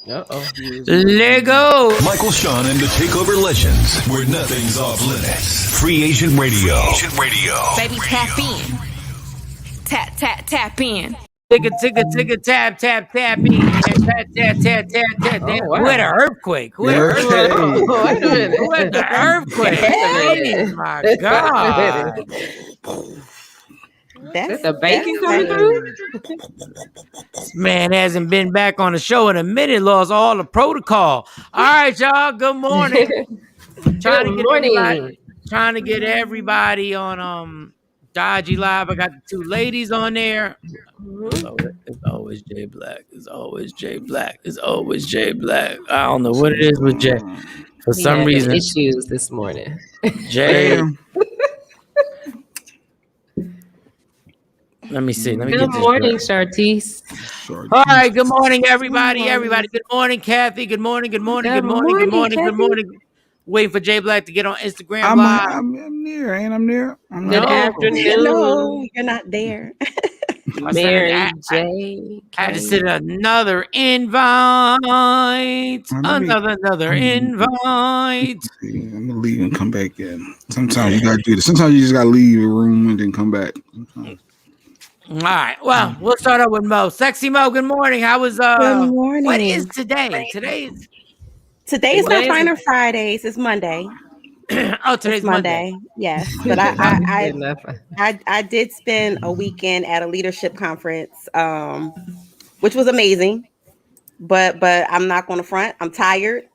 Uh-oh. Lego. Michael, Shawn, and the Takeover Legends, where nothing's off limits. Free Agent Radio. Baby, tap in. Tap in. Ticka, tap in. Tap. Oh, wow. Who had an earthquake? Wait a minute. Who had the earthquake? Oh, my God. That's the bacon coming through? This man hasn't been back on the show in a minute, lost all the protocol. All right, y'all, good morning. Trying to get everybody on Dodgy Live. I got the two ladies on there. It's always Jay Black. It's always Jay Black. I don't know what it is with Jay. For some reason, issues this morning. Jay. Let me see. Good morning, Chartice. All right. Good morning, everybody. Good morning, Kathy. Good morning. Waiting for Jay Black to get on Instagram Live. I'm near. I'm near. Good afternoon. No, you're not there. Mary J. I had to send another invite. Another invite. I'm gonna leave and come back in. Sometimes you gotta do this. Sometimes you just gotta leave a room and then come back. All right. Well, we'll start out with Mo. Sexy Mo, good morning. How was Good morning. What is today? Today's not Finer Fridays. It's Monday. Today's Monday. Yes, but I did spend a weekend at a leadership conference, which was amazing. But I'm not going to front. I'm tired.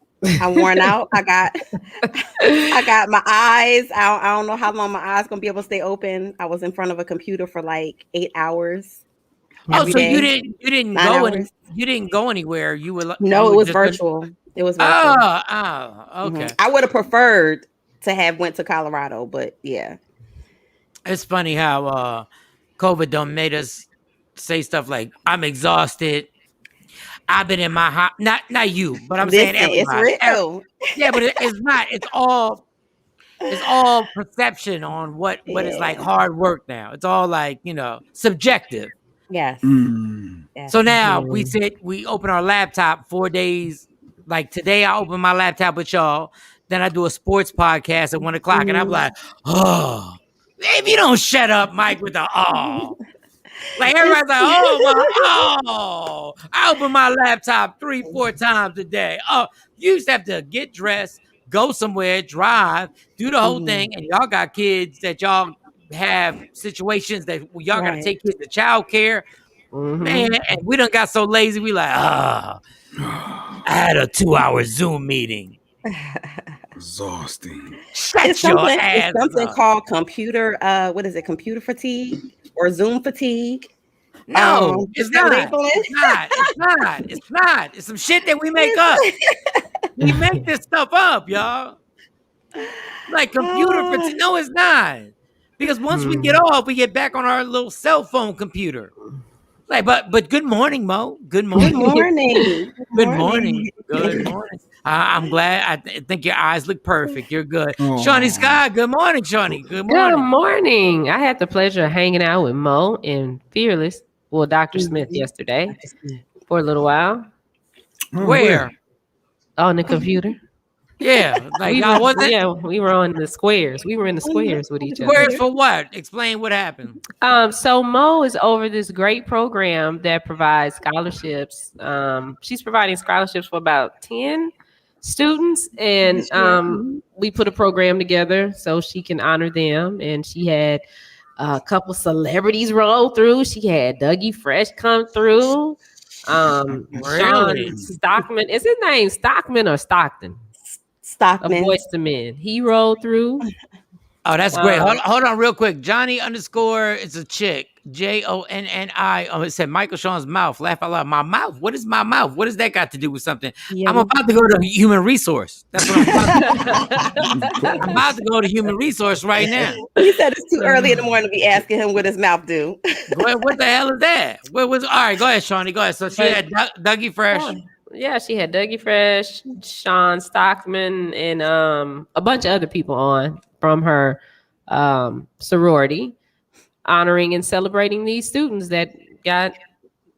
I'm worn out. I got my eyes. I don't know how long my eyes gonna be able to stay open. I was in front of a computer for like 8 hours. So you didn't go you didn't go anywhere. You were no, it was virtual. It was virtual. Okay. I would have preferred to have went to Colorado, but yeah. It's funny how COVID done made us say stuff like, I'm exhausted. I've been in my hot, not you, but I'm saying everybody. It's real. Yeah, but it's not. It's all perception on what is like hard work now. It's all like, subjective. Yes. Yes. So now we open our laptop 4 days. Like today, I open my laptop with y'all. Then I do a sports podcast at 1 o'clock, and I'm like, oh, if you don't shut up, Mike, with the oh. Like everybody's like, I open my laptop 3-4 times a day. Oh, you just have to get dressed, go somewhere, drive, do the whole thing, and y'all got kids that y'all have situations that y'all got to take kids to child care. Man, and we done got so lazy. We like, I had a 2-hour Zoom meeting. Exhausting. It's something called computer. What is it? Computer fatigue or Zoom fatigue? No, it's not. It's not. It's some shit that we make up. We make this stuff up, y'all. Like computer fatigue. No, it's not. Because once we get off, we get back on our little cell phone computer. Like, but good morning, Mo. Good morning. Good morning. I'm glad. I think your eyes look perfect. You're good. Shawnee Scott, good morning, Shawnee. Good morning. Good morning. I had the pleasure of hanging out with Mo and Fearless, Dr. Smith yesterday for a little while. Where? On the computer. Yeah, like y'all wasn't. Yeah, we were on the squares. We were in the squares with each other. Squares for what? Explain what happened. So Mo is over this great program that provides scholarships. She's providing scholarships for about 10 students, and we put a program together so she can honor them. And she had a couple celebrities roll through. She had Dougie Fresh come through. Shawn Stockman. Is his name Stockman or Stockton? Stockman. A Voice to Men. He rolled through. Oh, that's great. Hold on real quick. Johnny _ it's a chick. JONNI. Oh, it said Michael Shawn's mouth. Laugh out loud. My mouth? What is my mouth? What does that got to do with something? Yeah. I'm about to go to human resource. That's what I'm about to go to human resource right now. He said it's too early in the morning to be asking him what his mouth do. What the hell is that? All right, go ahead, Shawnee. Go ahead. So she had Dougie Fresh. Yeah, she had Dougie Fresh, Shawn Stockman, and a bunch of other people on from her sorority, honoring and celebrating these students that got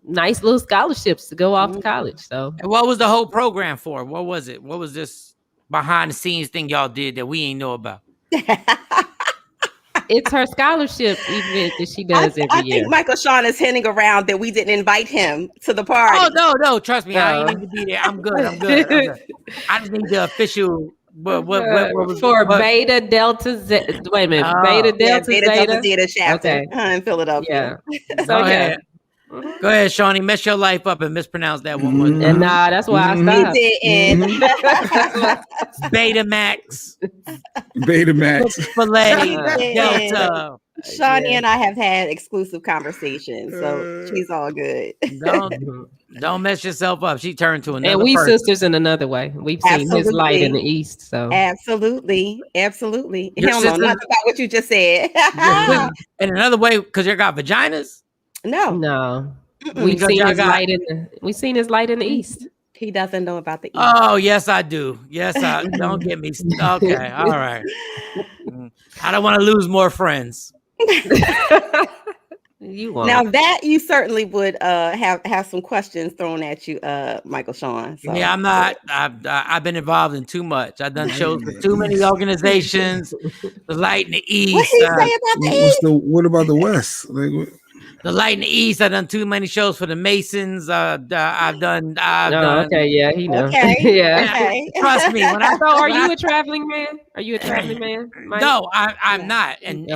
nice little scholarships to go off to college. So, and what was the whole program for? What was it? What was this behind the scenes thing y'all did that we ain't know about? it's her scholarship event that she does every year. I think Michael Shawn is hinting around that we didn't invite him to the party. Oh no, trust me, I ain't need to be there. I'm good. I just need the official. What for Beta Delta Z? Wait a minute, Beta Delta Zeta chapter in Philadelphia. Yeah. So yeah. Go ahead, Shawnee. Mess your life up and mispronounce that one more time. And that's why I stopped. Betamax. Filet. Delta. Shawnee and I have had exclusive conversations, so she's all good. Don't mess yourself up. She turned to another. And we person. Sisters in another way. We've seen his light in the East. So absolutely. Hell no, not about what you just said. In another way, because you got vaginas. No. We've seen his light in the East. He doesn't know about the East. Oh, yes, I do. Yes, don't get me. Okay, all right. I don't want to lose more friends. You won't. Now that you certainly would have some questions thrown at you, Michael Shawn. So. Yeah, I'm not. I've been involved in too much. I've done shows for too many organizations. The Light in the East. What he say about the East? What about the West? The Light in the East. I've done too many shows for the Masons. I've done. Okay, yeah, he knows. Okay, yeah. Okay. Trust me. Are you a traveling man? Are you a traveling man, Mike? No, I'm not. And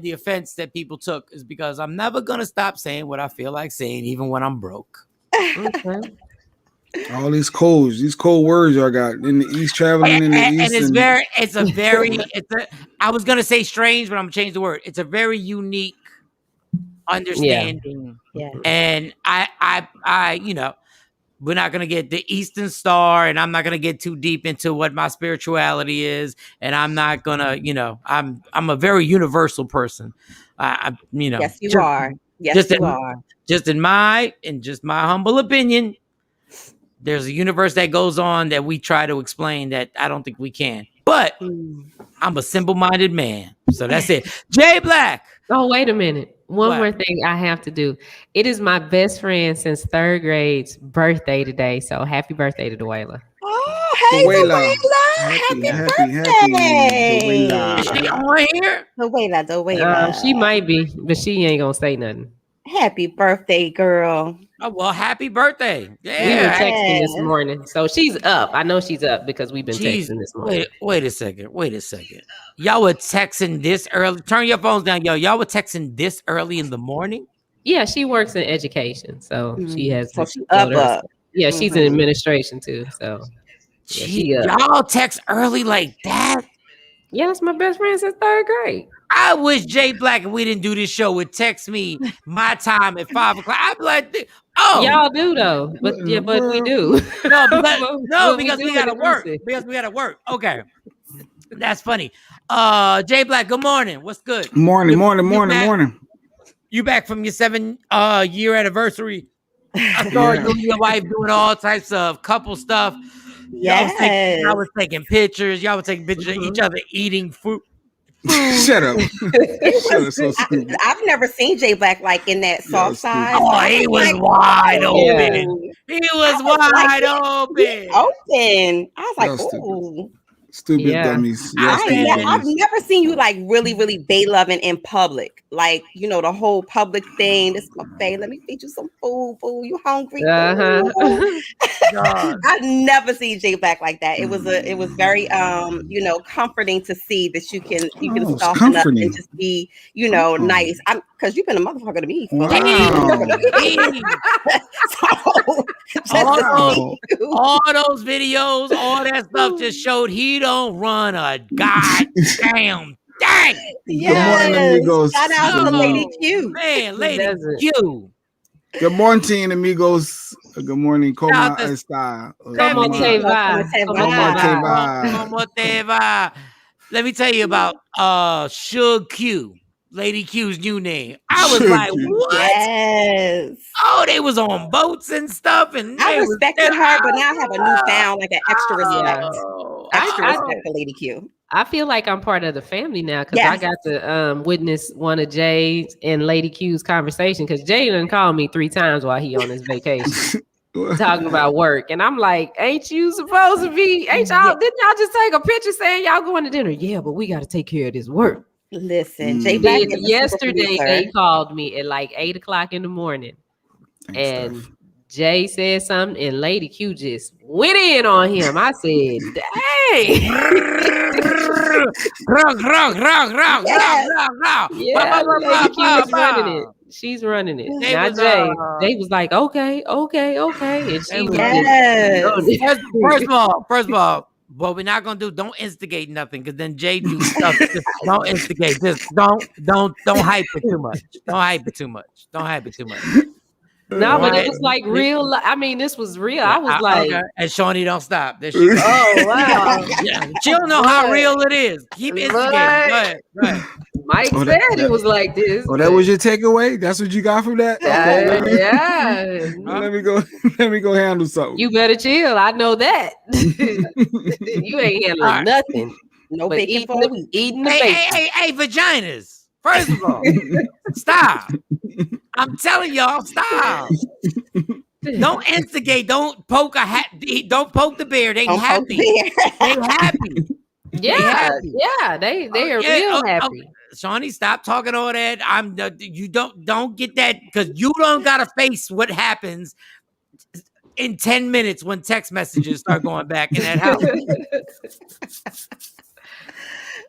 the offense that people took is because I'm never gonna stop saying what I feel like saying, even when I'm broke. Okay. All these cold words y'all got in the East, traveling in the East. And I was gonna say strange, but I'm gonna change the word. It's a very unique understanding. Yeah. And I we're not gonna get the Eastern Star, and I'm not gonna get too deep into what my spirituality is, and I'm not gonna, I'm a very universal person. Yes, you are. Yes, you are. Just in my humble opinion, there's a universe that goes on that we try to explain that I don't think we can. But I'm a simple-minded man, so that's it. Jay Black. Oh, wait a minute. One more thing I have to do. It is my best friend since 3rd grade's birthday today. So happy birthday to Dwayla. Oh, hey, Dwayla. Happy birthday. Is she on here? Dwayla. She might be, but she ain't going to say nothing. Happy birthday, girl. Oh, well, happy birthday. Yeah. We were texting this morning. So she's up. I know she's up because we've been texting this morning. Wait a second. Y'all were texting this early. Turn your phones down, yo. Y'all were texting this early in the morning? Yeah, she works in education. So she has she's up. Yeah, she's in administration too. So y'all text early like that? Yeah, that's my best friend since 3rd grade. I wish Jay Black, if we didn't do this show, would text me my time at 5 o'clock. I'd be like, y'all do though, but we do. Because we gotta work. Because we gotta work. Okay, that's funny. Jay Black, good morning. What's good? Morning. You back from your 7-year anniversary? I saw you and your wife doing all types of couple stuff. Y'all was taking pictures. Y'all were taking pictures of each other eating food. Shut up. So stupid. I've never seen Jay Black like in that soft side. Oh, he was wide open. He was wide open. I was like, ooh. Stupid dummies. I've never seen you like really, really bae loving in public. Like, the whole public thing. This is my bae. Let me feed you some food. Boo. You hungry? Uh-huh. I've never seen Jay Black like that. It was very comforting to see that you can soften up and just be, nice. Because you've been a motherfucker to me. Wow. All those videos, all that stuff just showed he don't run a goddamn thing. Yes. Good morning, amigos. Shout out to Lady Q. Man, Lady Q. Good morning, amigos. Good morning, Como está? Como te va? Let me tell you about Suge Q. Lady Q's new name. I was like, what? Yes. Oh, they was on boats and stuff. And I respected her, but now I have a newfound, like an extra respect. Oh, Extra respect for Lady Q. I feel like I'm part of the family now because I got to witness one of Jay's and Lady Q's conversation because Jay done called me 3 times while he on his vacation. Talking about work, and I'm like, ain't you supposed to be? Ain't y'all? Didn't y'all just take a picture saying y'all going to dinner? Yeah, but we got to take care of this work. Listen, Jay Black yesterday they called me at like 8 o'clock in the morning, and Jay said something, and Lady Q just went in on him. I said, "Dang!" Lady Q is running it. She's running it. Now Jay was like, okay, and she was first of all, what we're not gonna do, don't instigate nothing, because then Jay do stuff. Just don't instigate. Just don't hype it too much. Don't hype it too much. No, but it was like real. I mean, this was real. I was like, okay. And Shawnee don't stop. There she goes. Oh wow. Yeah, she don't know how real it is. Keep instigating. Go ahead. Mike said it was like this. Oh, that was your takeaway? That's what you got from that? Okay, let me go handle something. You better chill. I know that. You ain't handling nothing. No bacon for a week. Eating the bacon. Hey, vaginas. First of all, stop. I'm telling y'all, stop. Don't instigate. Don't poke don't poke the bear. They happy. They happy. Yeah, they are real happy. Shawnee, stop talking all that. You don't get that, because you don't gotta face what happens in 10 minutes when text messages start going back in that house.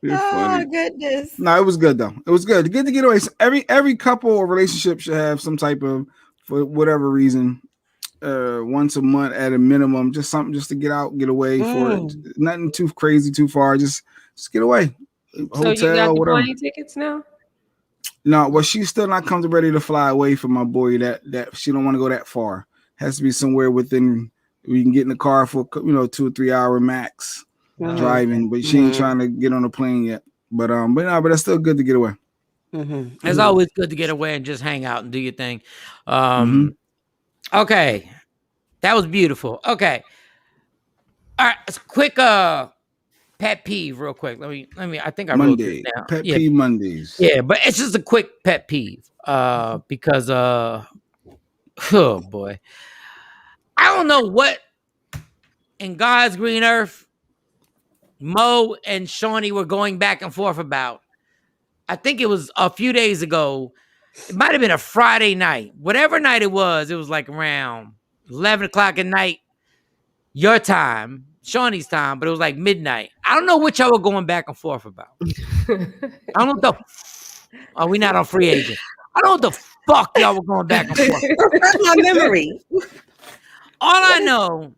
Oh goodness! No, it was good though. It was good. Good to get away. Every couple or relationship should have some type of, for whatever reason, once a month at a minimum, just something just to get out, get away for nothing too crazy, too far. Just get away. So you got the plane tickets now? No, well, she's still not ready to fly away from my boy. That she don't want to go that far. Has to be somewhere within. We can get in the car for 2 or 3 hour max driving, but she ain't trying to get on a plane yet. But it's still good to get away. It's always good to get away and just hang out and do your thing. Okay, that was beautiful. Okay, all right, it's quick. Pet peeve, real quick. Let me. I think I wrote this down. Pet peeve Mondays. Yeah, but it's just a quick pet peeve. Because oh boy, I don't know what in God's green earth Mo and Shawnee were going back and forth about. I think it was a few days ago. It might have been a Friday night. Whatever night it was like around 11 o'clock at night, your time. Shawnee's time, but it was like midnight. I don't know what y'all were going back and forth about. I don't know are we not on free agent? I don't know what the fuck y'all were going back and forth. That's my memory. All I know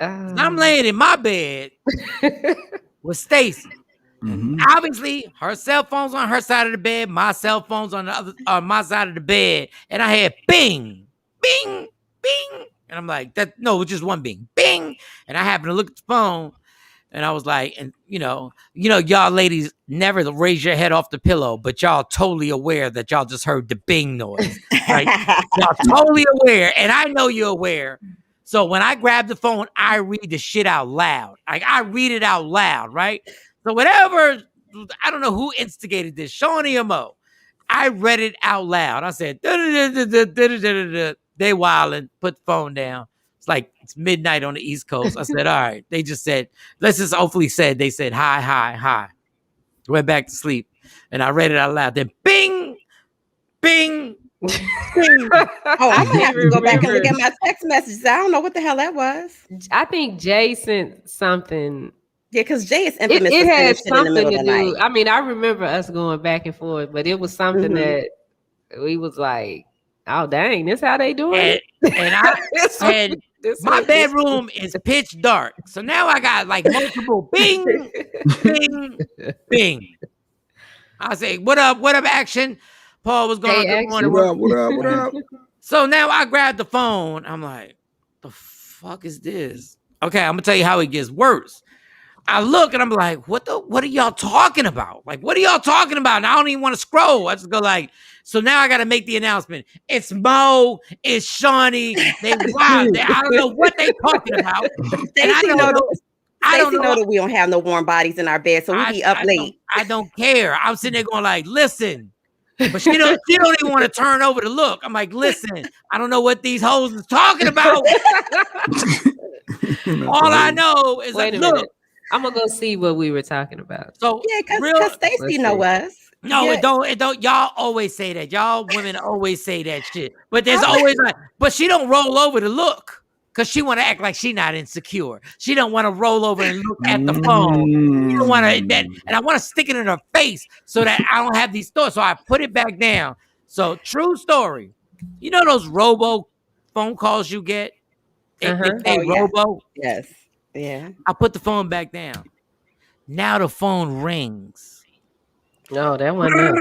is I'm laying in my bed with Stacy. Obviously, her cell phone's on her side of the bed, my cell phone's on the other my side of the bed, and I had bing, bing, bing. And I'm like, it was just one bing, bing. And I happened to look at the phone, and I was like, and y'all ladies never raise your head off the pillow, but y'all totally aware that y'all just heard the bing noise, right? Y'all totally aware, and I know you're aware. So when I grab the phone, I read the shit out loud. Like, I read it out loud, right? So whatever, I don't know who instigated this, Shawnee or Mo. I read it out loud. I said, they wildin', put the phone down. It's midnight on the East Coast. I said, all right. They just said, let's just hopefully they said, hi. Went back to sleep. And I read it out loud. Then bing, bing, bing. I might have to go back and look at my text messages. I don't know what the hell that was. I think Jay sent something. Yeah, because Jay is infamous. It had something to do. Night. I mean, I remember us going back and forth, but it was something that we was like, oh dang, this how they doing it? My bedroom is pitch dark, so now I got like multiple bing, bing, bing. I say, what up, action? Paul was going, good morning. What up? So now I grab the phone. I'm like, the fuck is this? Okay, I'm gonna tell you how it gets worse. I look and I'm like, what are y'all talking about? Like, what are y'all talking about? And I don't even want to scroll. I just go like, so now I got to make the announcement. It's Mo, it's Shawnee. I don't know what they talking about. Stacey know that we don't have no warm bodies in our bed, so we be up late. I don't care. I'm sitting there going like, listen. But she don't even want to turn over to look. I'm like, listen, I don't know what these hoes is talking about. All I know is wait a minute. I'm gonna go see what we were talking about. So yeah, because Stacey know us. No, it don't. Y'all always say that. Y'all women always say that shit. But there's always like, but she don't roll over to look. Because she want to act like she not insecure. She don't want to roll over and look at the phone. She don't want to, and I want to stick it in her face so that I don't have these thoughts. So I put it back down. So true story. You know those robo phone calls you get? Robo? Yes. Yeah. I put the phone back down. Now the phone rings. No, that wasn't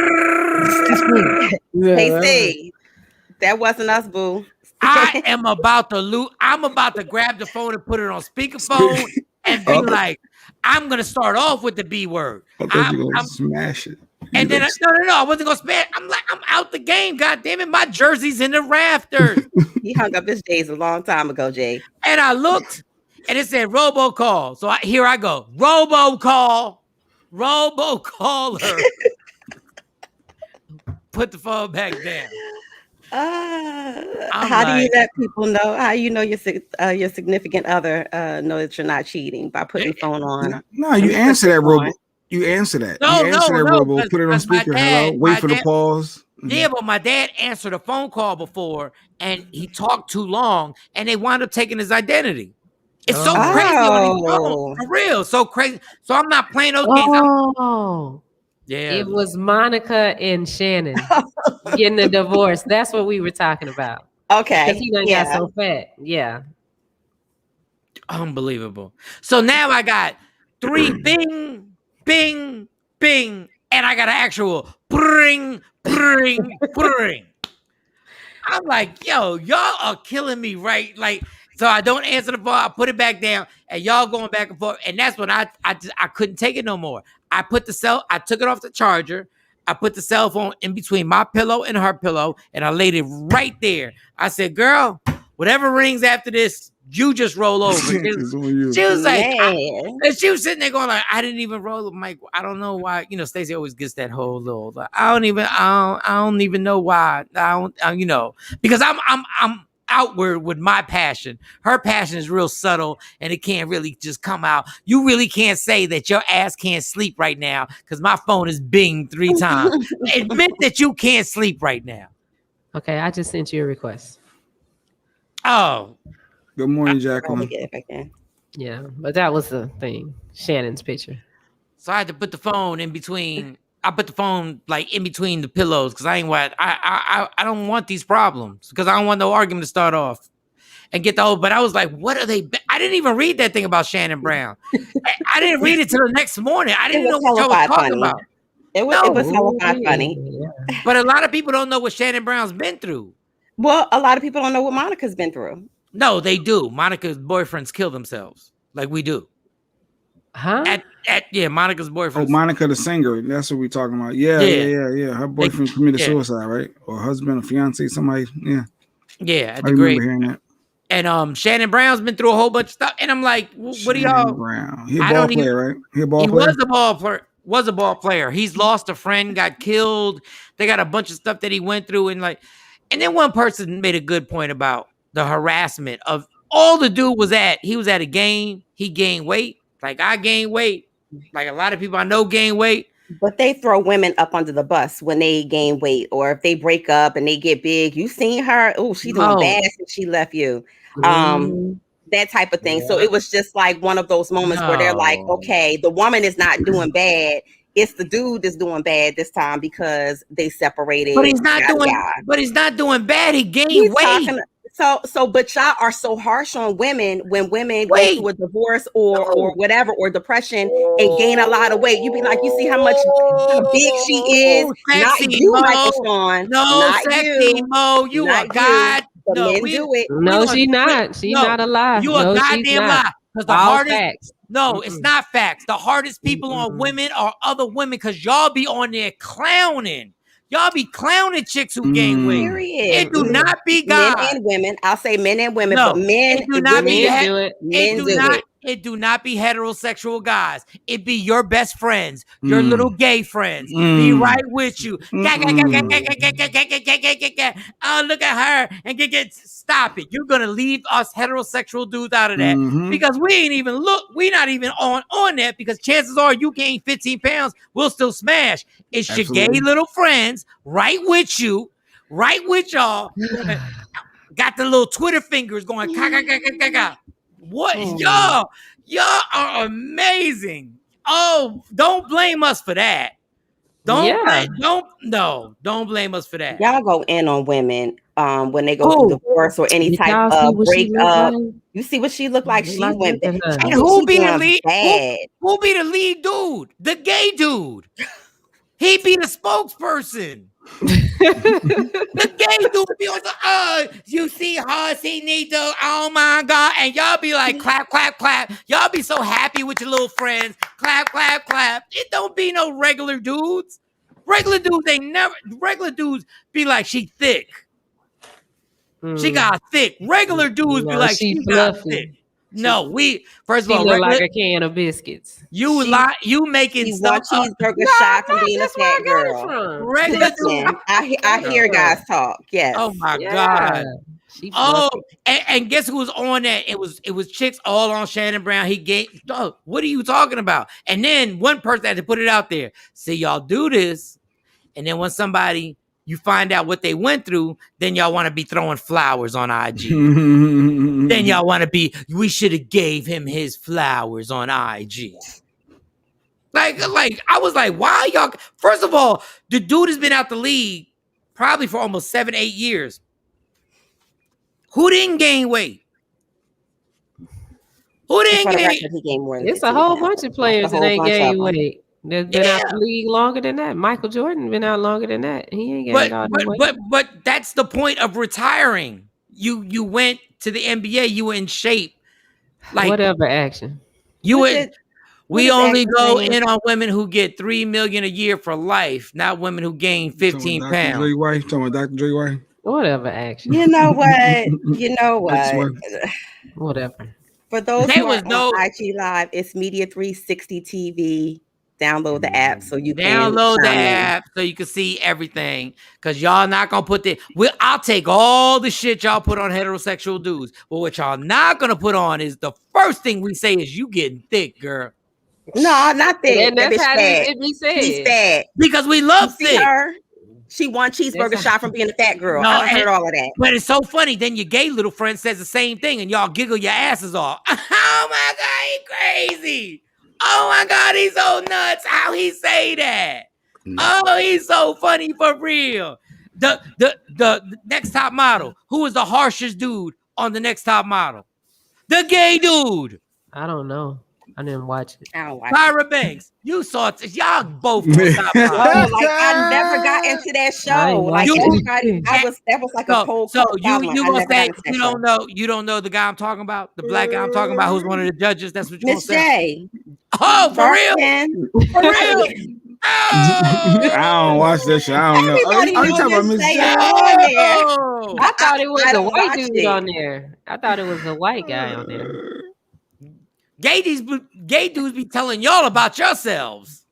Hey, Steve. That wasn't us, boo. I am about to lose. I'm about to grab the phone and put it on speakerphone and be like, I'm gonna start off with the B word. I'm smash it. And then no, I wasn't gonna smash. I'm like, I'm out the game. God damn it, my jersey's in the rafters. He hung up his J's a long time ago, Jay. And I looked, and it said robocall. So here I go, robocaller. Put the phone back down. How do you let people know? How you know your significant other know that you're not cheating by putting the phone on? No, you answer that, Robo. You answer that. No, Robo. Put it on speaker. Hello. Wait for the pause. Yeah, but my dad answered a phone call before, and he talked too long, and they wound up taking his identity. It's so crazy on these phones, for real, so crazy. So I'm not playing those games. Oh. Yeah, it was Monica and Shannon getting a divorce. That's what we were talking about. Okay, because he done got so fat. Yeah, unbelievable. So now I got 3 bing, bing, bing, and I got an actual bring, bring, bring. I'm like, yo, y'all are killing me, right? Like, so I don't answer the phone. I put it back down, and y'all going back and forth. And that's when I couldn't take it no more. I took it off the charger. I put the cell phone in between my pillow and her pillow, and I laid it right there. I said, girl, whatever rings after this, you just roll over. She was like, and she was sitting there going like, I didn't even roll. I'm like, I don't know why. You know, Stacey always gets that whole little, like, I don't even know why. Because I'm outward with my passion. Her passion is real subtle, and it can't really just come out. You really can't say that your ass can't sleep right now because my phone is binged 3 times. Admit that you can't sleep right now. Okay, I just sent you a request. Oh. Good morning, Jacqueline. Yeah, but that was the thing. Shannon's picture. So I had to put the phone in between. I put the phone like in between the pillows because I don't want these problems because I don't want no argument to start off and get the whole. But I was like, what are they? I didn't even read that thing about Shannon Brown. I didn't read it till the next morning. I didn't know what y'all was talking about. It was hella funny. Yeah. But a lot of people don't know what Shannon Brown's been through. Well, a lot of people don't know what Monica's been through. No, they do. Monica's boyfriends kill themselves like we do. Huh? Monica's boyfriend. Oh, Monica the singer. That's what we're talking about. Yeah. Her boyfriend committed suicide, right? Or husband or fiance, somebody. Yeah. Yeah. I remember hearing that. And Shannon Brown's been through a whole bunch of stuff. And I'm like, what do y'all? Brown. He a ball player, right? He was a ball player. He's lost a friend, got killed. They got a bunch of stuff that he went through. And then one person made a good point about the harassment of all the dude was at. He was at a game. He gained weight. Like I gained weight. Like a lot of people I know gain weight. But they throw women up under the bus when they gain weight or if they break up and they get big. You seen her? Oh, she's doing bad since she left you. That type of thing. Yeah. So it was just like one of those moments where they're like, okay, the woman is not doing bad. It's the dude that's doing bad this time because they separated. But he's not doing bad. He gained weight. But y'all are so harsh on women when women go through a divorce or whatever, or depression and gain a lot of weight. You be like, you see how big she is? Not you, Michael Sean. No, sexy Mo. You a god. No, men do it. No, she's not. She's not alive. You a goddamn lie. Because the hardest. No, it's not facts. The hardest people on women are other women because y'all be on there clowning. Y'all be clowning chicks who gain weight. It do not be God. Men and women. I'll say men and women, but men do not be it. Men do it. it do not be heterosexual guys. It be your best friends, your little gay friends. Be right with you. Oh, look at her and stop it. You're gonna leave us heterosexual dudes out of that because we not even on that because chances are you gain 15 pounds, we'll still smash. It's your gay little friends right with you, right with y'all. Got the little Twitter fingers going. What y'all are amazing. Oh, don't blame us for that. Don't blame us for that. Y'all go in on women when they go through divorce or any type of breakup. Like? You see what she looked like? She went and who be the lead? Who be the lead dude? The gay dude. He be the spokesperson. The gay dude be on you see her, see Nito, oh my God. And y'all be like, clap, clap, clap. Y'all be so happy with your little friends. Clap, clap, clap. It don't be no regular dudes. Regular dudes be like, she thick. She got thick. Regular dudes be like, she got thick. No, first of all, look like a can of biscuits. You making stuff cheeseburger shot from being a fat girl. Regular dude. I hear guys talk. Yes. Oh my God. And guess who was on that? It was chicks all on Shannon Brown. What are you talking about? And then one person had to put it out there. See, y'all do this, and then when you find out what they went through, then y'all want to be throwing flowers on IG. Then y'all want to we should have gave him his flowers on IG. Like I was like, why y'all? First of all, the dude has been out the league probably for almost 7-8 years. Who didn't gain weight? Who didn't gain weight? It's a whole bunch of players that ain't gained weight. They've been out the league longer than that. Michael Jordan been out longer than that. He ain't gained all the weight. But that's the point of retiring. You went to the NBA. You were in shape. Like whatever action. We only go in on women who get $3 million a year for life, not women who gain 15 pounds. Talking about Dr. Dre White. Whatever action. You know what? Whatever. For those who are on IG Live, it's Media 360 TV. Download the app so you can so you can see everything. Cause y'all not gonna put I'll take all the shit y'all put on heterosexual dudes, but what y'all not gonna put on is the first thing we say is you getting thick, girl. No, not thick. And that's how it be said. She's fat because we love thick. Her? She won cheeseburger shot from being a fat girl. I heard all of that. But it's so funny. Then your gay little friend says the same thing, and y'all giggle your asses off. Oh my God, he crazy. Oh my God, he's so nuts. How he say that? Oh, he's so funny for real. The next top model. Who is the harshest dude on the next top model? The gay dude. I don't know. I didn't watch it. Tyra Banks. You saw it. Y'all both. I never got into that show. Like everybody, that was like a cold. So you gonna say you don't know the guy I'm talking about, the black guy I'm talking about, who's one of the judges. That's what you gonna say. Miss J. Oh, for real? For real? I don't watch that shit. I don't know. Are you talking about Miss J? I thought it was a white dude on there. I thought it was a white guy on there. Gay dudes be telling y'all about yourselves.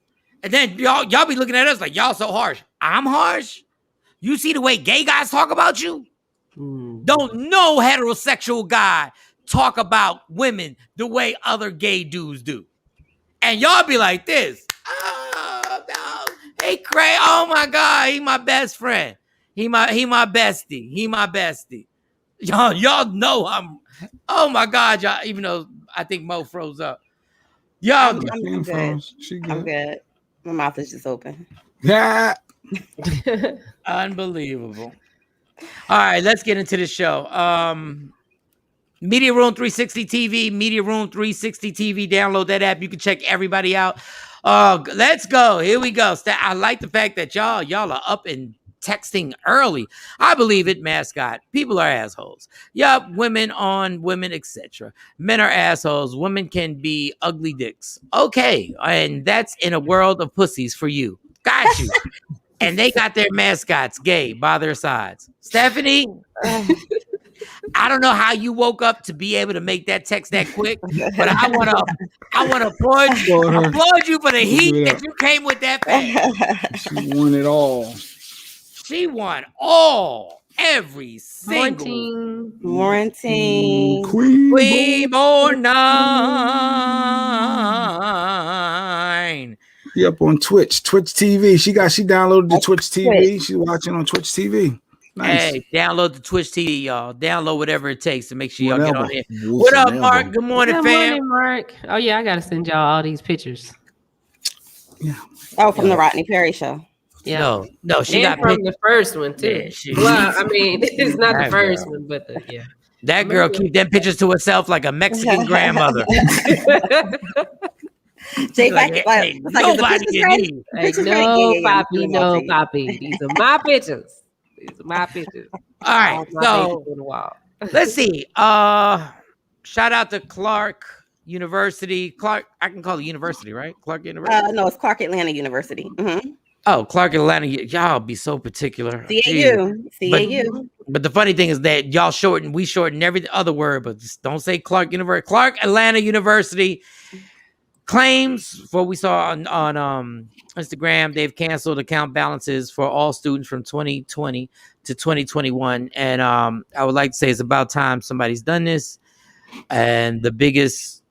And then y'all be looking at us like y'all so harsh. I'm harsh? You see the way gay guys talk about you? Don't no heterosexual guy talk about women the way other gay dudes do. And y'all be like this. Oh, no. Hey, Craig. Oh my God. He my best friend. He my bestie. He my bestie. Y'all know I'm. Oh my God, y'all. Even though I think Mo froze up. Y'all, I'm good. I'm good. My mouth is just open. Yeah. Unbelievable. All right, let's get into the show. Media Room 360 TV, Media Room 360 TV. Download that app. You can check everybody out. Let's go. Here we go. I like the fact that y'all are up and texting early. I believe it, mascot. People are assholes. Yup, women on women, etc. Men are assholes. Women can be ugly dicks. Okay, and that's in a world of pussies for you. Got you. And they got their mascots gay by their sides. Stephanie, I don't know how you woke up to be able to make that text that quick, but I want to applaud you for the heat that you came with that fast. She won it all. She won all, every single Morning. Queen or 9. Up on Twitch TV. She downloaded the Twitch TV. She's watching on Twitch TV. Nice. Hey, download the Twitch TV, y'all. Download whatever it takes to make sure y'all get on there. What up, Mark? Good morning, fam. Good morning, Mark. Oh yeah, I gotta send y'all all these pictures. Yeah. Oh, from the Rodney Perry show. Yeah. No, she got from the first one too. Yeah, well, I mean, it's not the first one, but that girl keep them pictures to herself like a Mexican grandmother. Jay, nobody can need. No, Poppy, no, Poppy. These are my pictures. These are my pictures. All right, so let's see. Shout out to Clark University. Clark, I can call it university, right? Clark University. No, it's Clark Atlanta University. Mm-hmm. Oh, Clark Atlanta. Y'all be so particular. CAU. But the funny thing is that we shorten every other word, but just don't say Clark University. Clark Atlanta University claims, for what we saw on Instagram, they've canceled account balances for all students from 2020 to 2021. And I would like to say it's about time somebody's done this. And the biggest,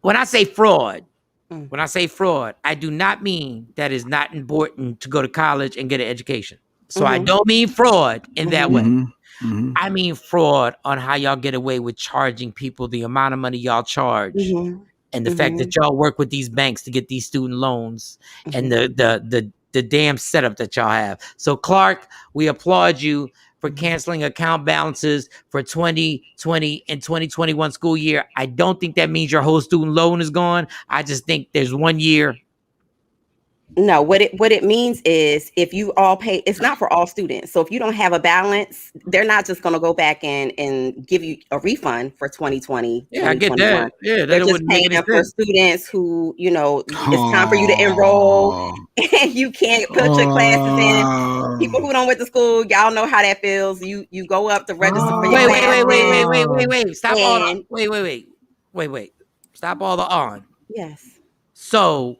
when I say fraud, I do not mean that it's not important to go to college and get an education. So I don't mean fraud in that way. Mm-hmm. I mean fraud on how y'all get away with charging people the amount of money y'all charge, and the fact that y'all work with these banks to get these student loans, and the damn setup that y'all have. So Clark, we applaud you for canceling account balances for 2020 and 2021 school year. I don't think that means your whole student loan is gone. I just think there's 1 year. No, what it means is if you all pay, it's not for all students. So if you don't have a balance, they're not just going to go back and give you a refund for 2020. Yeah, I get that. Yeah, they're just paying them for students who, it's time for you to enroll and you can't put your classes in. People who don't went to school, y'all know how that feels. You go up to register for your classes. Wait. Stop all. Wait. Stop all the on. Yes. So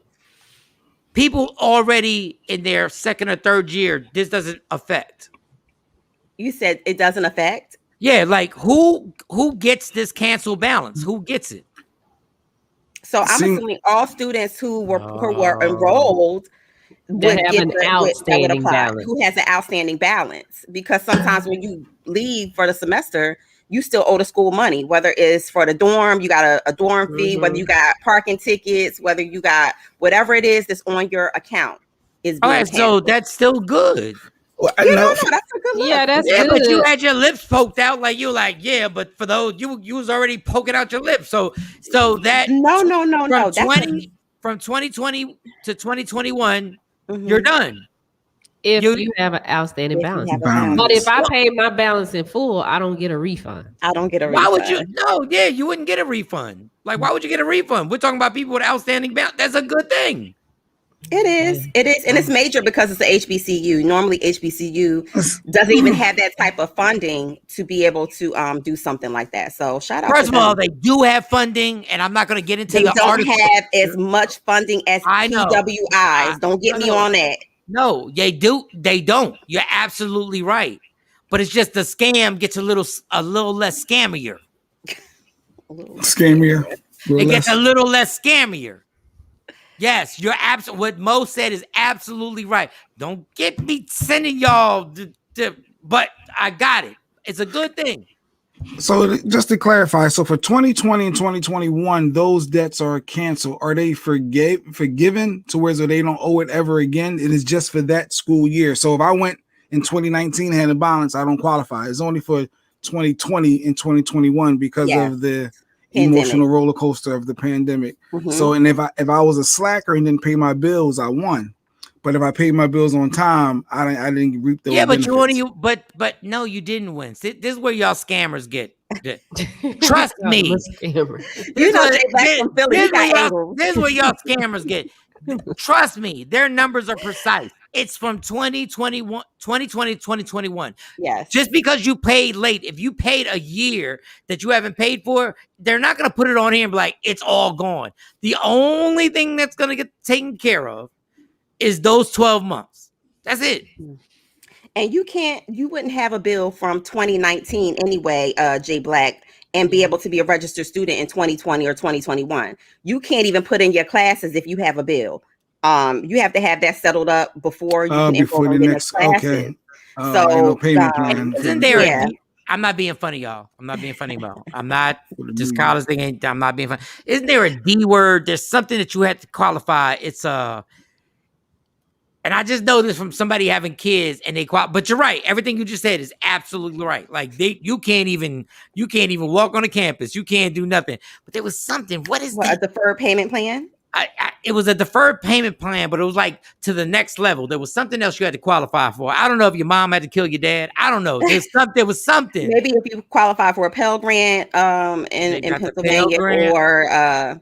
people already in their second or third year, this doesn't affect. You said it doesn't affect? Yeah, like who gets this canceled balance? Who gets it? So I'm assuming all students who were enrolled would have an outstanding balance. Who has an outstanding balance? Because sometimes when you leave for the semester, you still owe the school money, whether it's for the dorm, you got a dorm fee, whether you got parking tickets, whether you got whatever it is that's on your account. All right, so that's still good. Well, that's a good look. Yeah, that's good. But you had your lips poked out, like but for those you was already poking out your lips. So that from 2020 to 2021, you're done. If you have an outstanding balance. But if I pay my balance in full, I don't get a refund. Why would you? No, yeah, you wouldn't get a refund. Like, why would you get a refund? We're talking about people with outstanding balance. That's a good thing. It is. And it's major because it's a HBCU. Normally HBCU doesn't even have that type of funding to be able to do something like that. So shout out. First of all, they do have funding, and I'm not going to get into the article. They don't have as much funding as PWIs. Don't get me on that. No, they do. They don't. You're absolutely right. But it's just the scam gets a little less scammier. It gets a little less scammier. Yes, you're what Mo said is absolutely right. Don't get me sending y'all but I got it. It's a good thing. So just to clarify, so for 2020 and 2021, those debts are canceled. Are they forgiven to where they don't owe it ever again? It is just for that school year. So if I went in 2019 and had a balance, I don't qualify. It's only for 2020 and 2021 because of the emotional roller coaster of the pandemic. So, and if I was a slacker and didn't pay my bills, I won. But if I paid my bills on time, I didn't reap the benefits. But no, you didn't win. This is where y'all scammers get. Trust me. This is where y'all scammers get. Trust me, their numbers are precise. It's from 2020, 2021. Yes. Just because you paid late, if you paid a year that you haven't paid for, they're not going to put it on here and be like, it's all gone. The only thing that's going to get taken care of is those 12 months. That's it. And you wouldn't have a bill from 2019 anyway, Jay Black, and be able to be a registered student in 2020 or 2021. You can't even put in your classes if you have a bill. You have to have that settled up before you can before the next classes. Okay. So no payment plan. Isn't there? I'm not being funny, y'all. I'm not being funny about. I'm not this college thing. Ain't. I'm not being funny. Isn't there a D word? There's something that you had to qualify. It's and I just know this from somebody having kids, and they qualify. But you're right. Everything you just said is absolutely right. Like you can't even walk on the campus. You can't do nothing. But there was something. What is a deferred payment plan? It was a deferred payment plan, but it was like to the next level. There was something else you had to qualify for. I don't know if your mom had to kill your dad. I don't know. There was something. Maybe if you qualify for a Pell Grant in Pennsylvania or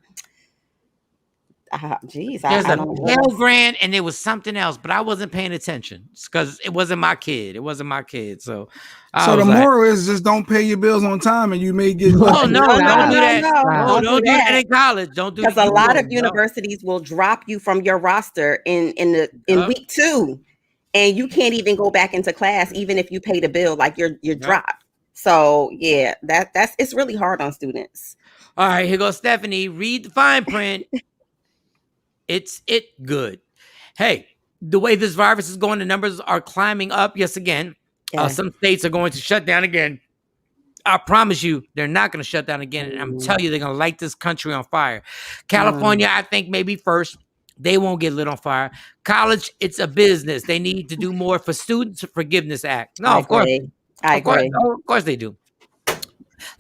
there's a Pell Grant, and there was something else, but I wasn't paying attention because it wasn't my kid. It wasn't my kid. So the moral is just don't pay your bills on time, and you may get. Oh no! Don't do that. No, don't do that in college. Don't do that because a lot of universities will drop you from your roster in week 2, and you can't even go back into class even if you pay the bill. Like you're dropped. So yeah, that's it's really hard on students. All right, here goes Stephanie. Read the fine print. It's good. Hey, the way this virus is going, the numbers are climbing up. Yes, again. Some states are going to shut down again. I promise you, they're not going to shut down again. And I'm telling you, they're going to light this country on fire. California, I think maybe first. They won't get lit on fire. College, it's a business. They need to do more for Students Forgiveness Act. No, of course. I agree. Of course they do. Let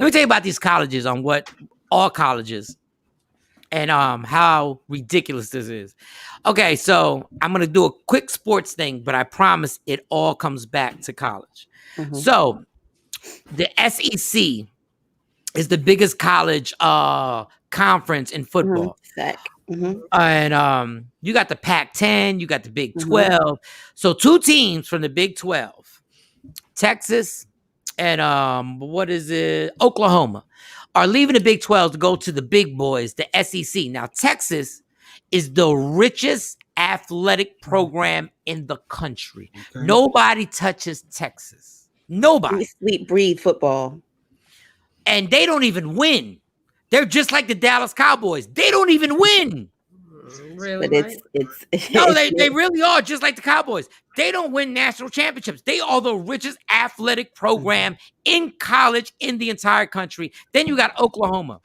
me tell you about these colleges, on what all colleges. And how ridiculous this is. Okay, so I'm going to do a quick sports thing, but I promise it all comes back to college. Mm-hmm. So the SEC is the biggest college conference in football. Mm-hmm. And you got the Pac-10, you got the Big 12. Mm-hmm. So 2 teams from the Big 12, Texas and Oklahoma, are leaving the Big 12 to go to the big boys, the SEC. Now, Texas is the richest athletic program in the country. Okay. Nobody touches Texas. Nobody. Sweet breed football. And they don't even win. They're just like the Dallas Cowboys. They don't even win. Really? But it's no, they really are just like the Cowboys. They don't win national championships. They are the richest athletic program in college in the entire country. Then you got Oklahoma.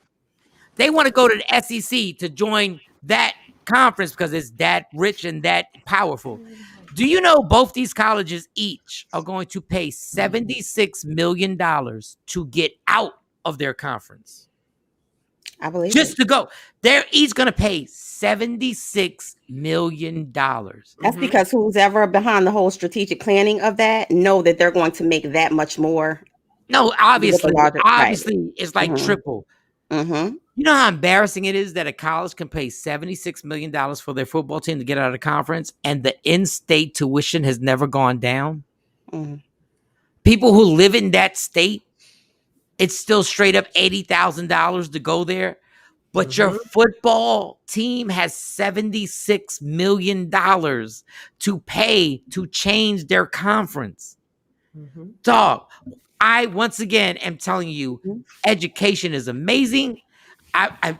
They want to go to the SEC to join that conference because it's that rich and that powerful. Do you know both these colleges each are going to pay $76 million to get out of their conference? I believe just to go. They're each going to pay $76 million. That's because who's ever behind the whole strategic planning of that know that they're going to make that much more. No, obviously, it's like triple. Mm-hmm. You know how embarrassing it is that a college can pay $76 million for their football team to get out of the conference, and the in-state tuition has never gone down? Mm-hmm. People who live in that state, it's still straight up $80,000 to go there. But your football team has $76 million to pay to change their conference. Mm-hmm. Dog, I once again am telling you, education is amazing.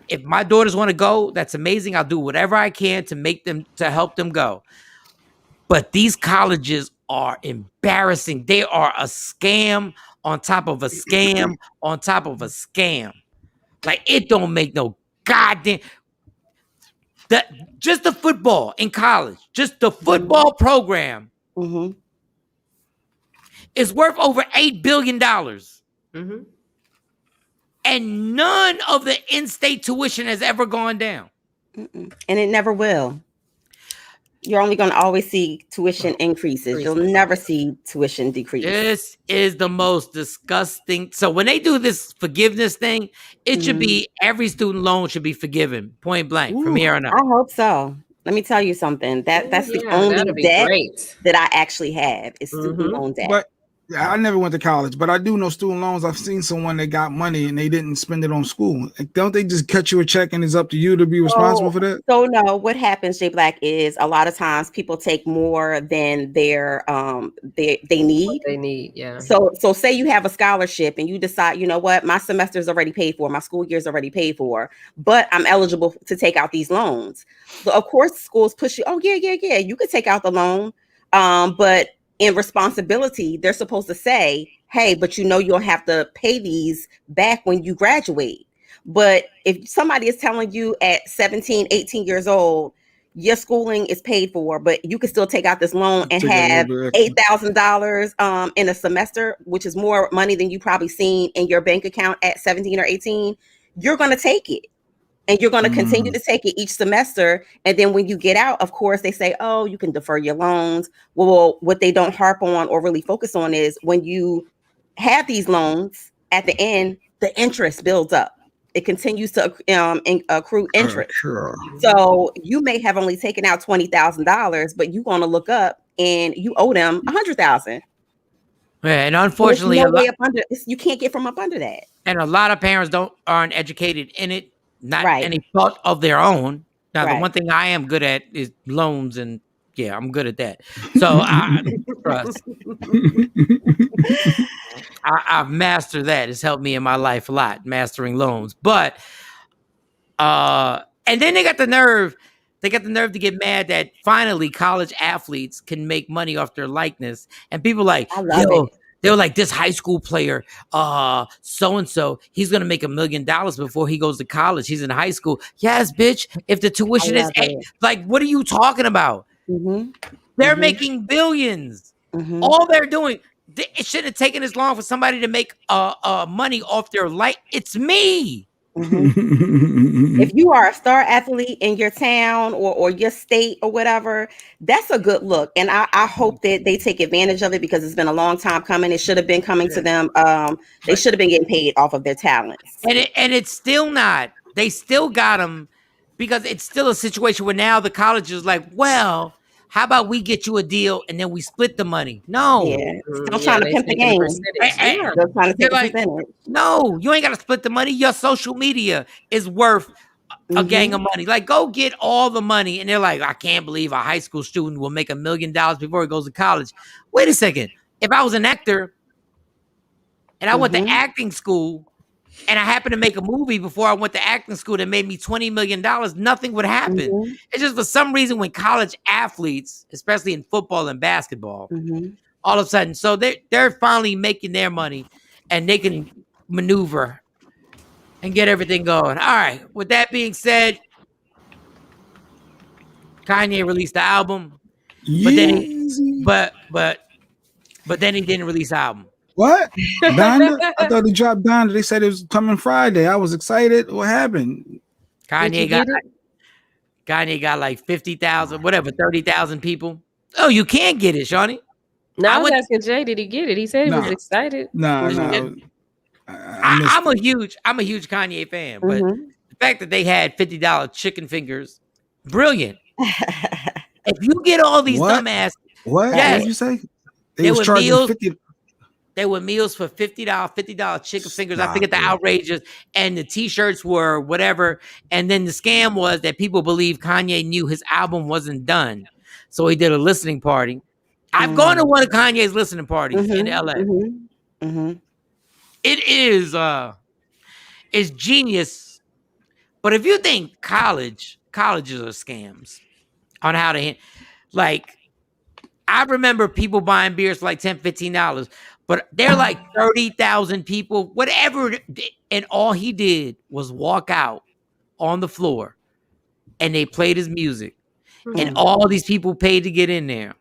If my daughters want to go, that's amazing. I'll do whatever I can to help them go. But these colleges are embarrassing. They are a scam on top of a scam on top of a scam. Like, it don't make no goddamn. Just the football in college, just the football program is worth over $8 billion. Mm-hmm. And none of the in-state tuition has ever gone down. And it never will. You're only going to always see tuition increases. You'll never see tuition decrease. This is the most disgusting. So when they do this forgiveness thing, it should be every student loan should be forgiven, point blank, from here on out. I hope so. Let me tell you something. That's the only debt that I actually have is student loan debt. But I never went to college, but I do know student loans. I've seen someone that got money and they didn't spend it on school. Like, don't they just cut you a check and it's up to you to be responsible for that? So no, what happens, Jay Black, is a lot of times people take more than their they need. What they need, yeah. So say you have a scholarship and you decide, you know what, my semester is already paid for, my school year is already paid for, but I'm eligible to take out these loans. So of course schools push you, oh yeah, you could take out the loan. But in responsibility, they're supposed to say, hey, but you know you'll have to pay these back when you graduate. But if somebody is telling you at 17, 18 years old, your schooling is paid for, but you can still take out this loan and have $8,000 in a semester, which is more money than you probably seen in your bank account at 17 or 18, you're going to take it. And you're going to continue to take it each semester. And then when you get out, of course, they say, oh, you can defer your loans. Well, what they don't harp on or really focus on is when you have these loans, at the end, the interest builds up. It continues to accrue interest. Sure. So you may have only taken out $20,000, but you're going to look up and you owe them $100,000. Yeah, and unfortunately, you can't get from up under that. And a lot of parents aren't educated in it. Not any fault of their own. Now, the one thing I am good at is loans, and yeah, I'm good at that. So I've mastered that. It's helped me in my life a lot, mastering loans. But and then they got the nerve to get mad that finally college athletes can make money off their likeness, and people like, yo. They were like, this high school player, so-and-so, he's going to make $1 million before he goes to college. He's in high school. Yes, bitch. If the tuition is like, what are you talking about? They're making billions. All they're doing, it shouldn't have taken as long for somebody to make money off their life. It's me. If you are a star athlete in your town or your state or whatever, that's a good look. And I hope that they take advantage of it because it's been a long time coming. It should have been coming to them. They should have been getting paid off of their talents. And it's still not. They still got them because it's still a situation where now the college is like, well, how about we get you a deal and then we split the money? No. Still trying to pimp the game. Still trying to take like, no, you ain't got to split the money. Your social media is worth a gang of money. Like, go get all the money. And they're like, I can't believe a high school student will make $1 million before he goes to college. Wait a second. If I was an actor and I went to acting school and I happened to make a movie before I went to acting school that made me $20 million, nothing would happen. It's just for some reason when college athletes, especially in football and basketball, all of a sudden, so they're finally making their money and they can maneuver and get everything going. All right. With that being said, Kanye released the album, but then he didn't release the album. What? Donda? I thought he dropped Donda. They said it was coming Friday. I was excited. What happened? Kanye got like 50,000, whatever, 30,000 people. Oh, you can't get it, Shawnee. No, I was asking Jay, did he get it? He said he was excited. No. I'm a huge Kanye fan, but the fact that they had $50 chicken fingers, brilliant. If you get all these dumbass, what did you say? They was charging meals, 50. There were meals for $50 chicken fingers. I forget the outrageous, and the T-shirts were whatever. And then the scam was that people believe Kanye knew his album wasn't done, so he did a listening party. I've gone to one of Kanye's listening parties in LA. It is it's genius. But if you think colleges are scams on how to like, I remember people buying beers for like $10, $15, but they're like 30,000 people, whatever. And all he did was walk out on the floor and they played his music. And all these people paid to get in there.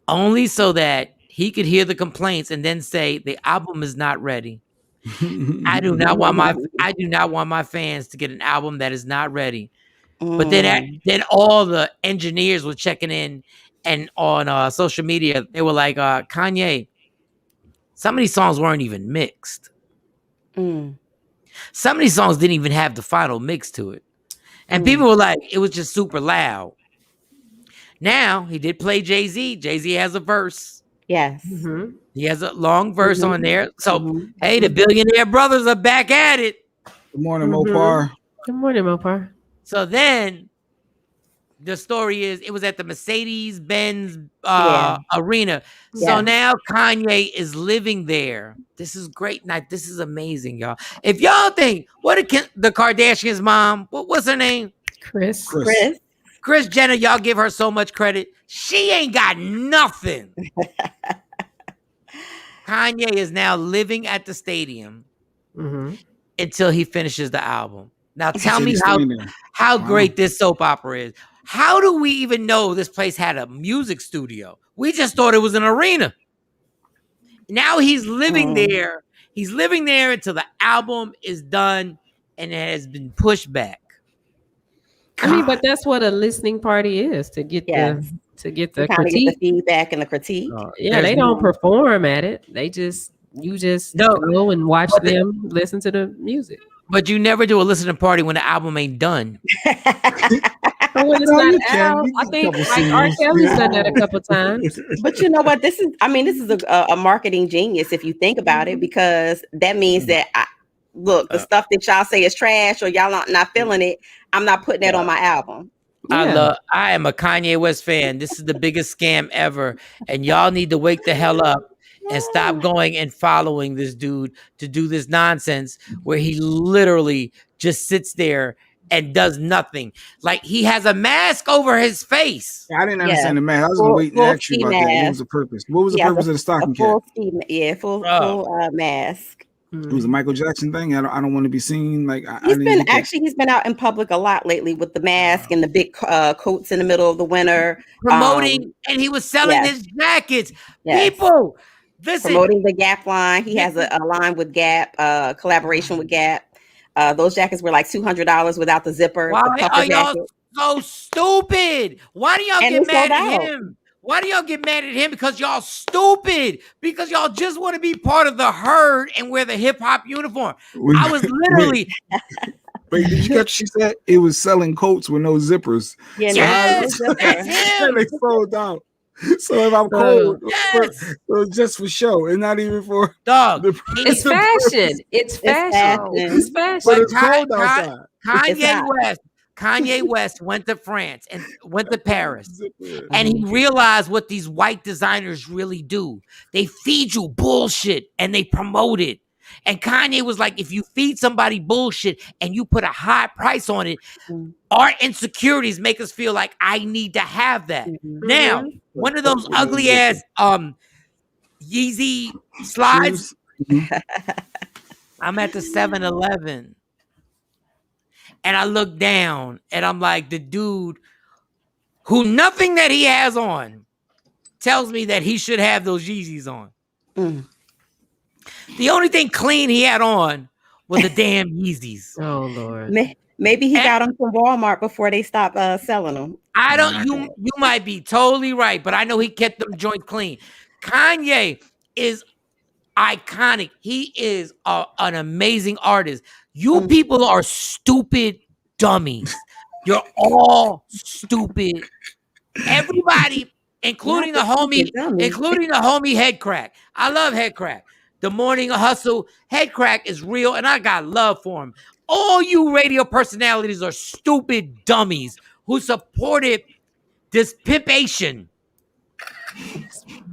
Only so that he could hear the complaints and then say the album is not ready. I do not want my fans to get an album that is not ready. But then all the engineers were checking in and on social media, they were like, Kanye, some of these songs weren't even mixed. Some of these songs didn't even have the final mix to it. And people were like, it was just super loud. Now, he did play Jay-Z. Jay-Z has a verse. Yes. He has a long verse on there. So, hey, the Billionaire Brothers are back at it. Good morning, Mopar. Good morning, Mopar. So then, the story is, it was at the Mercedes-Benz arena. So now Kanye is living there. This is great night. This is amazing, y'all. If y'all think, the Kardashians' mom, what's her name? Kris Jenner, y'all give her so much credit. She ain't got nothing. Kanye is now living at the stadium until he finishes the album. Now tell me how great this soap opera is. How do we even know this place had a music studio? We just thought it was an arena. Now he's living there. He's living there until the album is done and it has been pushed back. God. I mean, but that's what a listening party is, to get the critique, get the feedback and the critique. They don't perform at it. You just go and watch them listen to the music. But you never do a listening party when the album ain't done. When it's not out, I think like R. Kelly's done that a couple times. But you know what? This is a marketing genius if you think about it, because that means that the stuff that y'all say is trash or y'all not feeling it, I'm not putting that on my album. I am a Kanye West fan. This is the biggest scam ever, and y'all need to wake the hell up and stop going and following this dude to do this nonsense where he literally just sits there and does nothing. Like, he has a mask over his face. I didn't understand the mask. I was waiting to ask you about that. What was the purpose? What was the purpose of the stocking cap? Full mask. It was a Michael Jackson thing. I don't want to be seen. Like, he's been out in public a lot lately with the mask and the big coats in the middle of the winter, promoting, and he was selling his jackets. People, listen, promoting the Gap line. He has a line with Gap, collaboration with Gap. Those jackets were like $200 without the zipper. Why are y'all so stupid? Why do y'all get mad at him? Why do y'all get mad at him? Because y'all stupid. Because y'all just want to be part of the herd and wear the hip hop uniform. I was literally. Wait, did you catch? She said it was selling coats with no zippers. Yes, that's him. They sold out. So if I'm cold, so just for show, and not even for dog. It's fashion. It's fashion. It's fashion. But it's cold outside. Kanye West went to France and went to Paris, and he realized what these white designers really do. They feed you bullshit and they promote it. And Kanye was like, if you feed somebody bullshit and you put a high price on it, our insecurities make us feel like I need to have that. Now, one of those ugly ass Yeezy slides. I'm at the 7-Eleven. And I look down and I'm like, the dude who nothing that he has on tells me that he should have those Yeezys on. The only thing clean he had on was the damn Yeezys. Oh, Lord. Maybe he got them from Walmart before they stopped selling them. I don't, you might be totally right, but I know he kept them joints clean. Kanye is iconic. He is an amazing artist. You people are stupid dummies. You're all stupid. Everybody, including the homie Head Crack. I love Head Crack. The Morning Hustle. Head Crack is real, and I got love for him. All you radio personalities are stupid dummies who supported this pimpation.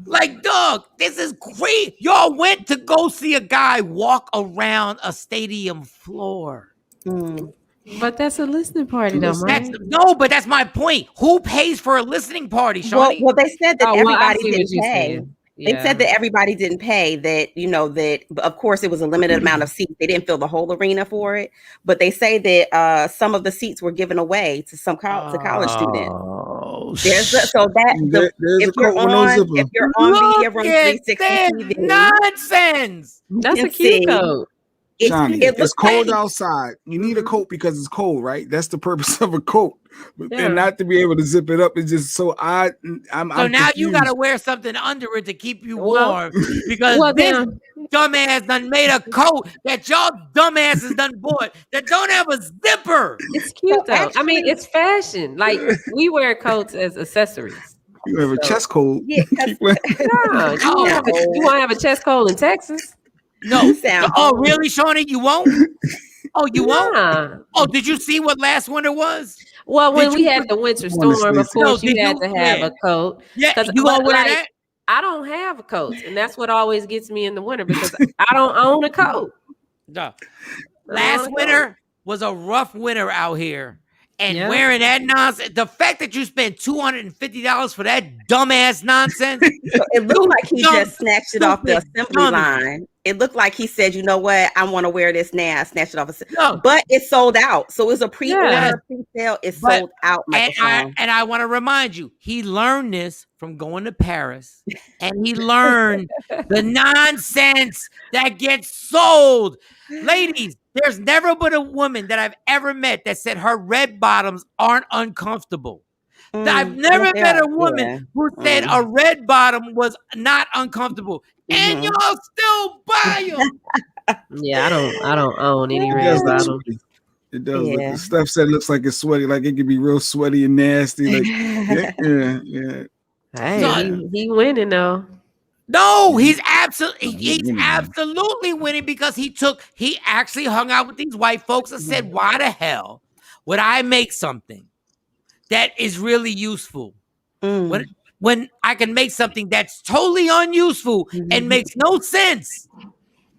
Like, dog, this is great. Y'all went to go see a guy walk around a stadium floor. But that's a listening party, though, right? No, but that's my point. Who pays for a listening party, Shawnee? Well, they said that everybody didn't pay. They said that everybody didn't pay, that, that of course it was a limited amount of seats. They didn't fill the whole arena for it, but they say that some of the seats were given away to some college students. If you're on Media Room 360 TV, nonsense. That's a cute code. It's cold outside. You need a coat because it's cold, right? That's the purpose of a coat. And not to be able to zip it up is just so odd. I'm now confused. you got to wear something under it to keep you warm because this dumbass done made a coat that y'all dumbasses done bought that don't have a zipper. It's cute though. I mean, it's fashion. Like we wear coats as accessories. You have a chest cold. Yeah, you want to have a chest cold in Texas? No. Oh, really, Shawnee? You won't? Oh, you won't? Oh, did you see what last winter was? Well, when we had the winter storm, of course, you had to have a coat. Yeah, you gonna wear that? I don't have a coat, and that's what always gets me in the winter because I don't own a coat. No. Last winter was a rough winter out here. And wearing that nonsense, the fact that you spent $250 for that dumbass nonsense. It looked like he just snatched it off the assembly line. It looked like he said, you know what, I want to wear this now. I snatched it off. But it's sold out. So it's a pre-order, pre-sale. It's sold out. And I want to remind you, he learned this from going to Paris. And he learned the nonsense that gets sold. Ladies, there's never been a woman that I've ever met that said her red bottoms aren't uncomfortable. I've never met a woman who said a red bottom was not uncomfortable. And y'all still buy them. Yeah, I don't own any red bottoms. It does look. The stuff said looks like it's sweaty, like it could be real sweaty and nasty. Like yeah. Hey, he winning though. No, he's absolutely winning because he actually hung out with these white folks and said, why the hell would I make something that is really useful when I can make something that's totally unuseful and makes no sense?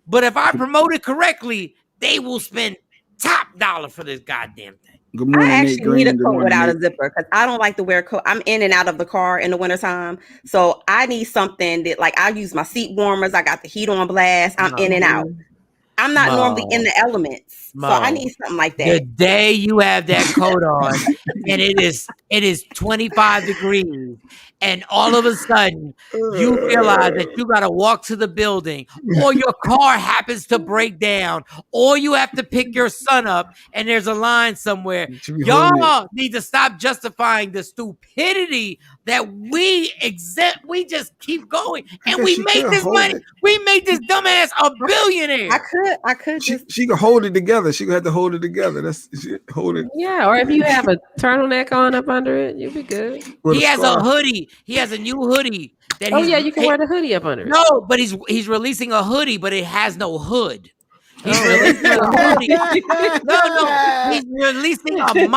But if I promote it correctly, they will spend top dollar for this goddamn thing. Good morning, I actually need a coat without Nate. a zipper because I don't like to wear a coat. I'm in and out of the car in the wintertime. So I need something that, like, I use my seat warmers. I got the heat on blast. I'm in and out. I'm not normally in the elements. So I need something like that. The day you have that coat on and it is 25 degrees and all of a sudden you realize that you got to walk to the building or your car happens to break down or you have to pick your son up and there's a line somewhere. Y'all need to stop justifying the stupidity that we just keep going and we make this money. We make this dumbass a billionaire. I could just. She could hold it together. She could have to hold it together. Hold it. Yeah, or if you have a turtleneck on up under it, you'll be good. He has a hoodie. He has a new hoodie. You can wear the hoodie up under it. No, but he's releasing a hoodie, but it has no hood. He's releasing a hoodie. No, he's releasing a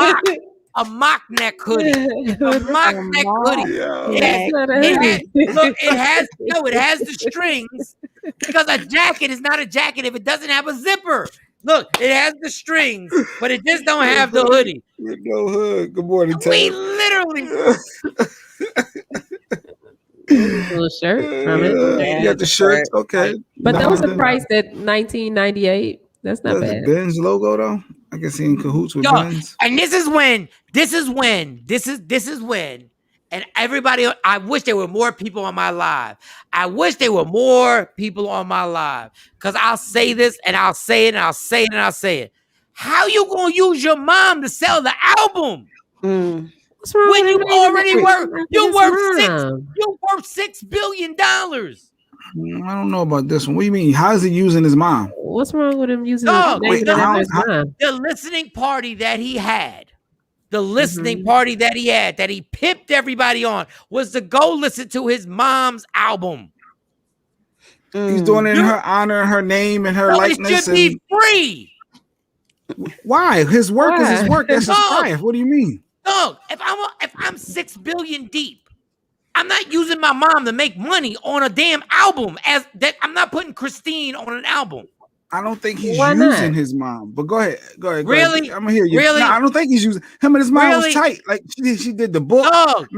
mock neck hoodie. A mock neck hoodie. It has the strings because a jacket is not a jacket if it doesn't have a zipper. Look, it has the strings, but it just don't have the hoodie. With no hood. Good morning, Ted. We literally little shirt from it. You got the shirt, okay. But those are priced at $19.98. That's not bad. Ben's logo though. I can see in cahoots with Ben's. And this is when, and everybody, I wish there were more people on my live. Because I'll say this and I'll say it and I'll say it and I'll say it. How you gonna use your mom to sell the album? What's wrong when with you already worth $6 billion? I don't know about this one. What do you mean? How is he using his mom? What's wrong with him using his mom? The listening party that he had, that he pipped everybody on, was to go listen to his mom's album. He's doing it in her honor, her name, and her likeness. It should be free. Why? His work is his work. That's his craft. What do you mean? No, if I'm 6 billion deep, I'm not using my mom to make money on a damn album. I'm not putting Christine on an album. I don't think he's using his mom. But go ahead. Really? I'm gonna hear you. Really? No, I don't think he's using him and his mom was tight. Like she did the book.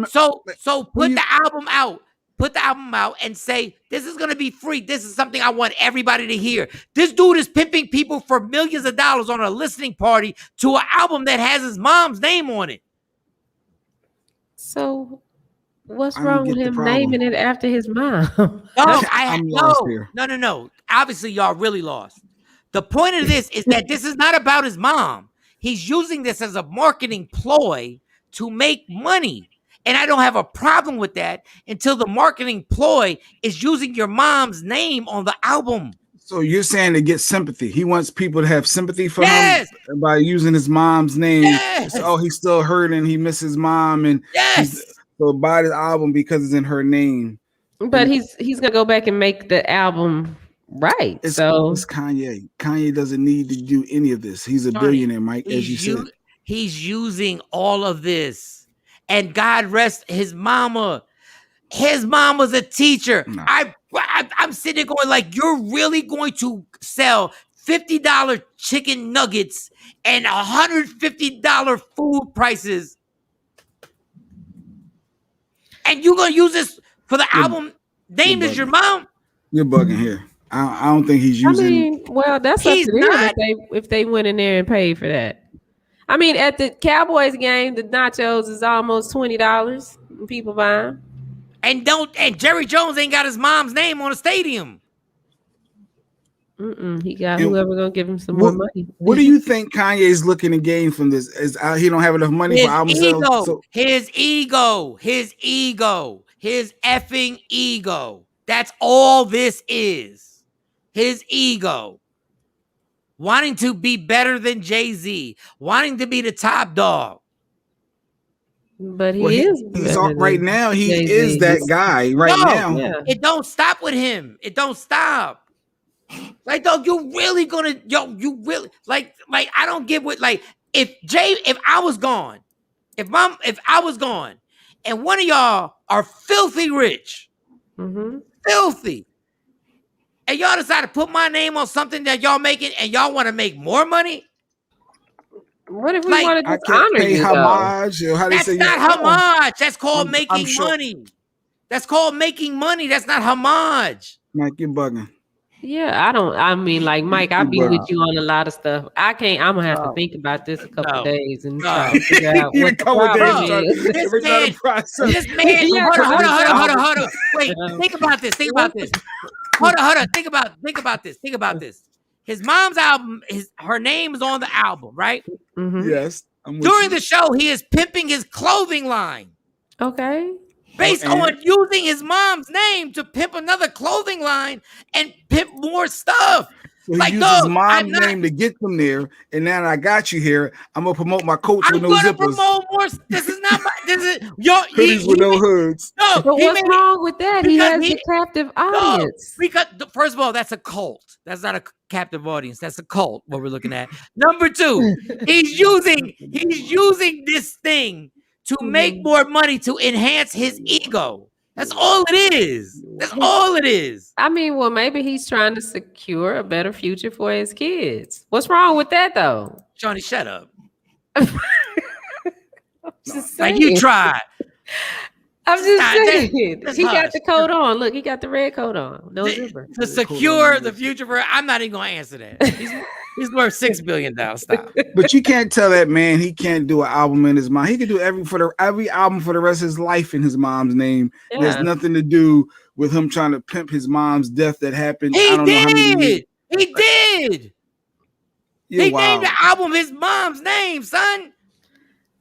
So put the album out. Put the album out and say, this is going to be free. This is something I want everybody to hear. This dude is pimping people for millions of dollars on a listening party to an album that has his mom's name on it. So what's wrong with him naming it after his mom? No. Obviously, y'all really lost. The point of this is that this is not about his mom. He's using this as a marketing ploy to make money. And I don't have a problem with that until the marketing ploy is using your mom's name on the album. So you're saying to get sympathy. He wants people to have sympathy for him by using his mom's name. Yes. So, he's still hurting. He misses mom. And so buy the album because it's in her name. But he's gonna go back and make the album right. It's Kanye. Kanye doesn't need to do any of this. He's a billionaire, Mike, as you said. He's using all of this. And God rest his mama. His mom was a teacher. No. I'm sitting there going like, you're really going to sell $50 chicken nuggets and $150 food prices, and you're gonna use this for the album named as your mom? You're bugging here. I don't think he's using. I mean, well, that's up to them if they went in there and paid for that. I mean, at the Cowboys game, the nachos is almost $20. People buy them. And Jerry Jones ain't got his mom's name on the stadium. He got whoever gonna give him some more money. What do you think Kanye's looking to gain from this? Is he don't have enough money for album sales? His ego, his effing ego. That's all this is. His ego. Wanting to be better than Jay-Z, wanting to be the top dog. But he is right now. He Jay-Z. Is that guy right now. Yeah. It don't stop with him. It don't stop. Like, dog, you really gonna you really like I don't get what if I was gone, if I was gone, and one of y'all are filthy rich, filthy, and y'all decide to put my name on something that y'all making, and y'all want to make more money. What if we want to just honor you? Homage, that's not homage. That's called making money. That's called making money. That's not homage. Mike, you're bugging. Yeah, I mean, like Mike, I'll be with you on a lot of stuff. I'm gonna have to think about this a couple days and try to figure out what the problem is. This man, hold on. Wait, think about this. Hold on. Think about this. His mom's album, her name is on the album, right? Yes. During the show, he is pimping his clothing line. Okay. Based on using his mom's name to pimp another clothing line and pimp more stuff. So he uses his mom's name to get them there, and now I got you here. I'm gonna promote my coats with no zippers. I'm gonna promote more. This is not my. This is hoodies with no hoods. No, but what's wrong with that? He has a captive audience. Because first of all, that's a cult. That's not a captive audience. That's a cult. What we're looking at. Number two, he's using this thing to make more money to enhance his ego. That's all it is. That's all it is. I mean, well, maybe he's trying to secure a better future for his kids. What's wrong with that, though? Johnny, shut up. Like you tried. I'm just saying. He got the coat on. Look, he got the red coat on. No zipper. To secure the future for I'm not even gonna answer that. He's worth $6 billion. Stop. But you can't tell that man he can't do an album in his mom. He can do every album for the rest of his life in his mom's name. Yeah. There's nothing to do with him trying to pimp his mom's death that happened. He did. He named the album his mom's name, son.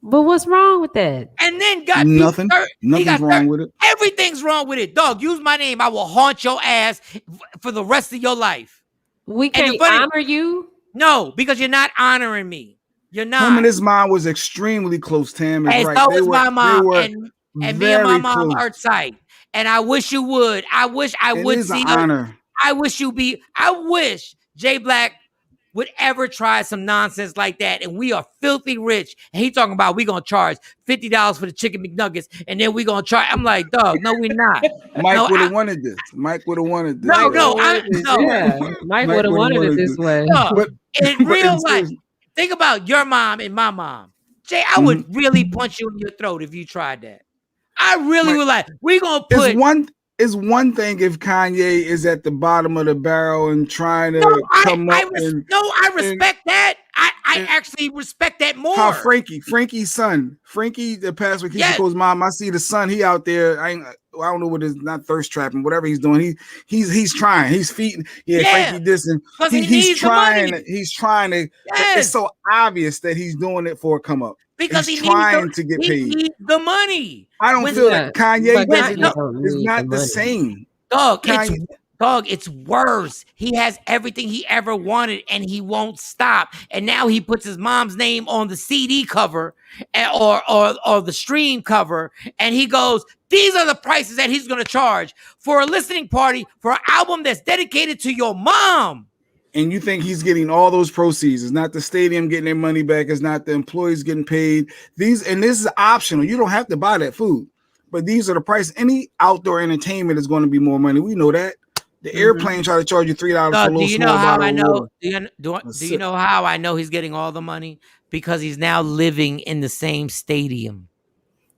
But what's wrong with that? And then got nothing. Nothing's wrong with it. Everything's wrong with it. Dog, use my name. I will haunt your ass for the rest of your life. We can't honor you? No, because you're not honoring me. You're not. Him and his mom was extremely close. Tam is right. So was my mom. And me and my mom are tight. And I wish you would. I wish I would see you. I wish Jay Black would ever try some nonsense like that, and we are filthy rich, and he talking about we gonna charge $50 for the chicken McNuggets, and then we gonna charge. I'm like, dog, no, we not. Mike would have wanted this. Mike would have wanted this. No. Mike would have wanted it this way. No, but in real life, think about your mom and my mom. Jay, I would really punch you in your throat if you tried that. I really would like. We gonna put It's one thing if Kanye is at the bottom of the barrel and trying to come up. I respect that. I actually respect that more. How Frankie's son, Frankie that passed with Keisha Cole's mom. I see the son. He out there. I don't know what is not thirst trapping, whatever he's doing. He's trying. He's feeding. Frankie this and he's trying. He's trying to. Yes. It's so obvious that he's doing it for a come up. Because he's trying to get paid. He needs the money. I don't feel that Kanye is not the same. Dog, it's worse. He has everything he ever wanted and he won't stop. And now he puts his mom's name on the CD cover or the stream cover. And he goes, these are the prices that he's going to charge for a listening party for an album that's dedicated to your mom. And you think he's getting all those proceeds? It's not the stadium getting their money back. It's not the employees getting paid. This is optional. You don't have to buy that food. But these are the prices. Any outdoor entertainment is going to be more money. We know that. The airplane try to charge you $3 for a little small bottle of water. Do you know how I know he's getting all the money? Because he's now living in the same stadium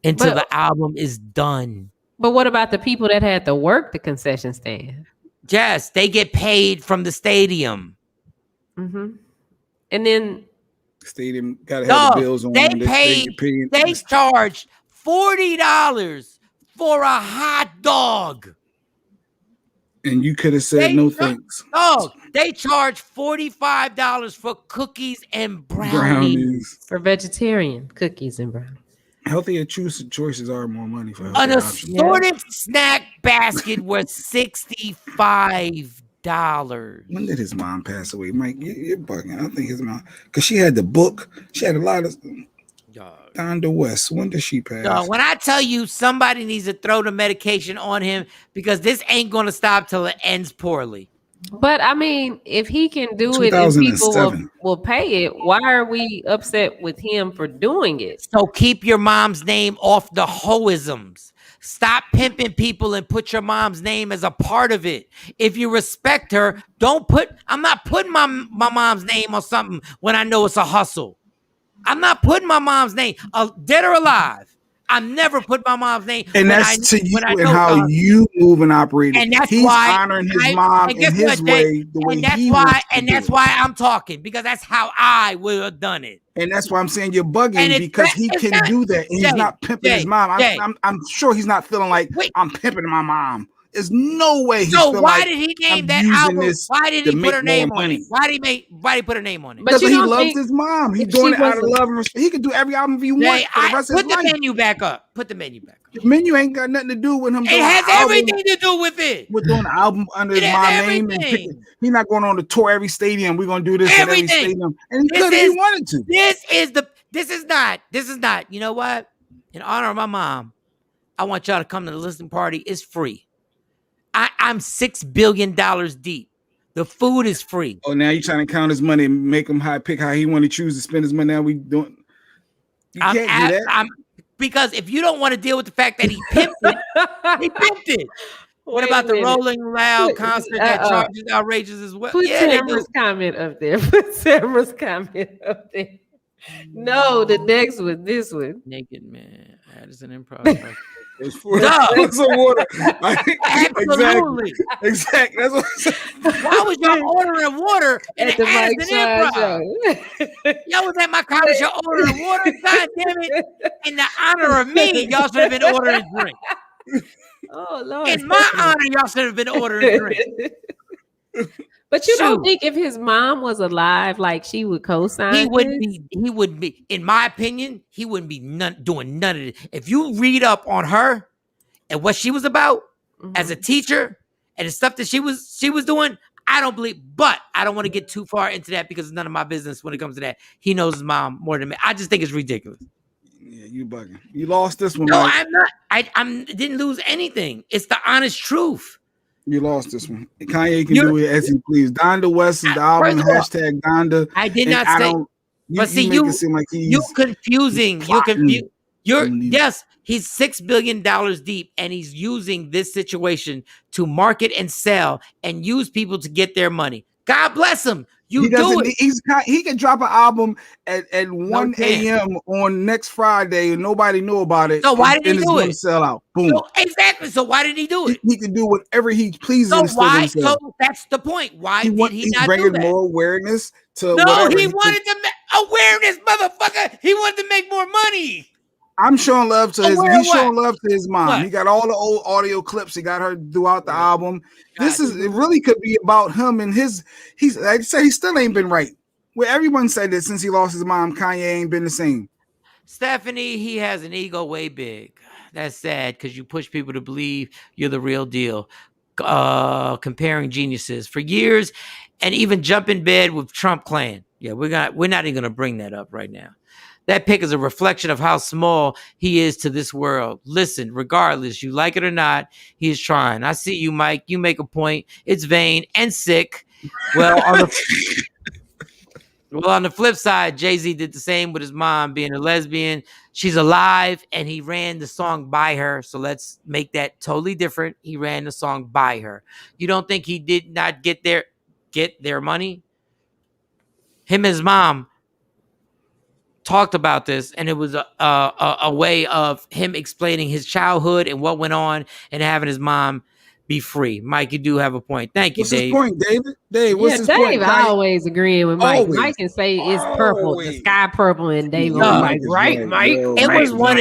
until the album is done. But what about the people that had to work the concession stand? Yes, they get paid from the stadium. Mm-hmm. And then stadium got to have the bills on. They charged $40 for a hot dog. And you could have said no thanks. Oh, they charge $45 for cookies and brownies. For vegetarian cookies and brownies. Healthier choices are more money for an assorted snack basket was $65. When did his mom pass away? Mike, you're bugging. I think his mom, because she had the book. She had a lot of Donda West. When did she pass? When I tell you somebody needs to throw the medication on him because this ain't going to stop till it ends poorly. But I mean, if he can do it and people will pay it, why are we upset with him for doing it? So keep your mom's name off the hoisms. Stop pimping people and put your mom's name as a part of it. If you respect her, I'm not putting my mom's name on something when I know it's a hustle. I'm not putting my mom's name, dead or alive. I'm never put my mom's name. And that's to you and how you move and operate. And that's He's why honoring his mom in his way, the way he wants to do it. That's why I'm talking, because that's how I would have done it. And that's why I'm saying you're bugging, because he can do that. And he's not pimping his mom. I'm sure he's not feeling like I'm pimping my mom. There's no way he's so why did he name that album? Why did he put her name on it? Why did he put her name on it? Because he loves his mom. He's doing it out of love and respect. He can do every album he wants for the rest of his life. Put the menu back up. Put the menu back up. The menu ain't got nothing to do with him. It has everything to do with it. We're doing an album under his mom's name. And he's not going on to tour every stadium. We're going to do this at every stadium. And he could if he wanted to. This is not. You know what? In honor of my mom, I want y'all to come to the listening party. It's free. I'm $6 billion deep. The food is free. Oh, now you're trying to count his money and make him pick how he want to choose to spend his money. Now we doing. You can't do that. Because if you don't want to deal with the fact that he pimped it, he pimped it. What about the Rolling Loud concert that charges outrageous as well? Put Samra's comment up there. Put Samra's comment up there. No, the next one, this one. Naked Man. That is an improv. It's some water. Absolutely. Exactly. That's what I'm saying. Why was y'all ordering water at the Mike show? Y'all was at my college, y'all ordering water. God damn it. In the honor of me, y'all should have been ordering drink. Oh, Lord. In my honor, y'all should have been ordering drink. But you don't think if his mom was alive, like she would co-sign? He would be, in my opinion, he wouldn't be doing none of it. If you read up on her and what she was about as a teacher and the stuff that she was doing, I don't believe, but I don't want to get too far into that because it's none of my business when it comes to that. He knows his mom more than me. I just think it's ridiculous. Yeah, you bugging. You lost this one. No, Mike. I'm not. I didn't lose anything. It's the honest truth. You lost this one. Kanye can do it as he please. Donda West is the album. Hashtag Donda. I did not say. But see, you seem like you're confusing. You're confused. Yes, he's $6 billion deep, and he's using this situation to market and sell and use people to get their money. God bless him. He can drop an album at 1 a.m. on next Friday and nobody knew about it. So why did he do it? Sell out. Boom. So, exactly. So why did he do it? He can do whatever he pleases. So why? So that's the point. Why did he not do that? He's bringing more awareness to. No, he wanted to make awareness, motherfucker. He wanted to make more money. I'm showing love to his. He's showing love to his mom. What? He got all the old audio clips. He got her throughout the album. It really could be about him and his. He's like I say, he still ain't been right. Well, everyone said that since he lost his mom, Kanye ain't been the same. Stephanie, he has an ego way big. That's sad because you push people to believe you're the real deal. Comparing geniuses for years, and even jump in bed with Trump clan. Yeah, we're not even gonna bring that up right now. That pic is a reflection of how small he is to this world. Listen, regardless, you like it or not, he is trying. I see you, Mike. You make a point. It's vain and sick. Well, on the flip side, Jay-Z did the same with his mom being a lesbian. She's alive, and he ran the song by her. So let's make that totally different. He ran the song by her. You don't think he did not get their money? Him and his mom talked about this, and it was a way of him explaining his childhood and what went on and having his mom be free. Mike, you do have a point. Thank you, What's Dave. His point, David? Dave, what's his Dave point? always agreeing with Mike. Always. Mike can say it's purple, the sky purple, and Dave was No, like, right, Mike. It was one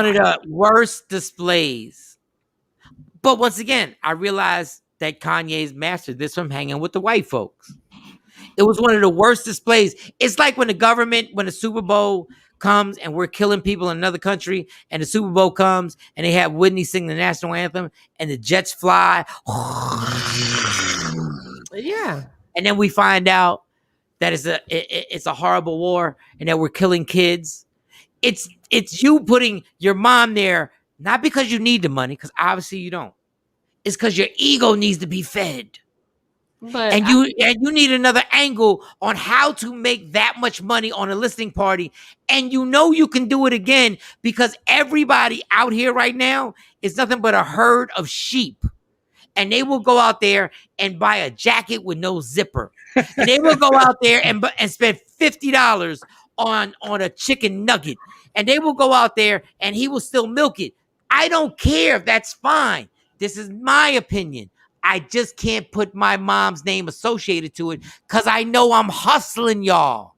of the worst displays. But once again, I realized that Kanye's mastered this from hanging with the white folks. It was one of the worst displays. It's like when the Super Bowl comes and we're killing people in another country, and the Super Bowl comes and they have Whitney sing the national anthem and the jets fly. Yeah. And then we find out that it's a horrible war and that we're killing kids. It's you putting your mom there, not because you need the money, because obviously you don't. It's because your ego needs to be fed. And you need another angle on how to make that much money on a listening party. And you know you can do it again because everybody out here right now is nothing but a herd of sheep. And they will go out there and buy a jacket with no zipper. And they will go out there and spend $50 on a chicken nugget. And they will go out there and he will still milk it. I don't care. That's fine. This is my opinion. I just can't put my mom's name associated to it because I know I'm hustling y'all.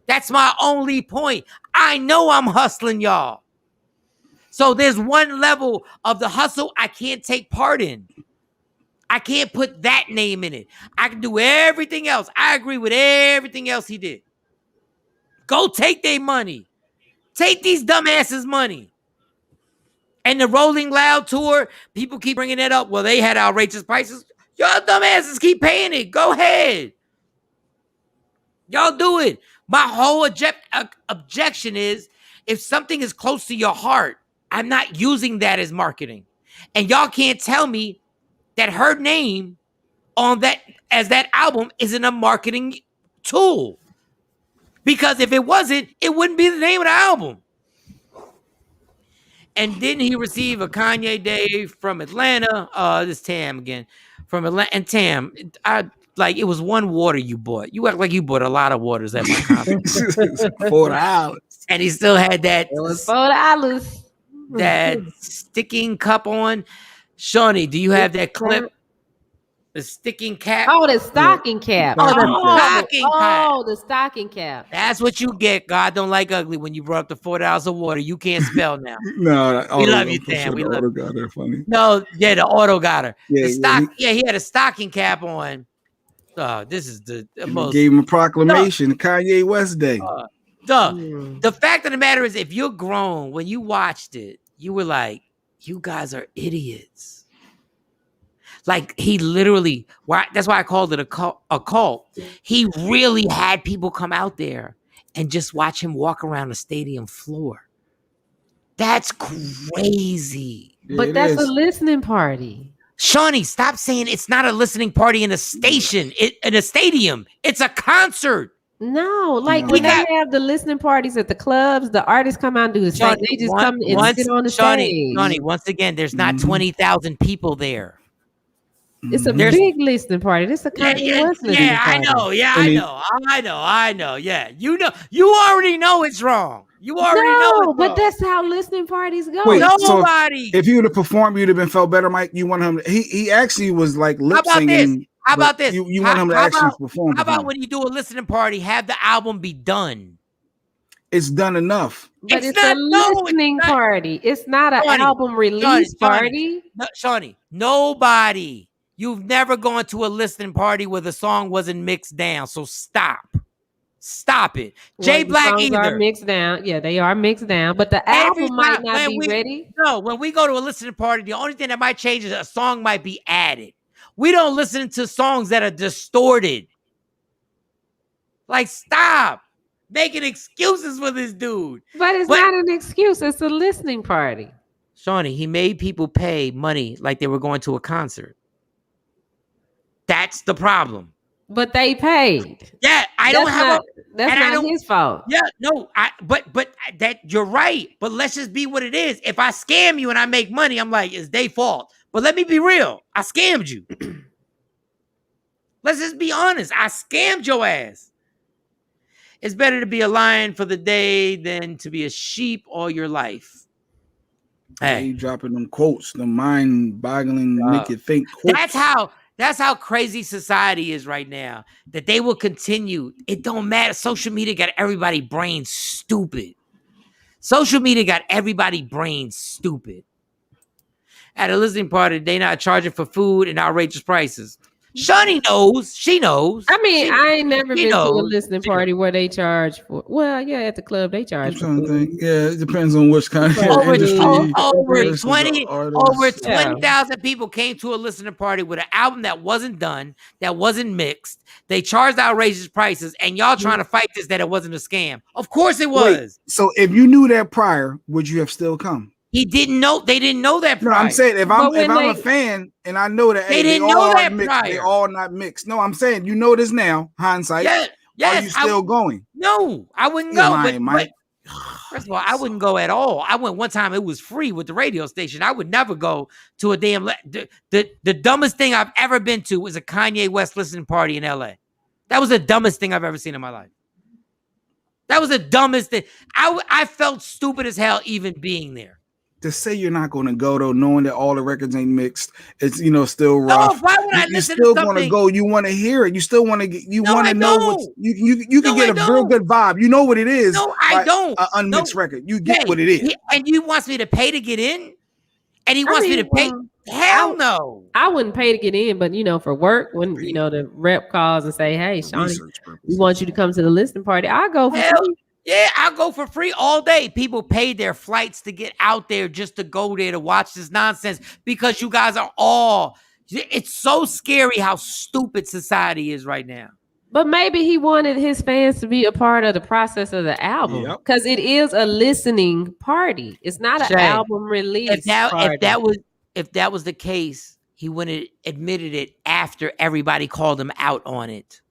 That's my only point. I know I'm hustling y'all. So there's one level of the hustle I can't take part in. I can't put that name in it. I can do everything else. I agree with everything else he did. Go take their money. Take these dumbasses' money. And the Rolling Loud tour, people keep bringing that up. Well, they had outrageous prices. Y'all dumbasses keep paying it. Go ahead. Y'all do it. My whole objection is if something is close to your heart, I'm not using that as marketing. And y'all can't tell me that her name on that album isn't a marketing tool. Because if it wasn't, it wouldn't be the name of the album. And didn't he receive a Kanye Day from Atlanta? This Tam again. From Atlanta. And Tam, it was one water you bought. You act like you bought a lot of waters at my conference. $4. And he still had that. It was $4. That sticking cup on. Shawnee, do you have that clip? The sticking cap. Oh, the stocking cap. The stocking cap. That's what you get. God don't like ugly when you brought up the $4 of water. You can't spell now. No, we love you, Tam. We love you. Got her funny. No, yeah, the auto got her. Yeah, he had a stocking cap on. This is the most. Gave him a proclamation, Kanye West Day. The fact of the matter is, if you're grown, when you watched it, you were like, you guys are idiots. Like he literally, that's why I called it a cult. He really had people come out there and just watch him walk around the stadium floor. That's crazy. But that's a listening party. Shawnee, stop saying it's not a listening party in a station, in a stadium. It's a concert. No, like when they have the listening parties at the clubs, the artists come out and do the thing. They just come and sit on the stage. Shawnee, once again, there's not 20,000 people there. It's a big listening party. This is a Kanye West listening party. I know. Yeah, you already know it's wrong. You already know it's wrong. But that's how listening parties go. Wait, nobody. So if you would have performed, you'd have been felt better, Mike. You want him? He actually was like lip singing. How about this? You want him to actually perform? How about when you do a listening party, have the album be done? it's done enough. But it's a listening party. It's not an album release party. Shawnee, nobody. You've never gone to a listening party where the song wasn't mixed down. So stop. Stop it. Jay Black either. Are mixed down. Yeah, they are mixed down. But the album might not be ready. No, when we go to a listening party, the only thing that might change is a song might be added. We don't listen to songs that are distorted. Like, stop making excuses for this dude. But it's not an excuse. It's a listening party. Shawnee, he made people pay money like they were going to a concert. That's the problem. But they paid. Yeah, that's not his fault. Yeah, no, but that you're right. But let's just be what it is. If I scam you and I make money, I'm like, it's their fault. But let me be real. I scammed you. Let's just be honest. I scammed your ass. It's better to be a lion for the day than to be a sheep all your life. Hey, you dropping them quotes, the mind-boggling, make you think quotes. That's how crazy society is right now. That they will continue. It don't matter. Social media got everybody brain stupid. Social media got everybody brain stupid. At a listening party, they not charging for food and outrageous prices. Shawnee knows. She knows. I mean, I ain't never been to a listening party where they charge for. Well, yeah, at the club they charge. I'm trying to think. Yeah, it depends on which kind of industry. Over 20,000 people came to a listening party with an album that wasn't done, that wasn't mixed. They charged outrageous prices, and y'all trying to fight this that it wasn't a scam. Of course it was. Wait, so if you knew that prior, would you have still come? He didn't know. They didn't know that prior. No, I'm saying if I'm a fan and I know that they didn't know that prior. They all not mixed. No, I'm saying you know this now. Hindsight. Yes, are you still going? No, I wouldn't go. But first of all, I wouldn't go at all. I went one time. It was free with the radio station. I would never go to a damn. The dumbest thing I've ever been to was a Kanye West listening party in LA. That was the dumbest thing I've ever seen in my life. That was the dumbest thing. I felt stupid as hell even being there. To say you're not going to go though, knowing that all the records ain't mixed, it's still rough. No, why would I listen to something? You still want to go. You want to hear it. You still want to get. You want to know what you can get a real good vibe. You know what it is. No, I don't. An unmixed record. You get what it is. And you wants me to pay to get in, and he wants me to pay. Hell no. I wouldn't pay to get in, but for work, when the rep calls and say, "Hey, Shawnee, we want you to come to the listening party," I'll go for free. Yeah, I'll go for free all day. People pay their flights to get out there just to go there to watch this nonsense because you guys are all. It's so scary how stupid society is right now. But maybe he wanted his fans to be a part of the process of the album because it is a listening party. It's not an album release. If that was the case, he wouldn't have admitted it after everybody called him out on it.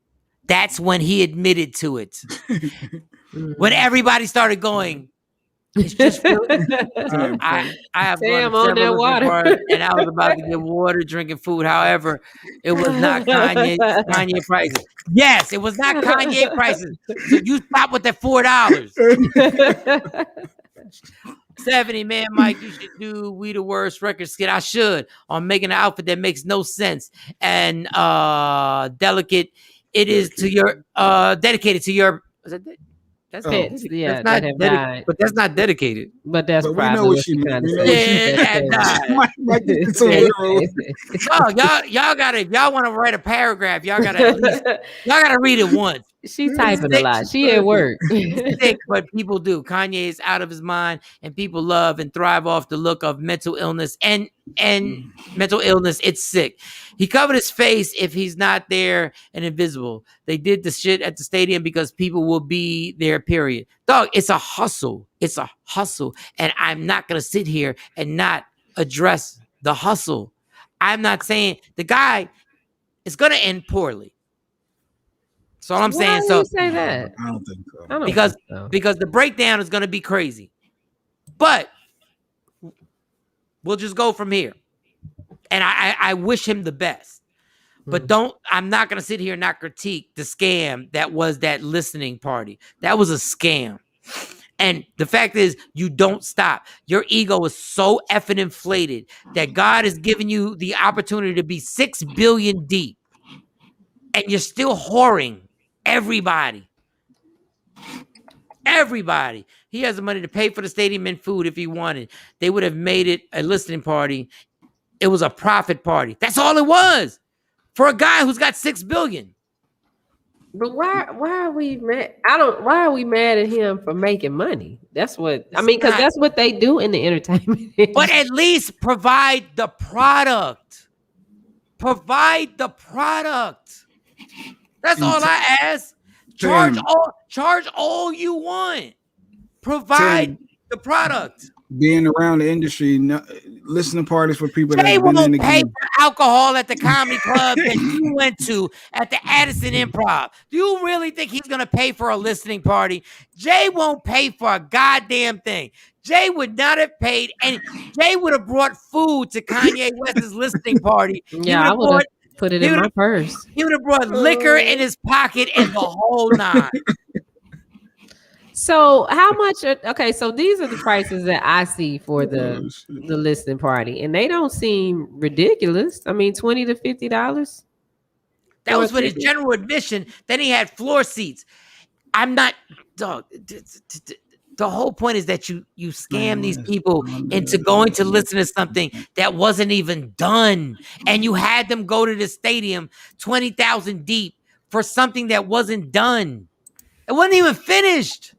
That's when he admitted to it. When everybody started going, it's just I have Sam on that water, and I was about to get water, drinking food. However, it was not Kanye prices. Yes, it was not Kanye prices. So you stop with that $4. 70, man, Mike, you should do We the Worst record skit. I should on making an outfit that makes no sense and delicate. It is to your dedicated to your. That's not dedicated. But that's not dedicated. But that's we know what she meant. Y'all gotta. If y'all want to write a paragraph, y'all gotta read it once. She's typing a lot. She at work. Sick, but people do. Kanye is out of his mind, and people love and thrive off the look of mental illness and mental illness. It's sick. He covered his face if he's not there and invisible. They did the shit at the stadium because people will be there, period. Dog, it's a hustle. It's a hustle. And I'm not going to sit here and not address the hustle. I'm not saying the guy is going to end poorly. That's all I'm saying. Why do you say that? I don't think so. Because the breakdown is going to be crazy. But we'll just go from here. And I wish him the best. But I'm not going to sit here and not critique the scam that was that listening party. That was a scam. And the fact is, you don't stop. Your ego is so effing inflated that God has given you the opportunity to be 6 billion deep. And you're still whoring everybody. Everybody. He has the money to pay for the stadium and food if he wanted. They would have made it a listening party. It was a profit party. That's all it was for a guy who's got $6 billion. But why are we mad? Why are we mad at him for making money? That's what I mean, because that's what they do in the entertainment industry. But at least provide the product. Provide the product. That's all I ask. Charge all you want. Provide the product. Being around the industry, listening parties for people they that won't been in the pay game. for alcohol at the comedy club that you went to at the Addison Improv. Do you really think he's gonna pay for a listening party? Jay won't pay for a goddamn thing. Jay would not have paid, and Jay would have brought food to Kanye West's listening party. Yeah, I would have put it in my purse. He would have brought liquor in his pocket and the whole nine. So how much? Okay, so these are the prices that I see for the listening party, and they don't seem ridiculous. I mean, $20 to $50. That was for his general admission. Then he had floor seats. I'm not, dog. The whole point is that you scam these people into going to listen to something that wasn't even done, and you had them go to the stadium 20,000 deep for something that wasn't done. It wasn't even finished.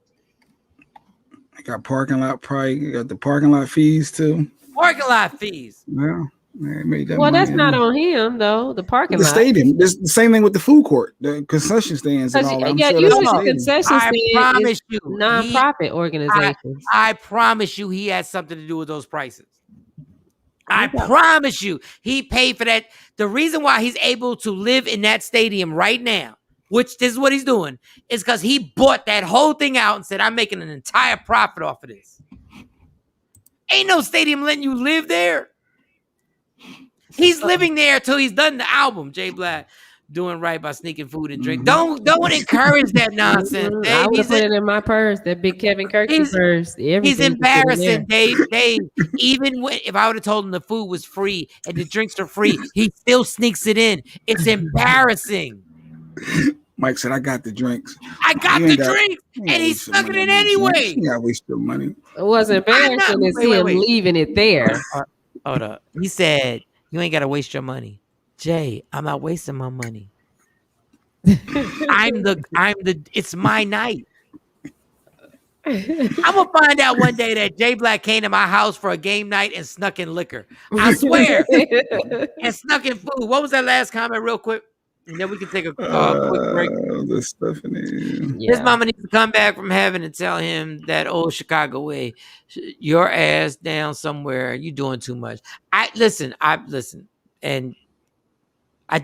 Got parking lot got the parking lot fees too. Parking lot fees. Well, they made that. Well, that's not on him though. The parking lot. The stadium. It's the same thing with the food court, the concession stands, and all that. Yeah, usually the concession stand is nonprofit organizations. I promise you, he has something to do with those prices. I promise you, he paid for that. The reason why he's able to live in that stadium right now, which this is what he's doing, is because he bought that whole thing out and said, I'm making an entire profit off of this. Ain't no stadium letting you live there. He's living there till he's done the album. Jay Black doing right by sneaking food and drink. Don't encourage that nonsense, Dave. I would put it in my purse, that big Kevin Kirky purse. He's embarrassing, Dave. Even if I would have told him the food was free and the drinks are free, he still sneaks it in. It's embarrassing. Mike said, I got the drinks. I got the drinks, and he snuck it in anyway. You gotta waste your money. It wasn't embarrassing to see him leaving it there. Hold up. He said, you ain't got to waste your money. Jay, I'm not wasting my money. It's my night. I'm gonna find out one day that Jay Black came to my house for a game night and snuck in liquor. I swear. And snuck in food. What was that last comment real quick? And then we can take a quick break. His mama needs to come back from heaven and tell him that old Chicago way, your ass down somewhere. You doing too much. I listen, and I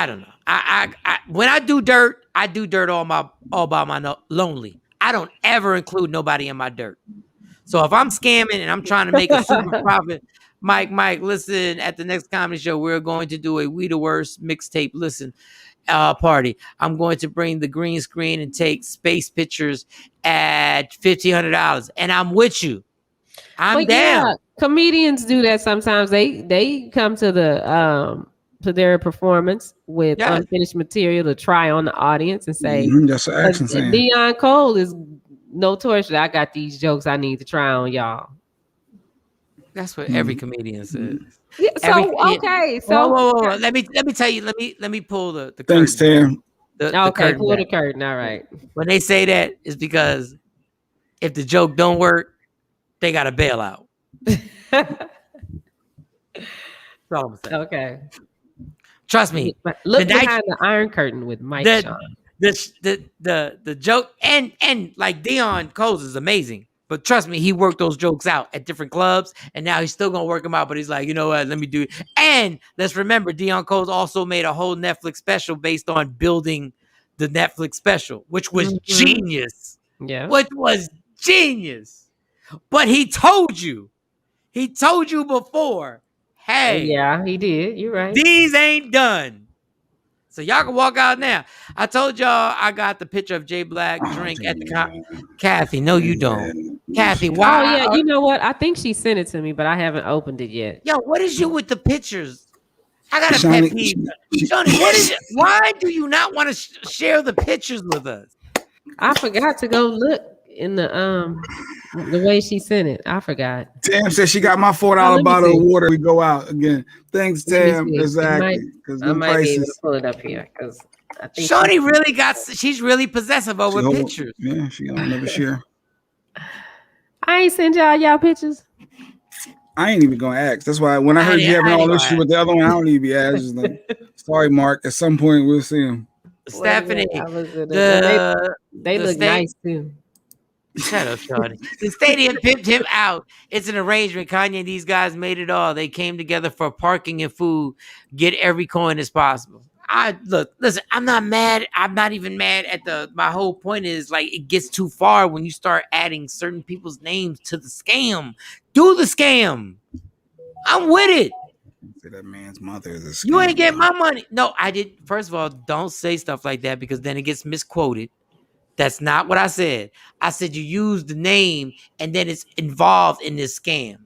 don't know. I when I do dirt all by my lonely. I don't ever include nobody in my dirt. So if I'm scamming and I'm trying to make a super profit, Mike, listen, at the next comedy show, we're going to do a We the Worst mixtape party. I'm going to bring the green screen and take space pictures at $1,500. And I'm with you. I'm down. Yeah, comedians do that sometimes. They come to to their performance with unfinished material to try on the audience and say, that's an action scene. Dion Cole is notorious. I got these jokes I need to try on y'all. That's what every comedian says. Yeah, so let me tell you. Let me pull the thanks, curtain. Tim. Pull the curtain. All right. When they say that, it's because if the joke don't work, they got to bail out. That's all I'm saying. Okay. Trust me. Look behind the Iron Curtain with Mike Shawn. The joke and like Dion Coles is amazing. But trust me, he worked those jokes out at different clubs, and now he's still gonna work them out. But he's like, you know what? Let me do it. And let's remember, Dion Coles also made a whole Netflix special based on building the Netflix special, which was genius. Yeah, which was genius. But he told you before. Hey, yeah, he did. You're right. These ain't done. So y'all can walk out now. I told y'all I got the picture of Jay Black drink at the Kathy. No, you don't. Kathy, why? Oh yeah, you know what? I think she sent it to me, but I haven't opened it yet. Yo, what is you with the pictures? I got a pet peeve. Shawnee, what is it? Why do you not want to share the pictures with us? I forgot to go look in the way she sent it. I forgot. Tam said she got my $4 bottle of water. We go out again. Thanks, Tam. Exactly. Because I might be able to prices. pull it up here because I think Shorty really she's really possessive over pictures. Yeah, she don't never share. I ain't send y'all pictures. I ain't even gonna ask. That's why when I heard you having all issue with the other one, I don't even be asking. Like, sorry, Mark. At some point, we'll see him. Stephanie, they look nice too. Shut up, Shorty. The stadium pimped him out. It's an arrangement. Kanye and these guys made it all. They came together for parking and food. Get every coin as possible. Listen, I'm not mad. I'm not even mad at my whole point is like it gets too far when you start adding certain people's names to the scam. Do the scam. I'm with it. Say that man's mother is a scam. You ain't get my money. No, I did. First of all, don't say stuff like that because then it gets misquoted. That's not what I said. I said you use the name and then it's involved in this scam.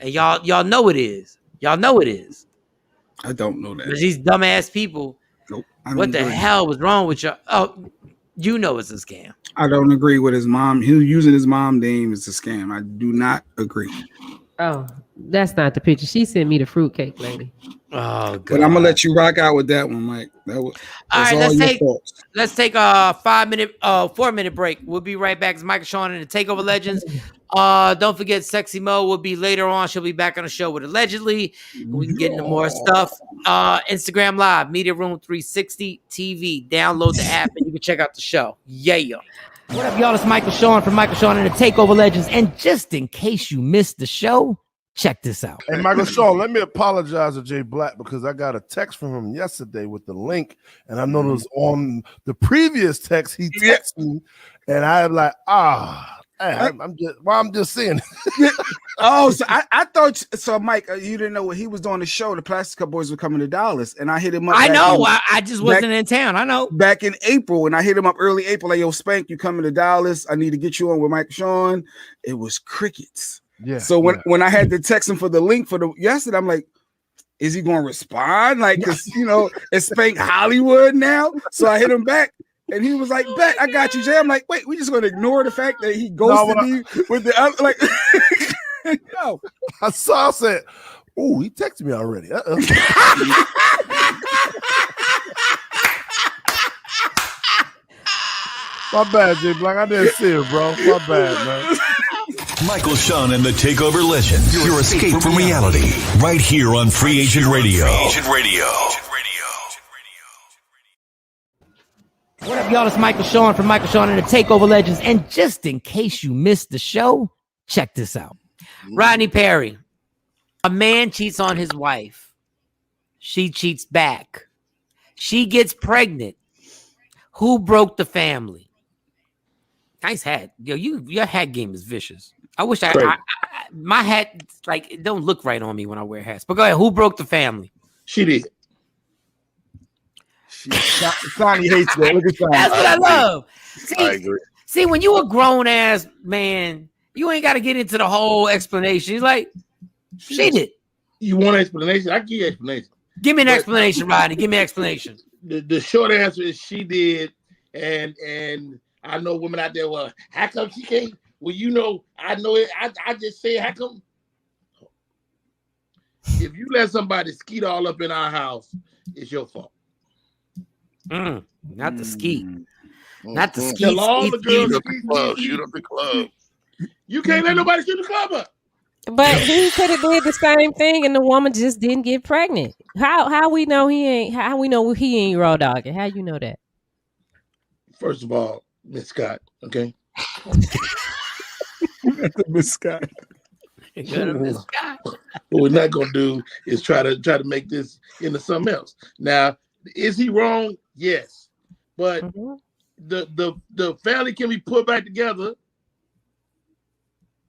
And y'all know it is. Y'all know it is. I don't know that. These dumbass people. Nope. What the hell was wrong with y'all? Oh, you know it's a scam. I don't agree with his mom. He using his mom's name is a scam. I do not agree. Oh, that's not the picture. She sent me the fruitcake lady. Oh, God. But I'm gonna let you rock out with that one, Mike. All right, let's take a 4-minute break. We'll be right back. It's Michael Shawn and the Takeover Legends. Don't forget, Sexy Mo will be later on. She'll be back on the show with Allegedly. We can get into more stuff. Instagram Live, Media Room 360 TV. Download the app and you can check out the show. Yeah. What up, y'all? It's Michael Shawn from Michael Shawn and the Takeover Legends. And just in case you missed the show, check this out. Hey, Michael Shawn, let me apologize to Jay Black because I got a text from him yesterday with the link, and I noticed on the previous text he texted me, and I'm like, I'm just saying. Oh, so I thought so, Mike. You didn't know what he was doing the show. The Plastic Cup Boys were coming to Dallas, and I hit him up. I know. I just wasn't in town. I know. Back in April, and I hit him up early April. Like, yo, Spank, you coming to Dallas? I need to get you on with Mike Shawn. It was crickets. Yeah. So when I had to text him for the link for the yesterday, I'm like, is he going to respond? Like, because it's Spank Hollywood now. So I hit him back. And he was like, bet, I got you, Jay. I'm like, wait, we just going to ignore the fact that he ghosted me with the other, like, no. I said, oh, he texted me already. My bad, Jay Black. I didn't see it, bro. My bad, man. Michael Shawn and the Takeover Legends. Your escape from reality. Right here on Free Agent Radio. What up, y'all? It's Michael Shawn from Michael Shawn and the Takeover Legends. And just in case you missed the show, check this out. Rodney Perry. A man cheats on his wife. She cheats back. She gets pregnant. Who broke the family? Nice hat. Yo, your hat game is vicious. I wish my hat, like, it don't look right on me when I wear hats. But go ahead. Who broke the family? She did. Sonny hates that. Look at Sonny. That's what I love. I agree. See, when you a grown ass man, you ain't got to get into the whole explanation. He's like, she did. You want an explanation? I give you an explanation. Give me an explanation, Rodney. Give me an explanation. The short answer is she did, and I know women out there. Well, how come she can't? Well, I know it. I just say, how come? If you let somebody skeet all up in our house, it's your fault. Not the skeet. Not the skeet. Tell all the girls shoot up the club. You can't let nobody shoot the club up. But he could have did the same thing, and the woman just didn't get pregnant. How we know he ain't? How we know he ain't raw dogging? How you know that? First of all, Miss Scott, okay. Miss Scott. What we're not gonna do is try to make this into something else. Now, is he wrong? Yes, but the family can be put back together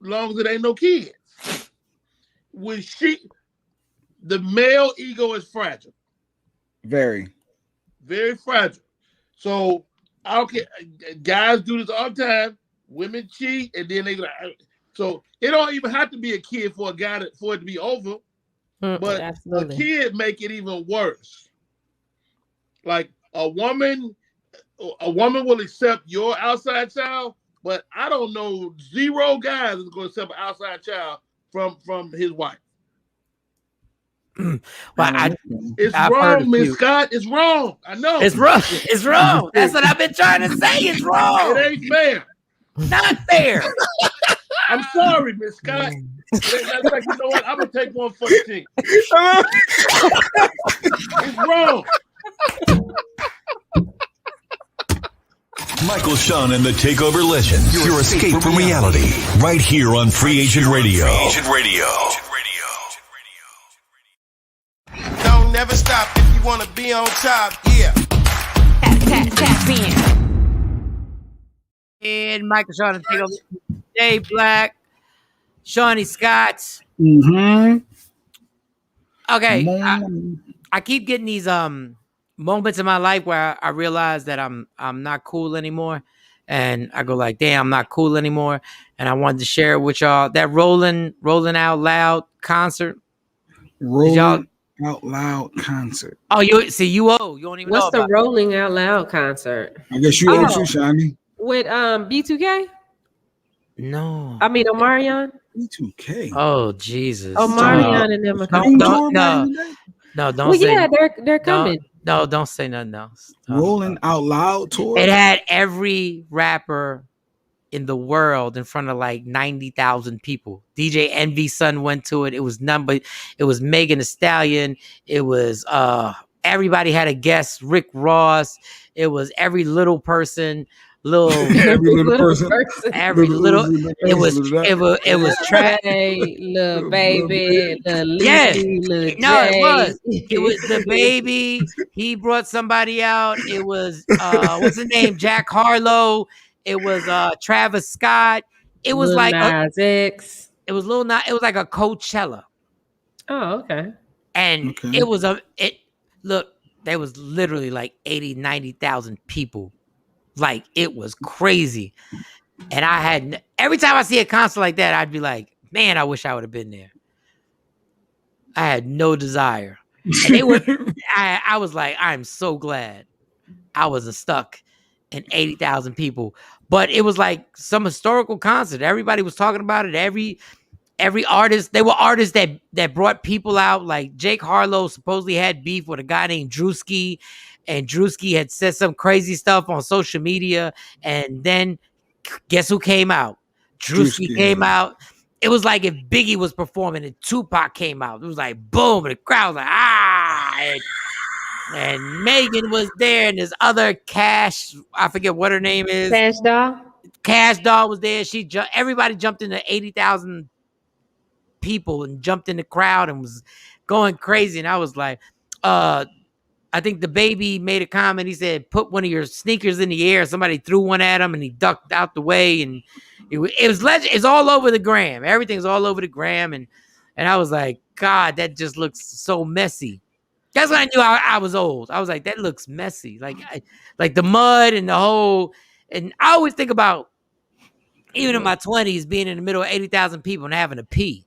as long as it ain't no kids. When the male ego is fragile, very, very fragile. So I don't care. Guys do this all the time. Women cheat, and then they like. So it don't even have to be a kid for it to be over. But absolutely. A kid make it even worse. Like a woman a woman will accept your outside child, but I don't know 0 guys that's going to accept an outside child from his wife. Well, it's I've wrong, Miss Scott. It's wrong. I know. It's wrong. It's wrong. That's what I've been trying to say. It's wrong. It ain't fair. Not fair. I'm sorry, Miss Scott. That's like, you know what? I'm gonna take one for the team. It's wrong. Michael, Shawn, and the Takeover Legends. Your escape from reality. Right here on Free Agent Radio. Free Agent Radio. Don't never stop if you want to be on top. Yeah. Tap in. And Michael, Shawn, and Takeover. Jay Black, Shawnee Scott. Mm-hmm. Okay, I keep getting these moments in my life where I realize that I'm not cool anymore, and I go like, damn, I'm not cool anymore, and I wanted to share it with y'all. That Rolling Out Loud concert. Rolling Out Loud concert. Oh, you don't even know. What's the Rolling Out Loud concert? I guess you owe too, Shawnee. With B2K? No. I mean Omarion? B2K. Oh, Jesus. Omarion and them are coming. coming. No, don't well, say. Yeah, they're coming. No, don't say nothing else. Rolling Out Loud tour. It had every rapper in the world in front of like 90,000 people. DJ Envy's son went to it. It was none but it was Megan Thee Stallion. It was everybody had a guest. Rick Ross. It was every little person. Every little person. It was trash. Little baby, the Yes. Lizzy, No, it was. It was the baby. He brought somebody out. It was what's his name? Jack Harlow. It was Travis Scott. It was Lil like Nas X. It was Lil Nas. It was like a Coachella. Oh, okay. And it was there was literally like 80, 90,000 people. Like, it was crazy. And every time I see a concert like that, I'd be like, man, I wish I would have been there. I had no desire. And I was like, I'm so glad I wasn't stuck in 80,000 people. But it was like some historical concert. Everybody was talking about it. Every artist, there were artists that brought people out. Like Jake Harlow supposedly had beef with a guy named Drewski. And Drewski had said some crazy stuff on social media. And then guess who came out? Drewski came out. It was like if Biggie was performing and Tupac came out. It was like boom. And the crowd was like, ah. And Megan was there. And this other Cash, I forget what her name is. Cash Doll was there. Everybody jumped into 80,000 people and jumped in the crowd and was going crazy. And I was like, I think the baby made a comment. He said, put one of your sneakers in the air. Somebody threw one at him and he ducked out the way. And it was legend. It's all over the gram. Everything's all over the gram. And I was like, God, that just looks so messy. That's when I knew I was old. I was like, that looks messy. Like the mud and the whole, and I always think about, even in my 20s, being in the middle of 80,000 people and having to pee.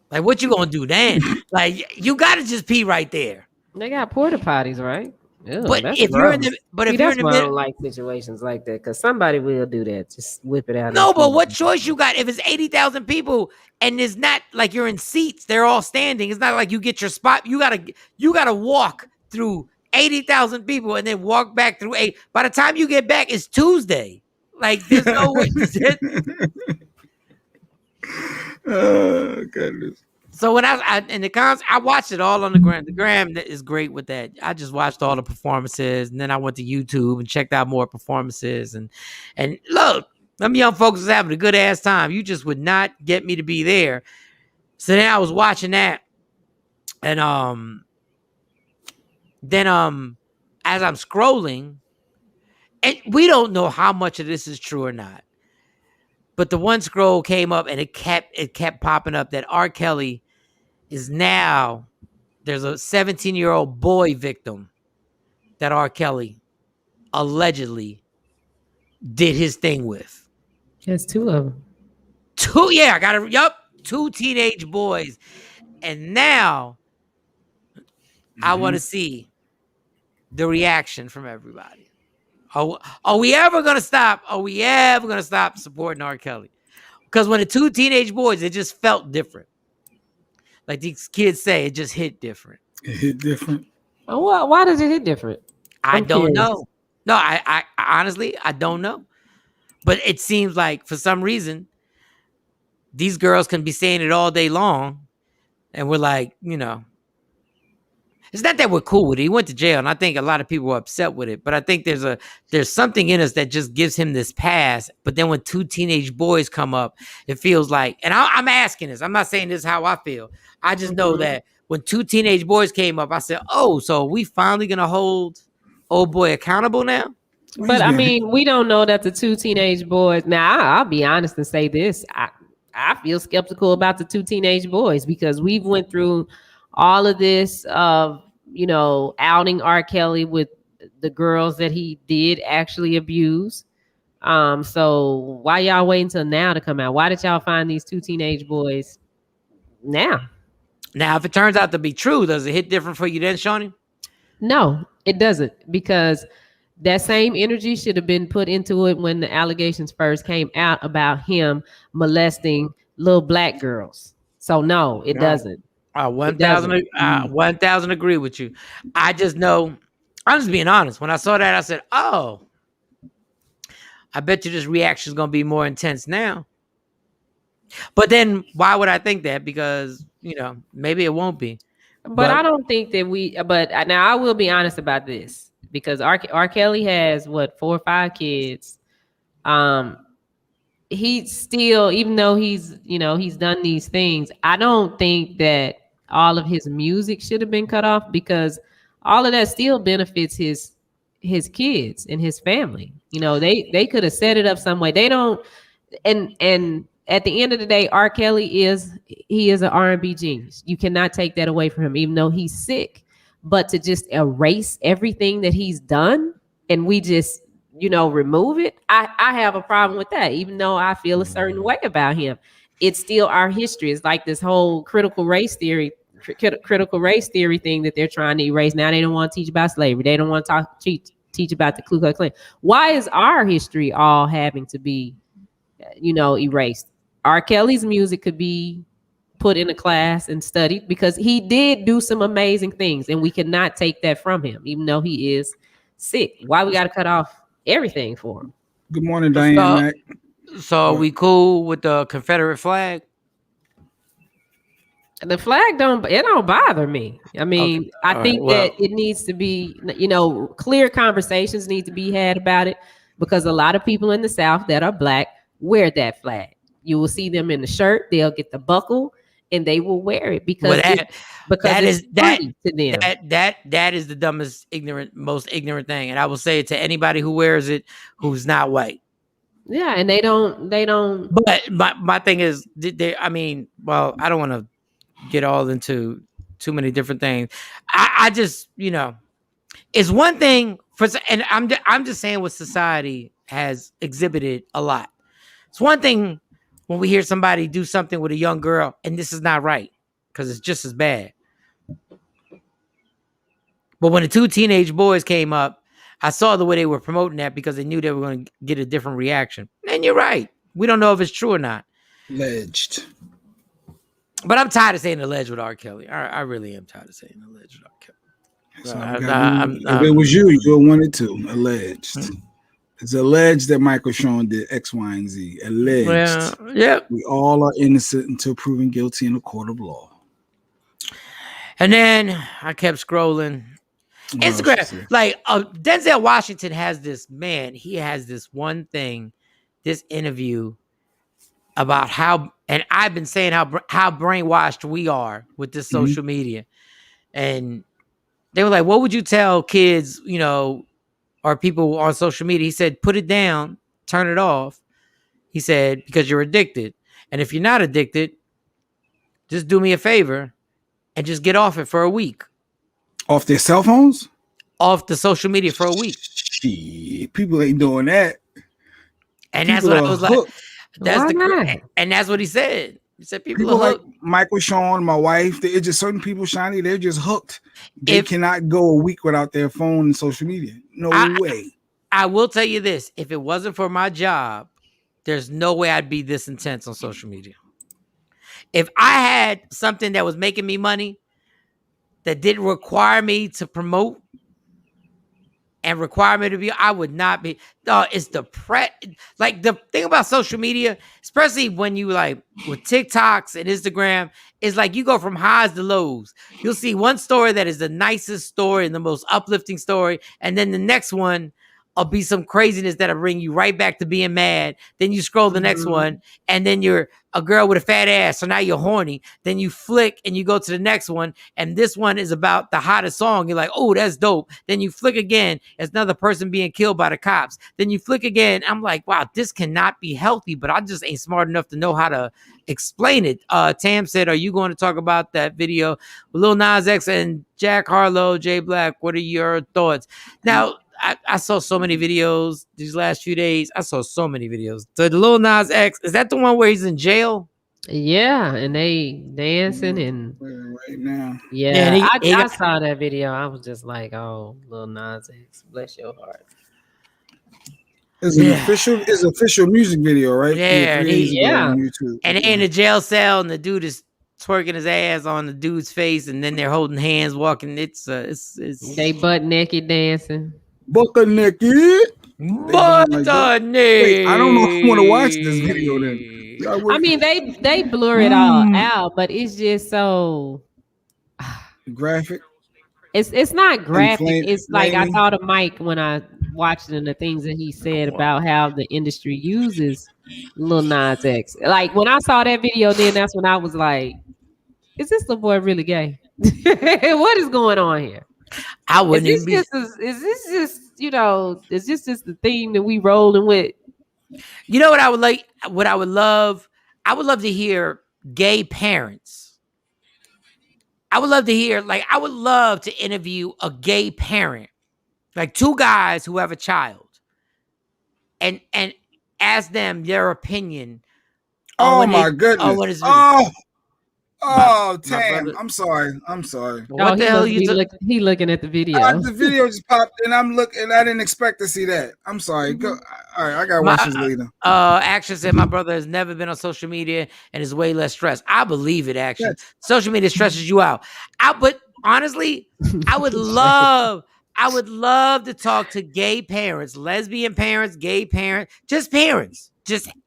Like, what you gonna do then? Like, you gotta just pee right there. They got porta potties, right? Ew, but if you're in the middle, I don't like situations like that because somebody will do that. Just whip it out. No, but what choice you got? If it's 80,000 people and it's not like you're in seats, they're all standing. It's not like you get your spot. You gotta walk through 80,000 people and then walk back through 8. By the time you get back, it's Tuesday. Like, there's no way. Oh, goodness. So when I in the cons, I watched it all on the gram. The gram is great with that. I just watched all the performances, and then I went to YouTube and checked out more performances. And look, them young folks was having a good ass time. You just would not get me to be there. So then I was watching that, and then as I'm scrolling, and we don't know how much of this is true or not. But the one scroll came up and it kept popping up that R. Kelly is now, there's a 17-year-old boy victim that R. Kelly allegedly did his thing with. There's 2 of them. 2, yeah, I got it. Yup, 2 teenage boys. And now I want to see the reaction from everybody. Are we ever gonna stop? Are we ever gonna stop supporting R. Kelly? Because when the two teenage boys, it just felt different. Like these kids say, it just hit different. It hit different. Oh, why does it hit different? I don't know. No, I honestly, I don't know. But it seems like for some reason, these girls can be saying it all day long. And we're like, it's not that we're cool with it. He went to jail, and I think a lot of people were upset with it. But I think there's something in us that just gives him this pass. But then when two teenage boys come up, it feels like, and I'm asking this. I'm not saying this is how I feel. I just know that when two teenage boys came up, I said, oh, so are we finally going to hold old boy accountable now? But I mean, we don't know that the two teenage boys. Now, I'll be honest and say this. I feel skeptical about the two teenage boys because we've went through all of this of, outing R. Kelly with the girls that he did actually abuse. So why y'all waiting until now to come out? Why did y'all find these two teenage boys now? Now, if it turns out to be true, does it hit different for you then, Shawnee? No, it doesn't, because that same energy should have been put into it when the allegations first came out about him molesting little black girls. So no, it doesn't. 1,000 agree with you. I just know, I'm just being honest. When I saw that, I said, oh, I bet you this reaction is going to be more intense now. But then why would I think that? Because, maybe it won't be. But I don't think that but now I will be honest about this, because R. Kelly has 4 or 5 kids. He still, even though he's done these things, I don't think that all of his music should have been cut off, because all of that still benefits his kids and his family. They could have set it up some way. They don't, and at the end of the day, R. Kelly is an R&B genius. You cannot take that away from him, even though he's sick. But to just erase everything that he's done and we just, remove it, I have a problem with that. Even though I feel a certain way about him, it's still our history. It's like this whole critical race theory thing that they're trying to erase. Now they don't want to teach about slavery. They don't want to teach about the Ku Klux Klan. Why is our history all having to be, erased? R. Kelly's music could be put in a class and studied, because he did do some amazing things, and we cannot take that from him, even though he is sick. Why we got to cut off everything for him? Good morning, Diane. So are we cool with the Confederate flag? The flag don't bother me. I mean, okay. I think that it needs to be, clear conversations need to be had about it, because a lot of people in the South that are black wear that flag. You will see them in the shirt. They'll get the buckle and they will wear it because that is to them. That is the dumbest, most ignorant thing. And I will say it to anybody who wears it who's not white. Yeah, and they don't. But my thing is, I don't want to get all into too many different things. I just, it's one thing and I'm just saying what society has exhibited a lot. It's one thing when we hear somebody do something with a young girl and this is not right, because it's just as bad. But when the two teenage boys came up, I saw the way they were promoting that, because they knew they were going to get a different reaction. And you're right. We don't know if it's true or not. Alleged. But I'm tired of saying alleged with R. Kelly. I really am tired of saying alleged with R. Kelly. If it was you would want it too. Alleged. It's alleged that Michael Shawn did X, Y, and Z. Alleged. Yeah. We all are innocent until proven guilty in a court of law. And then I kept scrolling. Instagram. Like Denzel Washington has this, he has this one thing, this interview about how, and I've been saying how brainwashed we are with this social media. And they were like, what would you tell kids, or people on social media? He said, put it down, turn it off. He said, because you're addicted. And if you're not addicted, just do me a favor and just get off it for a week. Off their cell phones? Off the social media for a week. Shit, people ain't doing that. And that's what I was like. And that's what he said. You said people like Michael, Shawn, my wife. It's just certain people, Shiny. They're just hooked. They cannot go a week without their phone and social media. No way. I will tell you this: if it wasn't for my job, there's no way I'd be this intense on social media. If I had something that was making me money that didn't require me to promote and require me to be, I would not be. It's like the thing about social media, especially when you like with TikToks and Instagram, is like you go from highs to lows. You'll see one story that is the nicest story and the most uplifting story, and then the next one will be some craziness that'll bring you right back to being mad. Then you scroll the next one, and then you're a girl with a fat ass, so now you're horny. Then you flick and you go to the next one, and this one is about the hottest song. You're like, oh, that's dope. Then you flick again, it's another person being killed by the cops. Then you flick again. I'm like, wow, this cannot be healthy, but I just ain't smart enough to know how to explain it. Tam said, are you going to talk about that video with Lil Nas X and Jack Harlow, J Black? What are your thoughts? Now, I saw so many videos these last few days. I saw so many videos. The Lil Nas X, is that the one where he's in jail? Yeah, and they dancing and right now. Yeah, I saw that video. I was just like, oh, Lil Nas X, bless your heart. It's an official music video, right? Yeah, on YouTube. And they're in the jail cell, and the dude is twerking his ass on the dude's face, and then they're holding hands, walking. It's they butt naked dancing. Butt naked. Butt naked. Wait, I don't know if I want to watch this video then. I mean, they blur it all out, but it's just so graphic. It's not graphic. It's like I thought of Mike when I watched it and the things that he said about how the industry uses Lil Nas X. Like when I saw that video, then that's when I was like, "Is this little boy really gay? What is going on here?" I wouldn't is this just is this just the theme that we rolling with? You know what I would like? What I would love? I would love to hear gay parents. I would love to hear, I would love to interview a gay parent, like two guys who have a child, and ask them their opinion. Oh my goodness! Tam, I'm sorry. What the hell you he looking at the video? The video just popped and I'm looking. I didn't expect to see that. I'm sorry. Go. All right, I gotta watch this later. Action said my brother has never been on social media and is way less stressed. I believe it. Action. Yes. Social media stresses you out. But honestly, I would love to talk to gay parents, lesbian parents, gay parents, just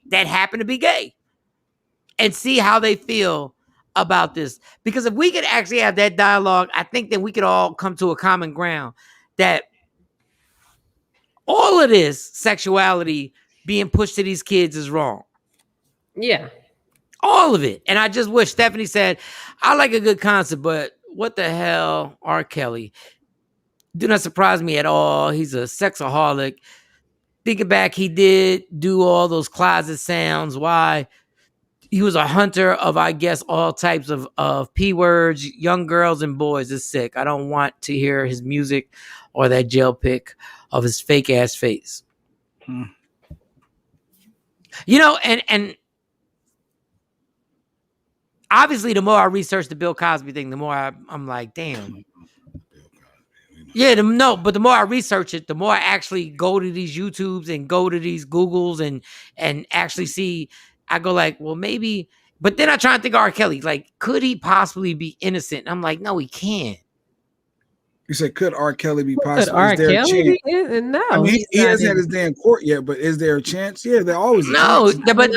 that happen to be gay, and see how they feel about this. Because if we could actually have that dialogue, I think that we could all come to a common ground that all of this sexuality being pushed to these kids is wrong. Yeah. All of it. And I just wish Stephanie said, I like a good concept, but what the hell, R. Kelly? Do not surprise me at all. He's a sexaholic. Thinking back, he did do all those closet sounds. Why? He was a hunter of, I guess, all types of P words, young girls and boys. Is sick. I don't want to hear his music or that jail pic of his fake ass face. You know, and obviously, the more I research the Bill Cosby thing, the more I'm like, damn. Yeah, but the more I research it, the more I actually go to these YouTubes and go to these Googles and actually see. I go like, well, maybe, but then I try and think of R. Kelly. Like, could he possibly be innocent? And I'm like, no, he can't. You said, could R. Kelly be possible? Could R. Kelly be? No, I mean, he hasn't had his day in court yet, but is there a chance? Yeah, there always is. But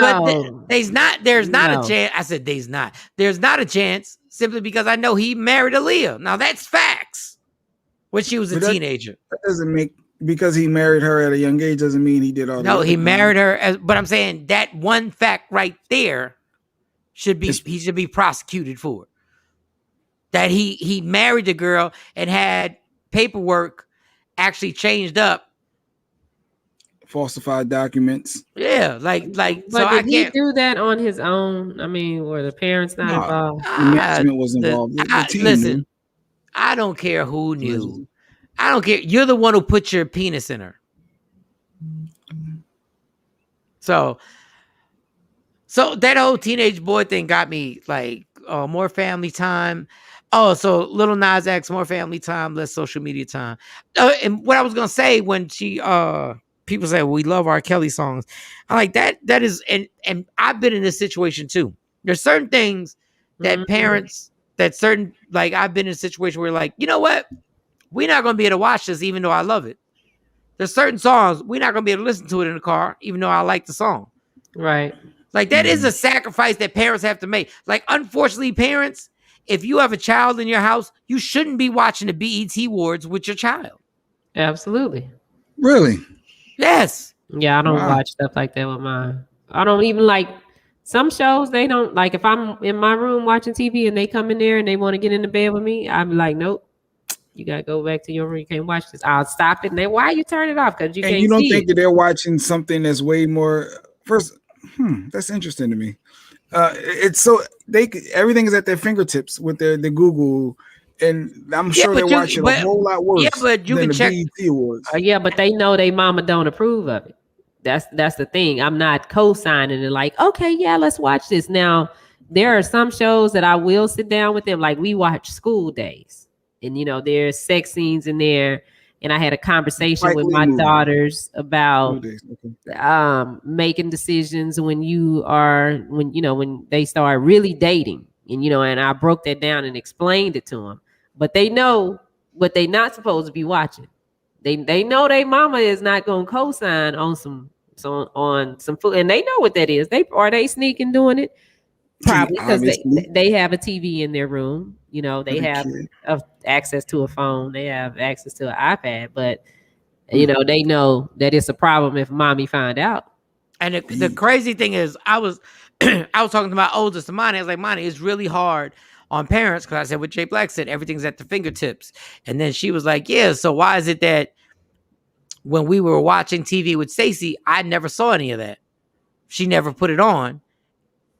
there's not a chance. I said there's not. There's not a chance simply because I know he married Aaliyah. Now that's facts. When she was a teenager. That doesn't make, because he married her at a young age doesn't mean he did all that. No, he married her, but I'm saying that one fact right there he should be prosecuted for it. That he married the girl and had paperwork actually changed up. Falsified documents. Yeah, like. But so did he do that on his own? I mean, were the parents not involved? The management was involved. Listen, I don't care who knew. I don't care. You're the one who put your penis in her. So So that whole teenage boy thing got me like more family time. Oh, so Little Nas X, more family time, less social media time. And what I was gonna say when she people say we love R. Kelly songs, I like that. That is, and I've been in this situation too. There's certain things that parents, that certain, like I've been in a situation where like, you know what, we're not gonna be able to watch this even though I love it. There's certain songs we're not gonna be able to listen to it in the car even though I like the song. Right. Like that is a sacrifice that parents have to make. Like, unfortunately, parents, if you have a child in your house, you shouldn't be watching the BET Awards with your child. Absolutely. Really? Yes. Yeah, I don't watch stuff like that with mine. I don't even like some shows. They don't like if I'm in my room watching TV and they come in there and they want to get in the bed with me. I'm like, nope. You gotta go back to your room. You can't watch this. I'll stop it. And they, why you turn it off? Because you can't. You don't see think it. that they're watching something that's way more. First, that's interesting to me. It's so everything is at their fingertips with the Google, and I'm sure they're watching a whole lot worse. Yeah, but you than can the check. BET Awards. Yeah, but they know they mama don't approve of it. That's the thing. I'm not co-signing it. Like, okay, yeah, let's watch this. Now, there are some shows that I will sit down with them. Like we watch School Days, and there's sex scenes in there. And I had a conversation with my daughters about making decisions when they start really dating, and I broke that down and explained it to them. But they know what they not supposed to be watching. They know their mama is not gonna co-sign on some food, and they know what that is. They sneaking doing it. Probably because they have a TV in their room. They have access to a phone. They have access to an iPad. But, they know that it's a problem if mommy find out. And the crazy thing is, I was talking to my oldest, Monty. I was like, Monty, it's really hard on parents because I said what Jay Black said, everything's at the fingertips. And then she was like, yeah, so why is it that when we were watching TV with Stacey, I never saw any of that? She never put it on.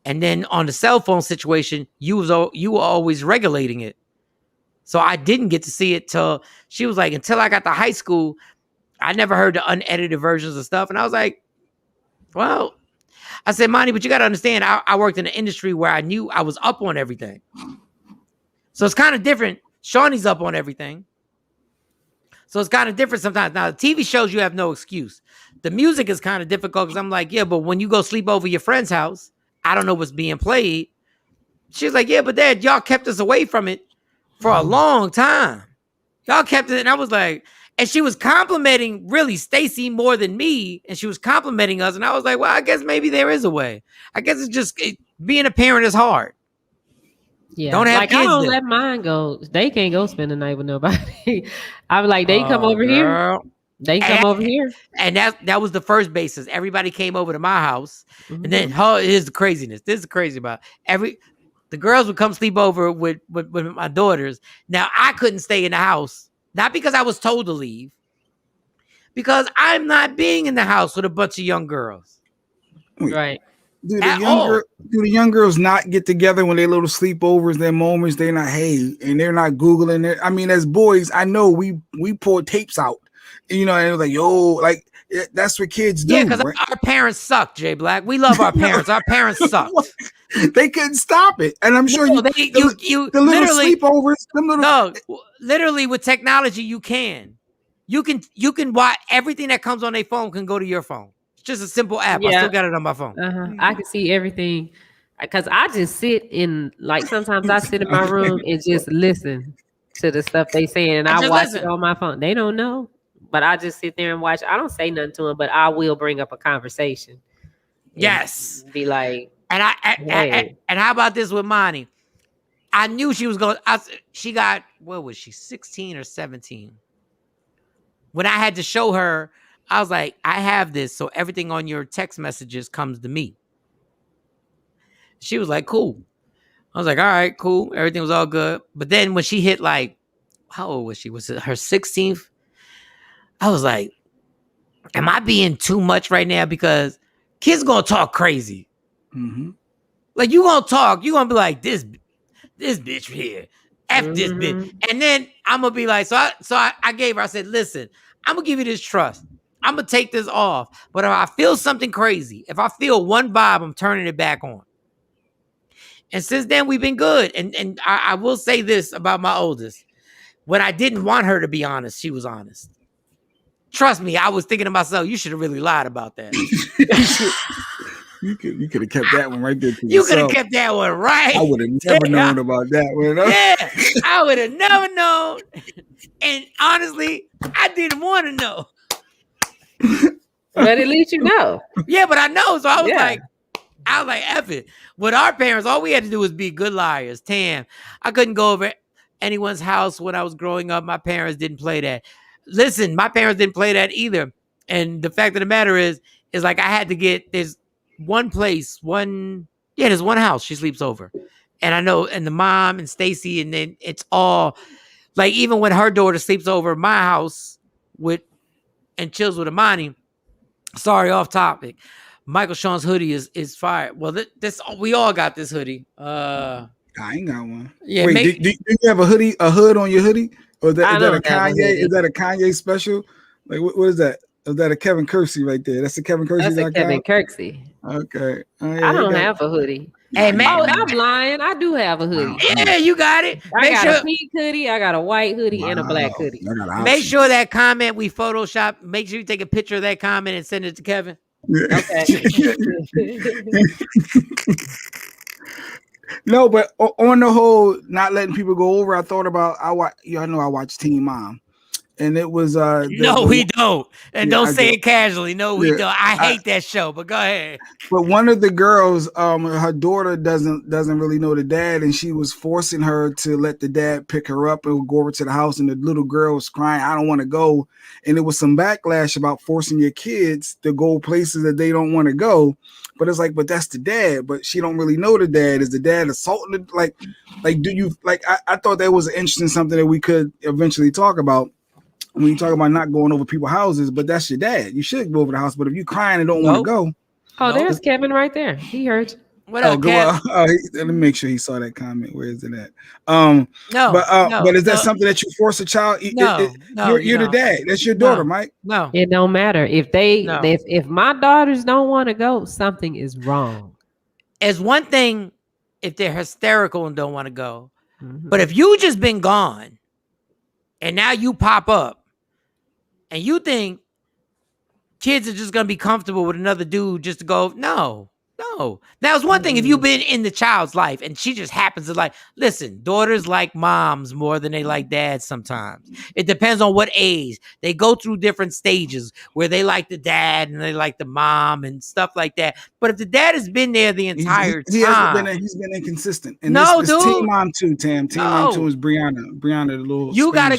And then on the cell phone situation, you were always regulating it. So I didn't get to see it till she was like, until I got to high school, I never heard the unedited versions of stuff. And I was like, well, I said, Monty, but you got to understand, I worked in an industry where I knew I was up on everything. So it's kind of different. Shawnee's up on everything. So it's kind of different sometimes. Now, the TV shows, you have no excuse. The music is kind of difficult because I'm like, yeah, but when you go sleep over your friend's house, I don't know what's being played. She's like, yeah, but Dad, y'all kept us away from it for a long time. Y'all kept it. And I was like, and she was complimenting really Stacey more than me. And she was complimenting us. And I was like, well, I guess maybe there is a way. I guess it's just being a parent is hard. Yeah. Don't have like kids I don't then. let mine go. They can't go spend the night with nobody. I'm like, they come over here. They come over here. And that was the first basis. Everybody came over to my house. Mm-hmm. And then here's the craziness. This is crazy about the girls would come sleep over with my daughters. Now I couldn't stay in the house, not because I was told to leave, because I'm not being in the house with a bunch of young girls. Right. Do the young girls not get together when they're little sleepovers, their moments? They're not, and they're not Googling it. I mean, as boys, I know we pull tapes out, and it was like, yo, like that's what kids do. Yeah, because our parents suck, Jay Black. We love our parents. Our parents suck. They couldn't stop it, and I'm sure the little sleepovers. Literally with technology, you can watch everything that comes on their phone can go to your phone. It's just a simple app. Yeah. I still got it on my phone. I can see everything because I just sit in, like, sometimes I sit in my room and just listen to the stuff they saying, and I watch it on my phone. They don't know, but I just sit there and watch. I don't say nothing to them, but I will bring up a conversation. Yes, be like. And and how about this with Monty? I knew she was going. She got, what was she, 16 or 17? When I had to show her, I was like, I have this, so everything on your text messages comes to me. She was like, cool. I was like, all right, cool. Everything was all good. But then when she hit, like, how old was she? Was it her 16th? I was like, am I being too much right now? Because kids gonna talk crazy. Mm-hmm. Like, you gonna talk, you gonna be like, this bitch here, this bitch, and then I'm gonna be like, so I gave her, I said, listen, I'm gonna give you this trust. I'm gonna take this off. But if I feel something crazy, if I feel one vibe, I'm turning it back on. And since then, we've been good. And I will say this about my oldest. When I didn't want her to be honest, she was honest. Trust me, I was thinking to myself, you should have really lied about that. You could have kept that one right there. You could have kept that one right. I would have never known about that one. Yeah, I would have never known. And honestly, I didn't want to know. But at least you know. Yeah, but I know. So I was like, F it. With our parents, all we had to do was be good liars. Tam, I couldn't go over anyone's house when I was growing up. My parents didn't play that. Listen, my parents didn't play that either. And the fact of the matter is like I had to get, there's one house she sleeps over. And I know, and the mom and Stacy, and then it's all, like even when her daughter sleeps over at my house and chills with Amani, sorry, off topic. Michael Shawn's hoodie is fire. Well, this we all got this hoodie. I ain't got one. Yeah, wait, do you have a hood on your hoodie? Or is that a Kanye? Is that a Kanye special? Like what is that? Is that a Kevin Kersey right there? That's a Kevin Kersey. That's a Kevin Kersey. Okay. I don't have a hoodie. Hey man, I'm lying. I do have a hoodie. Yeah, you got it. I got a pink hoodie. I got a white hoodie and a black hoodie. Make sure that comment we Photoshop. Make sure you take a picture of that comment and send it to Kevin. Okay. No, but on the whole, not letting people go over. I thought about I watched Teen Mom, and it was we don't, and don't say it casually. No, we don't. I hate that show, but go ahead. But one of the girls, her daughter doesn't really know the dad, and she was forcing her to let the dad pick her up and go over to the house, and the little girl was crying, "I don't want to go," and it was some backlash about forcing your kids to go places that they don't want to go. But it's like, but that's the dad. But she don't really know the dad. Is the dad assaulting? Like, do you like? I thought that was an interesting something that we could eventually talk about when you talk about not going over people's houses. But that's your dad. You should go over the house. But if you crying and don't want to go, there's Kevin right there. He heard you. What up, Kevin? Let me make sure he saw that comment. Where is it at? But is that something that you force a child? You're the dad. That's your daughter, Mike. No, it don't matter if my daughters don't want to go, something is wrong. It's one thing if they're hysterical and don't want to go, but if you just been gone and now you pop up and you think kids are just gonna be comfortable with another dude just to go, no. Now it's one thing if you've been in the child's life and she just happens to like, listen, daughters like moms more than they like dads sometimes. It depends on what age. They go through different stages where they like the dad and they like the mom and stuff like that. But if the dad has been there the entire time. He's been inconsistent. And dude. Teen Mom too, Tam. Teen Mom too is Brianna. Brianna, the little you got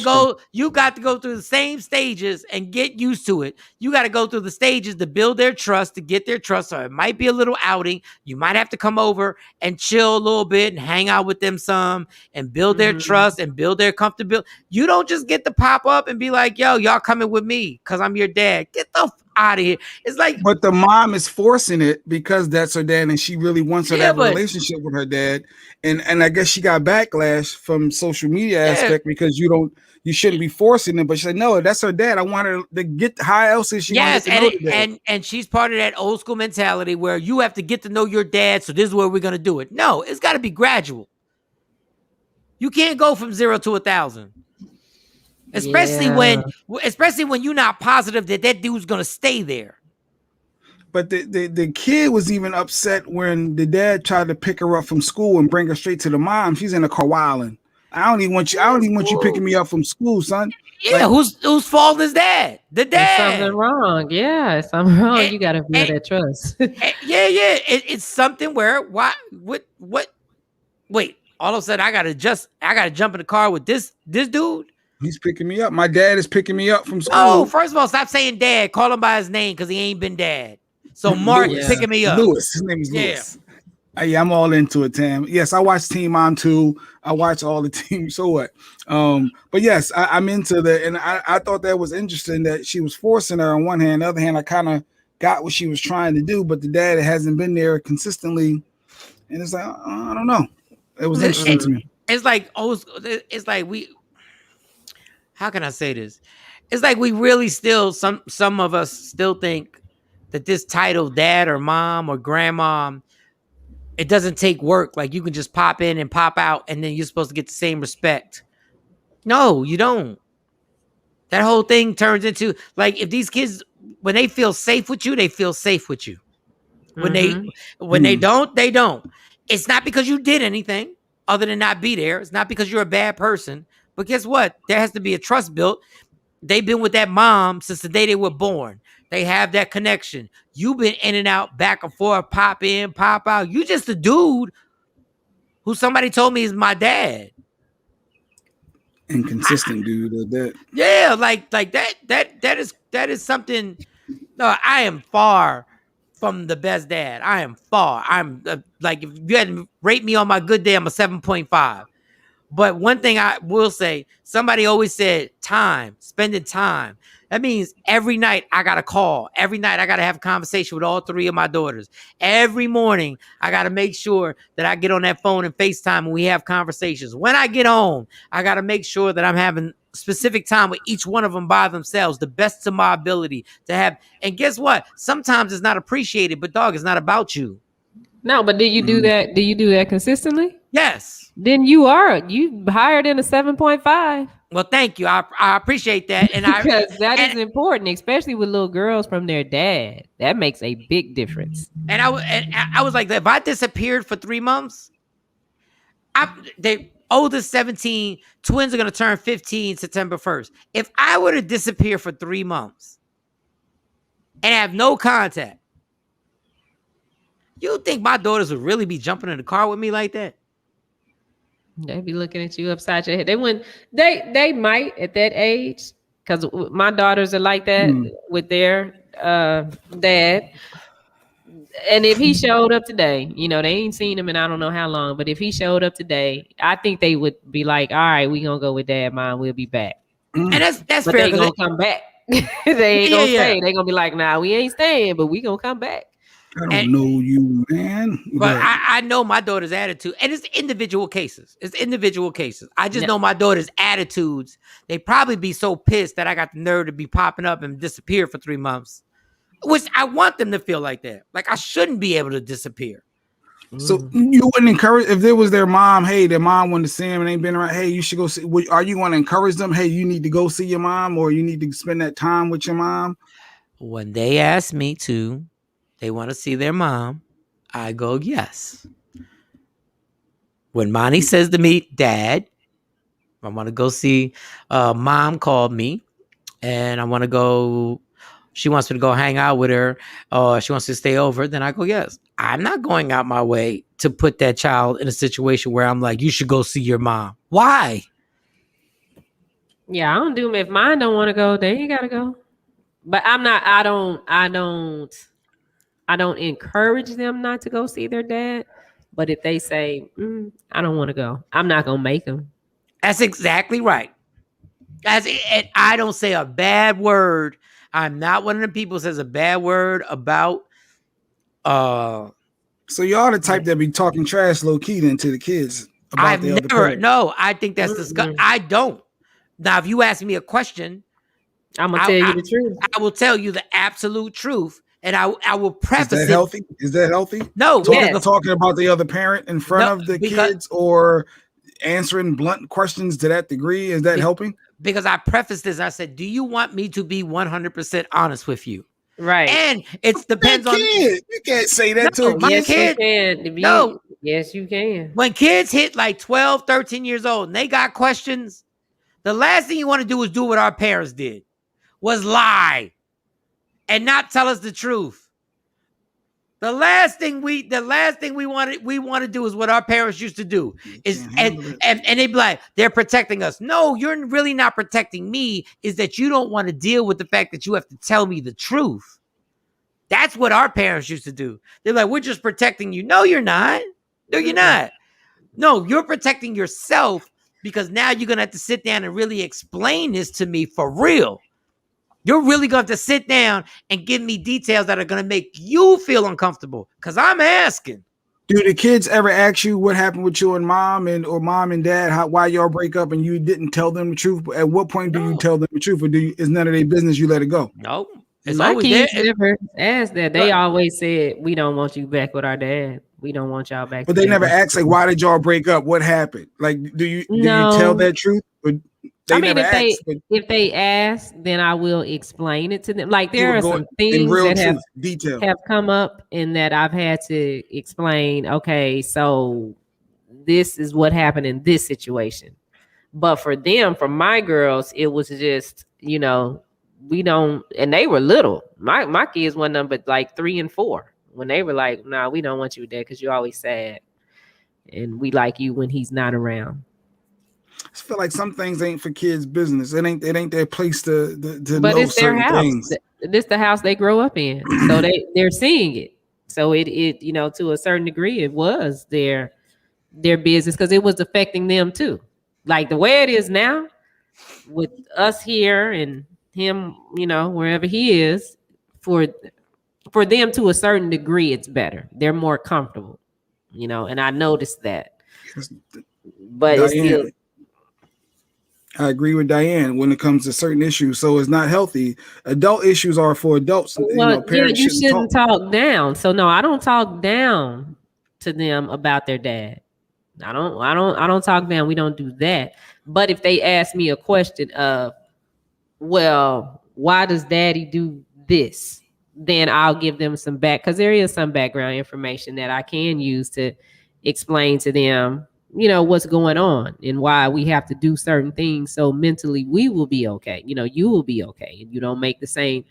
to go through the same stages and get used to it. You got to go through the stages to build their trust, to get their trust. So it might be a little outing. You might have to come over and chill a little bit and hang out with them some and build their trust and build their comfortability. You don't just get to pop up and be like, yo, y'all coming with me because I'm your dad. Get the out of here. It's like, but the mom is forcing it because that's her dad and she really wants her to have a relationship with her dad. And I guess she got backlash from social media aspect because you shouldn't be forcing it. But she said, no, that's her dad. I want her to get, how else is she? Yes, and she's part of that old school mentality where you have to get to know your dad. So this is where we're going to do it. No, it's got to be gradual. You can't go from 0 to 1,000. Especially when you're not positive that dude's going to stay there. But the kid was even upset when the dad tried to pick her up from school and bring her straight to the mom. She's in the car wilding. I don't even want you picking me up from school, son. Yeah, whose fault is that? The dad. There's something wrong. Yeah, something wrong. You got to build that trust. It's something where what? Wait, all of a sudden I gotta jump in the car with this dude. He's picking me up. My dad is picking me up from school. Oh, first of all, stop saying dad. Call him by his name because he ain't been dad. So Mark is picking me up. Lewis. His name is Lewis. Yeah, I'm all into it, Tam. Yes, I watch Teen Mom too. I watch all the teams. So what? But yes, I'm into that. And I thought that was interesting that she was forcing her on one hand. On the other hand, I kind of got what she was trying to do, but the dad hasn't been there consistently. And it's like, I don't know. It was interesting to me. It's like how can I say this? It's like we really still, some of us still think that this title, dad or mom or grandma, it doesn't take work. Like you can just pop in and pop out and then you're supposed to get the same respect. No, you don't. That whole thing turns into, like, if these kids, when they feel safe with you, they feel safe with you. When they don't, they don't. It's not because you did anything other than not be there. It's not because you're a bad person. But guess what? There has to be a trust built. They've been with that mom since the day they were born. They have that connection. You've been in and out, back and forth, pop in, pop out. You just a dude who somebody told me is my dad. Inconsistent dude at that. Yeah, like that is something. No, I am far from the best dad. I am far. I'm like, if you had to rate me on my good day, I'm a 7.5. But one thing I will say, somebody always said time, spending time. That means every night I got to call. Every night I got to have a conversation with all three of my daughters. Every morning I got to make sure that I get on that phone and FaceTime and we have conversations. When I get home, I got to make sure that I'm having specific time with each one of them by themselves, the best of my ability to have. And guess what? Sometimes it's not appreciated, but dog, it's not about you. No, but do you do that? Do you do that consistently? Yes. Then you higher than a 7.5. Well, thank you. I appreciate that. And because that is important, especially with little girls from their dad. That makes a big difference. And I was like, if I disappeared for 3 months, they oldest 17, twins are going to turn 15 September 1st. If I were to disappear for 3 months and have no contact, you think my daughters would really be jumping in the car with me like that? They'd be looking at you upside your head. They might at that age, because my daughters are like that with their dad. And if he showed up today, they ain't seen him in I don't know how long, but if he showed up today, I think they would be like, all right, we gonna go with dad, mom, we'll be back. And that's but fair. They gonna come back. They ain't gonna stay. They gonna be like, nah, we ain't staying, but we gonna come back. I don't know you, man. But I know my daughter's attitude. And it's individual cases. I just know my daughter's attitudes. They probably be so pissed that I got the nerve to be popping up and disappear for 3 months. Which I want them to feel like that. Like I shouldn't be able to disappear. So you wouldn't encourage, if there was their mom, hey, their mom wanted to see him and ain't been around, hey, you should go see. Are you going to encourage them? Hey, you need to go see your mom, or you need to spend that time with your mom? When they ask me to, they want to see their mom, I go, yes. When Monty says to me, Dad, I want to go see, mom called me and I want to go, she wants me to go hang out with her, or she wants to stay over, then I go, yes. I'm not going out my way to put that child in a situation where I'm like, you should go see your mom. Why? Yeah, I don't do them. If mine don't want to go, they ain't got to go. But I don't encourage them not to go see their dad. But if they say, I don't want to go, I'm not going to make them. That's exactly right. And I don't say a bad word. I'm not one of the people who says a bad word about. So y'all the type that be talking trash low key then to the kids about I've the other never. parent. No, I think that's disgusting. I don't. Now, if you ask me a question, I'm gonna tell you the truth. I will tell you the absolute truth. And I will preface it. Healthy? Is that healthy? No. Talking about the other parent in front of the kids, or answering blunt questions to that degree, is that helping? Because I prefaced this, I said, do you want me to be 100% honest with you? Right. And it depends on. You can't say that to a kid. You can. No. Yes, you can. When kids hit like 12, 13 years old and they got questions, the last thing you want to do is do what our parents did, was lie and not tell us the truth. The last thing we want to do is what our parents used to do, is and they be like, they're protecting us. No, you're really not protecting me. Is that you don't want to deal with the fact that you have to tell me the truth. That's what our parents used to do. They're like, we're just protecting you. No, you're not. No, you're not. No, you're protecting yourself, because now you're gonna have to sit down and really explain this to me for real. You're really going to have to sit down and give me details that are going to make you feel uncomfortable, because I'm asking. Do the kids ever ask you what happened with you and mom or mom and dad, why y'all break up and you didn't tell them the truth? At what point do you tell them the truth, or is none of their business? You let it go? No, it's My always kids there. never asked that. They always said, "We don't want you back with our dad. We don't want y'all back." But together. they never asked like, why did y'all break up? What happened? Like, do you tell that truth? Or they never asked. If they ask, then I will explain it to them. Like there are some things that have come up and that I've had to explain. Okay, so this is what happened in this situation. But for them, for my girls, it was just, we don't, and they were little. My kids were number like 3 and 4 when they were like, "Nah, we don't want you there because you're always sad, and we like you when he's not around." I feel like some things ain't for kids' business. It ain't their place to but know it's their certain house. things. This the house they grow up in, so they're seeing it. So it to a certain degree, it was their business because it was affecting them too. Like the way it is now, with us here and him, wherever he is, for them to a certain degree, it's better. They're more comfortable, and I noticed that. But Diane, it's still. I agree with Diane when it comes to certain issues. So it's not healthy. Adult issues are for adults. Well, parents shouldn't talk down. So no, I don't talk down to them about their dad. I don't talk down. We don't do that. But if they ask me a question of, well, why does daddy do this? Then I'll give them some because there is some background information that I can use to explain to them, what's going on and why we have to do certain things. So mentally we will be okay. You will be okay. And you don't make the same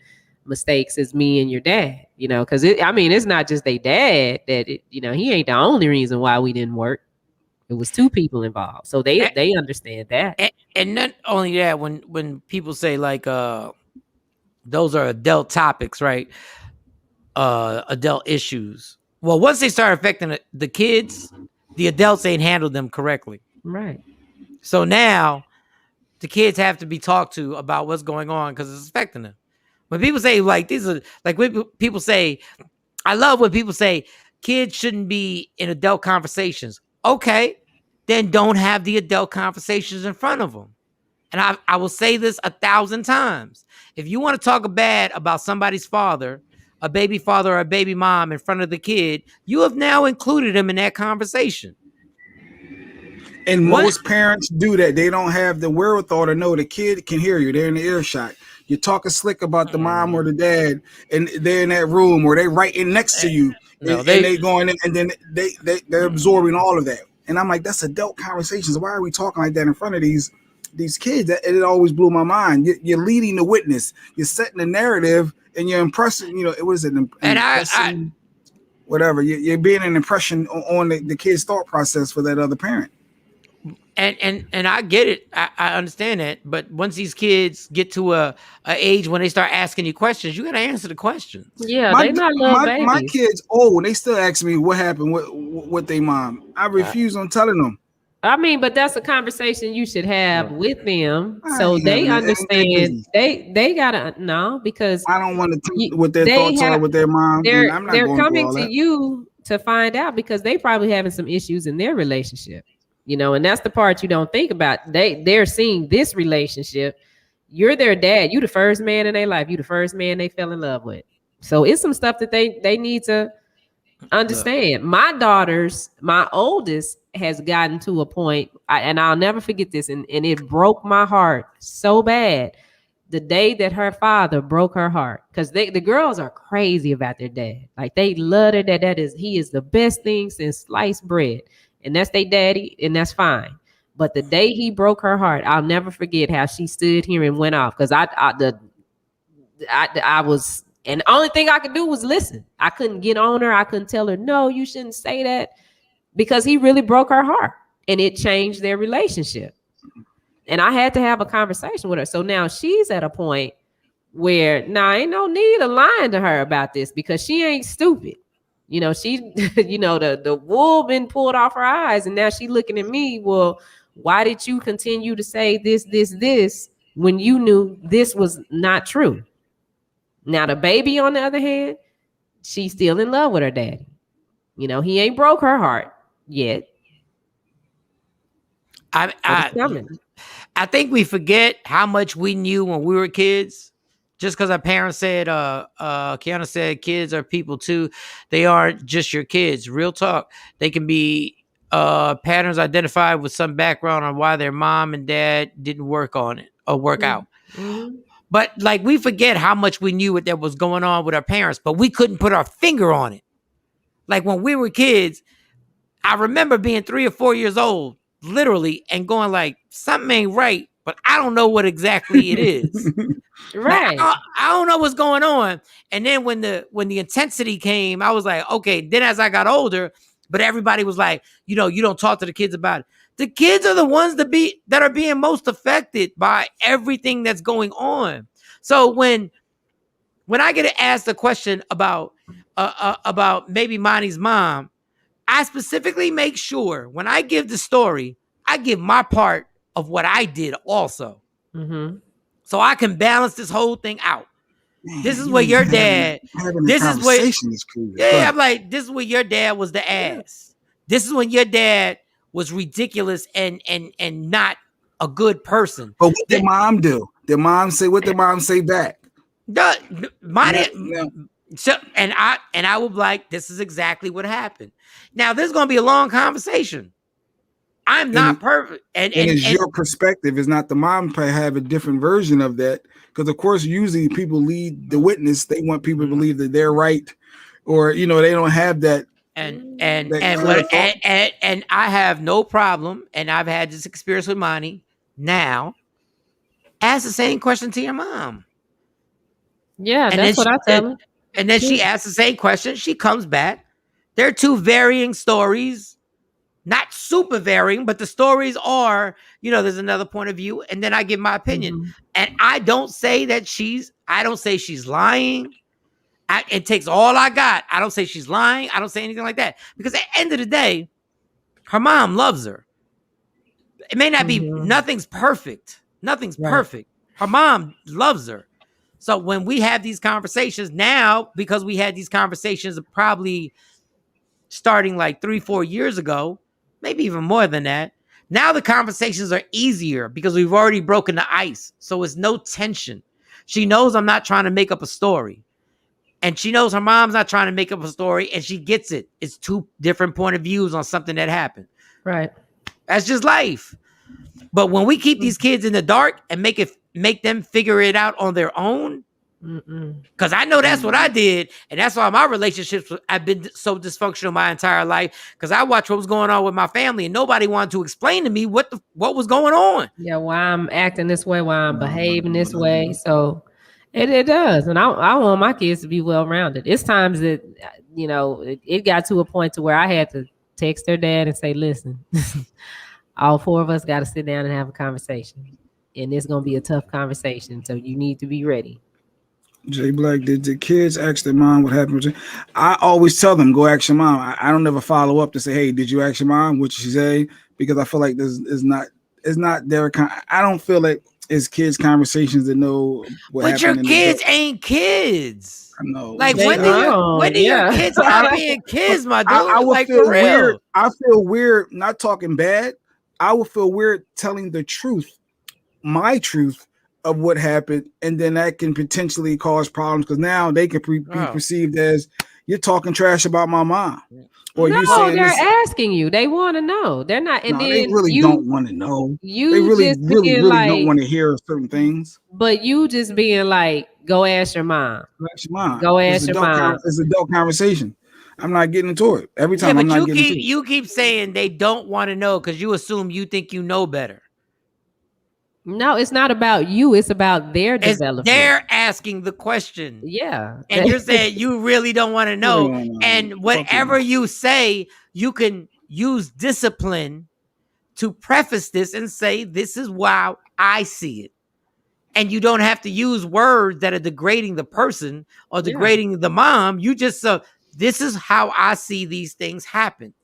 mistakes as me and your dad, because it's not just their dad that he ain't the only reason why we didn't work. It was 2 people involved. So they understand that. And not only that, when people say like those are adult topics, right? Adult issues. Well, once they start affecting the kids, the adults ain't handled them correctly. Right. So now the kids have to be talked to about what's going on because it's affecting them. When people say like these are like when people say, I love when people say kids shouldn't be in adult conversations. Okay, then don't have the adult conversations in front of them. And I will say this 1,000 times. If you want to talk bad about somebody's father, a baby father or a baby mom in front of the kid, you have now included him in that conversation. And most parents do that. They don't have the wherewithal to know the kid can hear you. They're in the earshot. You're talking slick about the mom or the dad, and they're in that room or they're right in next to you. And they going in, and then they're absorbing all of that. And I'm like, that's adult conversations. Why are we talking like that in front of these kids? It always blew my mind. You're leading the witness. You're setting the narrative, and you're impressing. What is it? Whatever. You're being an impression on the kid's thought process for that other parent. And I get it. I understand that. But once these kids get to a age when they start asking you questions, you got to answer the questions. Yeah, they not little babies. My kids old. They still ask me what happened with their mom. I refuse on telling them. But that's a conversation you should have with them, so they understand. They gotta know, because I don't want to tell what their thoughts are with their mom. They're coming to you to find out because they probably having some issues in their relationship. And that's the part you don't think about. They're seeing this relationship. You're their dad. You the first man in their life. You the first man they fell in love with. So it's some stuff that they need to understand. My oldest has gotten to a point, and I'll never forget this, and it broke my heart so bad. The day that her father broke her heart, because the girls are crazy about their dad. Like they love their dad. He is the best thing since sliced bread. And that's their daddy, and that's fine. But the day he broke her heart, I'll never forget how she stood here and went off. Because I was, and the only thing I could do was listen. I couldn't get on her. I couldn't tell her, no, you shouldn't say that, because he really broke her heart, and it changed their relationship. And I had to have a conversation with her. So now she's at a point where ain't no need of lying to her about this, because she ain't stupid. She, the wool been pulled off her eyes, and now she looking at me. Well, why did you continue to say this when you knew this was not true? Now the baby, on the other hand, she's still in love with her daddy. he ain't broke her heart yet. I think we forget how much we knew when we were kids. Just because our parents said, Kiana said, kids are people too. They aren't just your kids. Real talk. They can be patterns identified with some background on why their mom and dad didn't work on it or work out. But like we forget how much we knew what that was going on with our parents, but we couldn't put our finger on it. Like when we were kids, I remember being 3 or 4 years old, literally, and going like, something ain't right, but I don't know what exactly it is. Right. Like, I don't know what's going on. And then when the intensity came, I was like, okay. Then as I got older, but everybody was like, you don't talk to the kids about it. The kids are the ones that are being most affected by everything that's going on. So when I get asked a question about maybe Monty's mom, I specifically make sure when I give the story, I give my part of what I did also. So I can balance this whole thing out. Man, this is where your dad, this is where, I'm like, this is where your dad was the ass. This is when your dad was ridiculous and not a good person. But what did mom do? Did mom say, what did mom say back? So, and I would be like, this is exactly what happened. Now, this is going to be a long conversation. I'm not perfect. And it's your perspective. It's not the mom probably have a different version of that. Because, of course, usually people lead the witness. They want people to believe that they're right. Or, they don't have that. And I have no problem. And I've had this experience with Monty. Now, ask the same question to your mom. Yeah, that's what I tell her. And then she asks the same question. She comes back. They're two varying stories. Not super varying, but the stories are, there's another point of view. And then I give my opinion. And I don't say she's lying. It takes all I got. I don't say she's lying. I don't say anything like that. Because at the end of the day, her mom loves her. It may not be, nothing's perfect. Nothing's perfect. Her mom loves her. So when we have these conversations now, because we had these conversations probably starting like 3-4 years ago, maybe even more than that. Now the conversations are easier because we've already broken the ice. So it's no tension. She knows I'm not trying to make up a story. And she knows her mom's not trying to make up a story. And she gets it. It's two different point of views on something that happened. Right. That's just life. But when we keep these kids in the dark and make them figure it out on their own, because I know that's what I did, and that's why my relationships have been so dysfunctional my entire life. Because I watched what was going on with my family, and nobody wanted to explain to me what was going on. Yeah, why I'm acting this way, why I'm behaving this way. So it does, and I want my kids to be well rounded. It's times that it got to a point to where I had to text their dad and say, "Listen, all 4 of us got to sit down and have a conversation, and it's gonna be a tough conversation. So you need to be ready." Jay Black, did the kids ask their mom what happened? I always tell them, go ask your mom. I don't ever follow up to say, hey, did you ask your mom? What she say? Because I feel like this is not their. I don't feel like it's kids' conversations to know what happened. But your kids ain't kids. I know. Like when do your kids stop being kids, my dude? I would like, feel for real. weird. I feel weird not talking bad. I would feel weird telling the truth, my truth, of what happened, and then that can potentially cause problems because now they can be perceived as you're talking trash about my mom, or you saying they're asking you. They want to know. They're not, and then they really don't want to know. They really don't want to hear certain things. But you just being like, go ask your mom. Ask your mom. Go ask your mom. It's an adult conversation. I'm not getting into it every time. I'm not getting into it. You keep saying they don't want to know because you assume you think you know better. No, it's not about you. It's about their development. They're asking the question. Yeah. And you're saying you really don't want to know. And whatever you say, you can use discipline to preface this and say, this is how I see it. And you don't have to use words that are degrading the person or degrading the mom. You just this is how I see these things happen.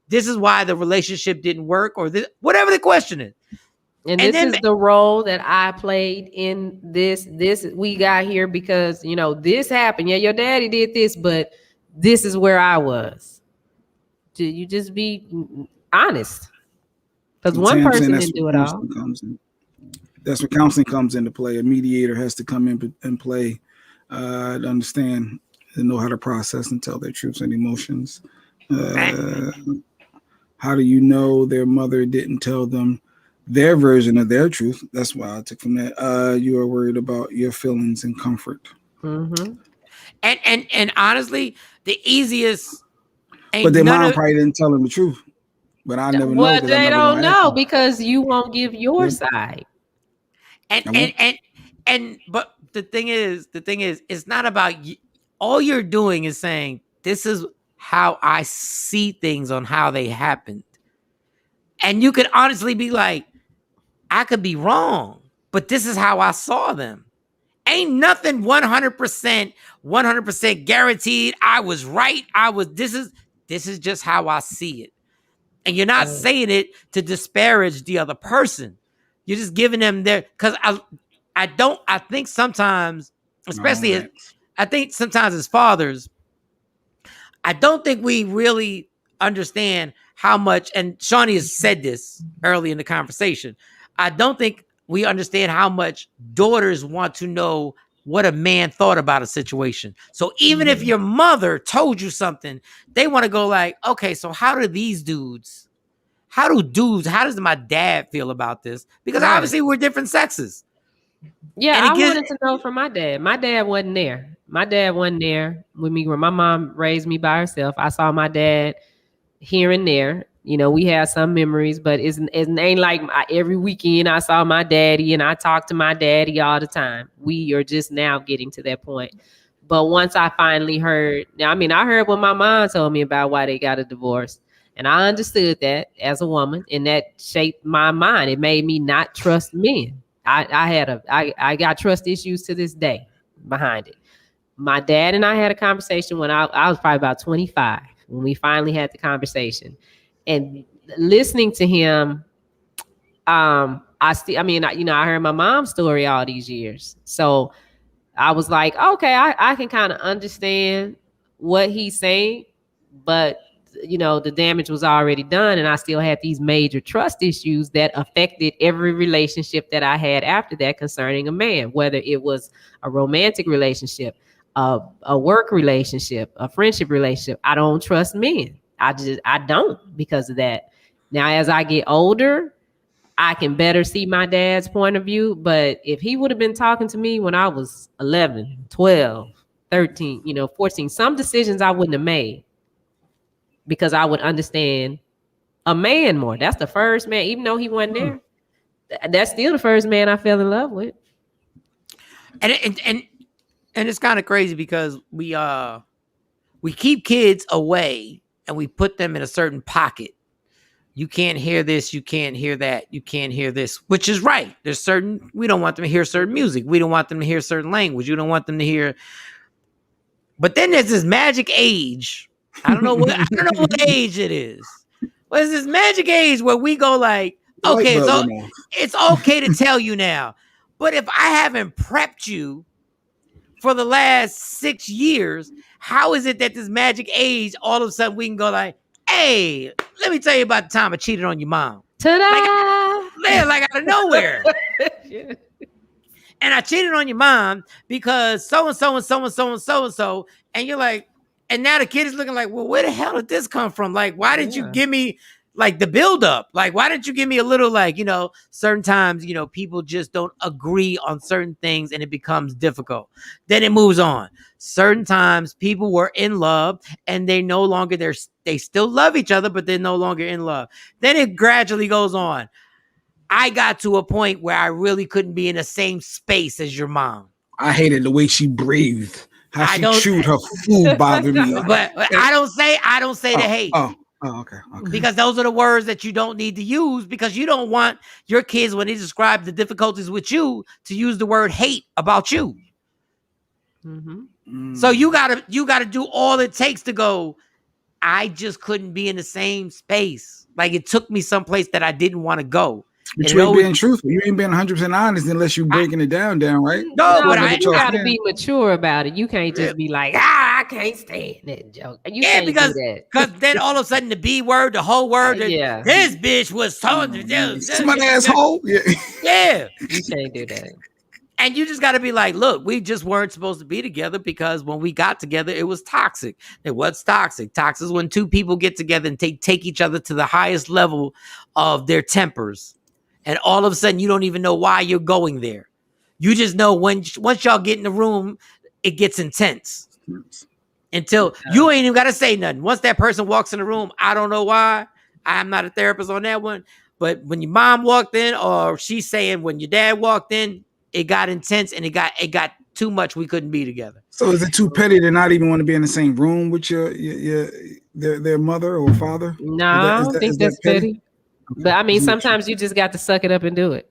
This is why the relationship didn't work, or this, whatever the question is. And this is the role that I played in this we got here because, this happened. Yeah, your daddy did this, but this is where I was. you just be honest. Because one person didn't do it all. That's where counseling comes into play. A mediator has to come in and play to understand and know how to process and tell their truths and emotions. How do you know their mother didn't tell them their version of their truth? That's why I took from that. You are worried about your feelings and comfort. Mm-hmm. And honestly, the easiest. But their mom probably didn't tell them the truth. But I never know. Well, they don't know because you won't give your side. But the thing is, it's not about you. All you're doing is saying, this is how I see things on how they happened. And you could honestly be like, I could be wrong, but this is how I saw them. Ain't nothing 100% guaranteed. I was right. This is just how I see it. And you're not saying it to disparage the other person. You're just giving them because I think sometimes, especially I think sometimes as fathers, I don't think we really understand how much, and Shawnee has said this early in the conversation, I don't think we understand how much daughters want to know what a man thought about a situation. So even if your mother told you something, they want to go like, okay, so how does my dad feel about this? Because obviously we're different sexes. Yeah, I wanted to know from my dad. My dad wasn't there. My dad wasn't there with me when my mom raised me by herself. I saw my dad here and there. You know, we had some memories, but it ain't like every weekend I saw my daddy and I talked to my daddy all the time. We are just now getting to that point. But once I finally heard, I heard what my mom told me about why they got a divorce. And I understood that as a woman, and that shaped my mind. It made me not trust men. I got trust issues to this day behind it. My dad and I had a conversation when I was probably about 25 when we finally had the conversation, and listening to him, I heard my mom's story all these years. So I was like, okay, I can kind of understand what he's saying, but the damage was already done, and I still had these major trust issues that affected every relationship that I had after that concerning a man, whether it was a romantic relationship, a work relationship, a friendship relationship. I don't trust men. I don't, because of that. Now, as I get older, I can better see my dad's point of view, but if he would have been talking to me when I was 11, 12, 13, 14, some decisions I wouldn't have made, because I would understand a man more. That's the first man, even though he wasn't there. That's still the first man I fell in love with. And it's kind of crazy because we keep kids away and we put them in a certain pocket. You can't hear this, you can't hear that, you can't hear this, which is right. We don't want them to hear certain music. We don't want them to hear certain language. You don't want them to hear. But then there's this magic age. I don't know what age it is. But it's this magic age where we go like, okay, it's okay to tell you now. But if I haven't prepped you for the last 6 years, how is it that this magic age, all of a sudden we can go like, hey, let me tell you about the time I cheated on your mom. Ta-da! Like out of nowhere. Yeah. And I cheated on your mom because so-and-so and so-and-so and so-and-so. And you're like, and now the kid is looking like, well, where the hell did this come from? Like, why did you give me like the buildup? Like, why didn't you give me a little, like, certain times, people just don't agree on certain things and it becomes difficult. Then it moves on. Certain times people were in love and they no longer, they still love each other, but they're no longer in love. Then it gradually goes on. I got to a point where I really couldn't be in the same space as your mom. I hated the way she breathed. How she chewed her food bothered me. But I don't say the hate. Oh, okay. Because those are the words that you don't need to use, because you don't want your kids, when they describe the difficulties with you, to use the word hate about you. Mm-hmm. So you gotta do all it takes to go, I just couldn't be in the same space. Like, it took me someplace that I didn't want to go. But you ain't being truthful. You ain't being 100% honest unless you breaking it down, right? No, but you got to be mature about it. You can't just be like, I can't stand that joke. You can't because do that. Because then all of a sudden the B word, the whole word, yeah. This bitch was talking. My asshole. Yeah. Yeah. You can't do that. And you just got to be like, look, we just weren't supposed to be together because when we got together, it was toxic. And what's toxic? Toxic is when two people get together and take each other to the highest level of their tempers. And all of a sudden, you don't even know why you're going there. You just know once y'all get in the room, it gets intense. Until you ain't even got to say nothing. Once that person walks in the room, I don't know why. I'm not a therapist on that one. But when your mom walked in, or she's saying when your dad walked in, it got intense and it got too much. We couldn't be together. So is it too petty to not even want to be in the same room with their mother or father? No, I don't think that's petty. Okay. But I mean, sometimes you just got to suck it up and do it.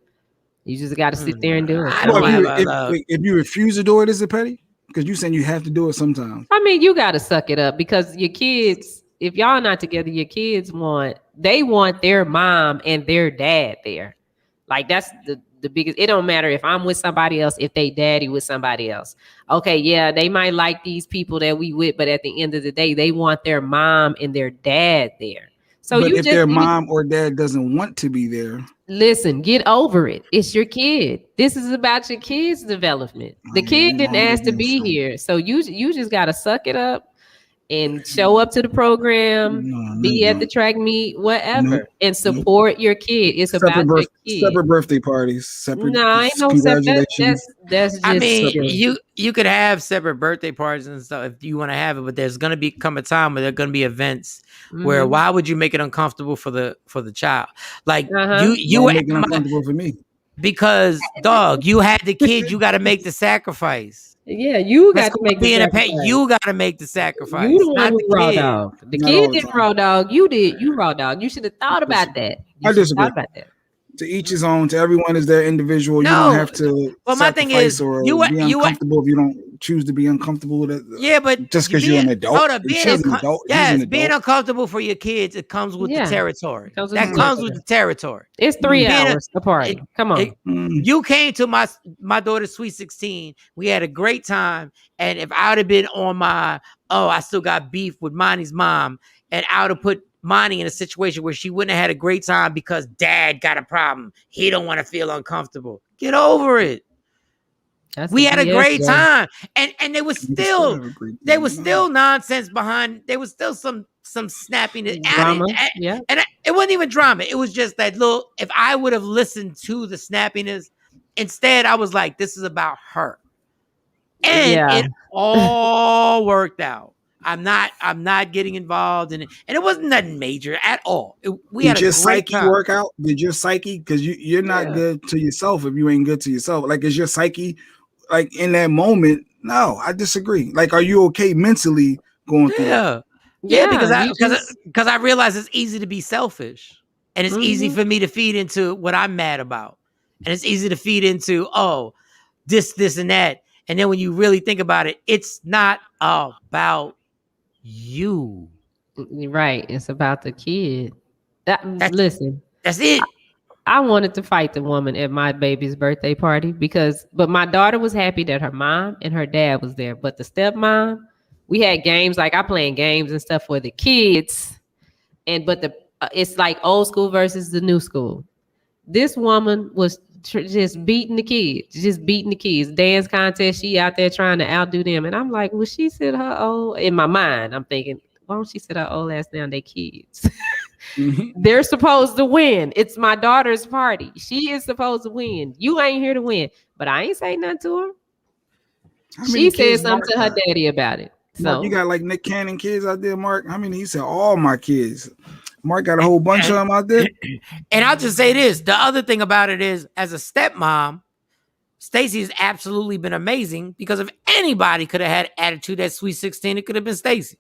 You just got to sit there and do it. If you refuse to do it, is it petty? Because you saying you have to do it sometimes. I mean, you got to suck it up because your kids, if y'all not together, your kids want their mom and their dad there. Like that's the biggest. It don't matter if I'm with somebody else, if they daddy with somebody else. Okay, yeah, they might like these people that we with, but at the end of the day, they want their mom and their dad there. So but if their mom or dad doesn't want to be there, listen, get over it. It's your kid. This is about your kid's development. The kid didn't ask to be here, so you just gotta suck it up and show up to the program, be at the track meet, whatever, and support your kid. It's separate about your kid. Separate birthday parties. Separate. Ain't no congratulations. That's just. I mean, you could have separate birthday parties and stuff if you want to have it, but there's gonna come a time where there are gonna be events where why would you make it uncomfortable for the child? Like you make it uncomfortable for me. Because dog, you had the kid, you got to make the sacrifice. Yeah, you got to make the sacrifice. You got to make the sacrifice. You the one who raw dog. The kid didn't raw dog. You did. You raw dog. You should have thought about that. I disagree. To each his own. To everyone is their individual. You don't have to. Well, my thing is, or be uncomfortable if you don't choose to be uncomfortable with it. Yeah, but just because you're an adult. Hold up, being uncomfortable for your kids, it comes with the territory. That comes with the territory. It's 3 hours a party. Come on. You came to my daughter's sweet 16. We had a great time, and if I would have been on I still got beef with Monty's mom, and I would have put Monty in a situation where she wouldn't have had a great time because dad got a problem. He don't want to feel uncomfortable. Get over it. We had a great time. And there was still nonsense behind. There was still some snappiness. Drama. And it wasn't even drama. It was just that little, if I would have listened to the snappiness, instead I was like, this is about her. And it all worked out. I'm not getting involved in it, and it wasn't nothing major at all. We had a great time. Work out? Did your psyche? Because you're not good to yourself if you ain't good to yourself. Like, is your psyche like in that moment? No, I disagree. Like, are you okay mentally going through that? Yeah, because I realize it's easy to be selfish, and it's easy for me to feed into what I'm mad about, and it's easy to feed into this and that, and then when you really think about it, it's not about you. Right. It's about the kid. Listen. That's it. I wanted to fight the woman at my baby's birthday party but my daughter was happy that her mom and her dad was there. But the stepmom, we had games, like I playing games and stuff for the kids. But it's like old school versus the new school. This woman was just beating the kids, dance contest. She out there trying to outdo them. And I'm like, well, she said her old, in my mind, I'm thinking, why don't she sit her old ass down? They kids. They're supposed to win. It's my daughter's party. She is supposed to win. You ain't here to win. But I ain't saying nothing to her. She said something to her daddy about it. So Mark, you got like Nick Cannon kids out there, Mark. I mean, he said all my kids. Mark got a whole bunch of them out there. And I'll just say this. The other thing about it is, as a stepmom, Stacey has absolutely been amazing, because if anybody could have had attitude at Sweet 16, it could have been Stacey.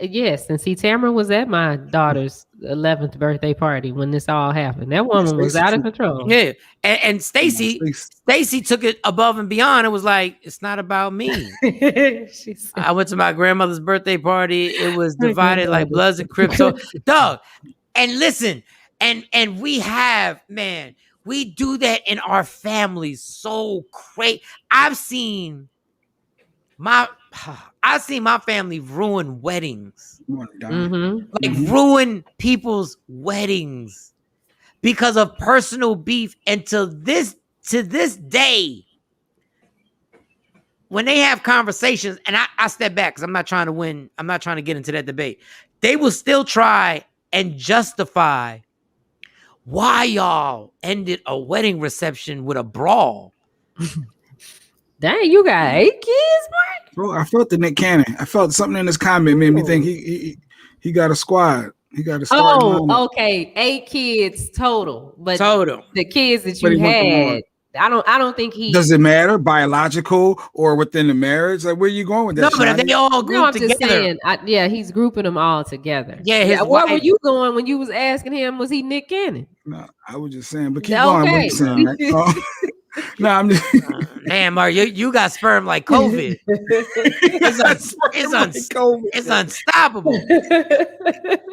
Yes, and see, Tamara was at my daughter's 11th birthday party when this all happened. That woman was out of control. Yeah, and Stacey took it above and beyond. It was like, it's not about me. I went to my grandmother's birthday party. It was divided like Bloods and Crips. So, dog, and listen, And we have, man, we do that in our families so great. I've seen my family ruin weddings. Like ruin people's weddings because of personal beef. And to this day, when they have conversations, and I step back because I'm not trying to win, I'm not trying to get into that debate. They will still try and justify why y'all ended a wedding reception with a brawl. Dang, you got 8 kids, bro? I felt the Nick Cannon. I felt something in this comment made me think he got a squad. He got a starting lineup. Okay, 8 kids total, but total the kids that you had. I don't think he. Does it matter biological or within the marriage? Like, where you going with that? No, but they all grouped together. Just saying, he's grouping them all together. Yeah, where were you going when you was asking him? Was he Nick Cannon? No, I was just saying. But keep going. What you saying? Right? No, I'm just. Damn, Mario, you got sperm like COVID. It's unstoppable.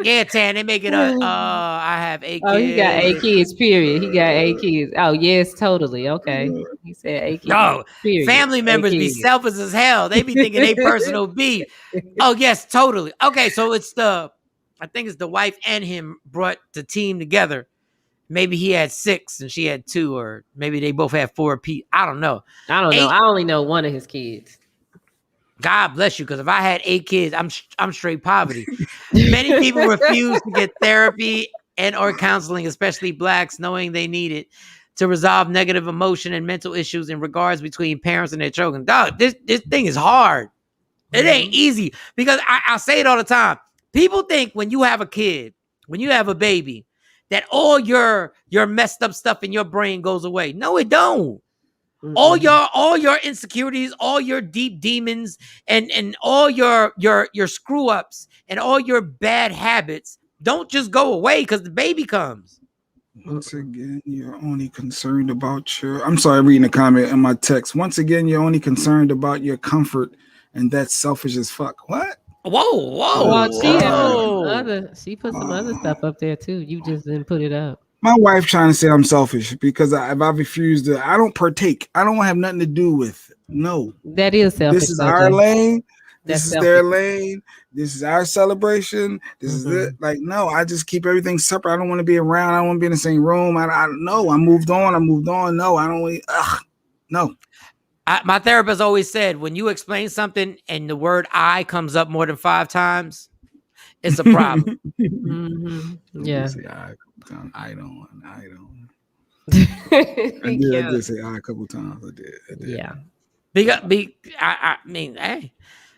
Yeah, Tan, they make it I have 8 kids. Oh, he got 8 kids, period. He got 8 kids. Oh, yes, totally. Okay. He said 8 kids. No, period. Family members be selfish as hell. They be thinking they personal beef. Oh, yes, totally. Okay, so I think it's the wife and him brought the team together. Maybe he had 6 and she had 2, or maybe they both had 4 apiece. I don't know. I only know one of his kids. God bless you, because if I had 8 kids, I'm straight poverty. Many people refuse to get therapy and or counseling, especially blacks, knowing they need it to resolve negative emotion and mental issues in regards between parents and their children. Dog, this thing is hard. It ain't easy, because I say it all the time. People think when you have a kid, when you have a baby, that all your messed up stuff in your brain goes away. No, it don't. Mm-hmm. All your insecurities, all your deep demons, and all your screw ups and all your bad habits don't just go away because the baby comes. Once again, you're only concerned about your. I'm sorry, reading a comment in my text. Once again, you're only concerned about your comfort, and that's selfish as fuck. What? Whoa. Well, she put some other stuff up there too. You just didn't put it up. My wife trying to say I'm selfish because if I refuse to, I don't partake. I don't have nothing to do with it. No. That is selfish. This is our lane. This is their lane. This is our celebration. This is it. Like, no, I just keep everything separate. I don't want to be around. I don't want to be in the same room. I know. I moved on. No, I don't. No. My therapist always said, when you explain something and the word "I" comes up more than 5 times, it's a problem. Yeah. I don't. I did say I a couple times. I did. Yeah. I mean, hey.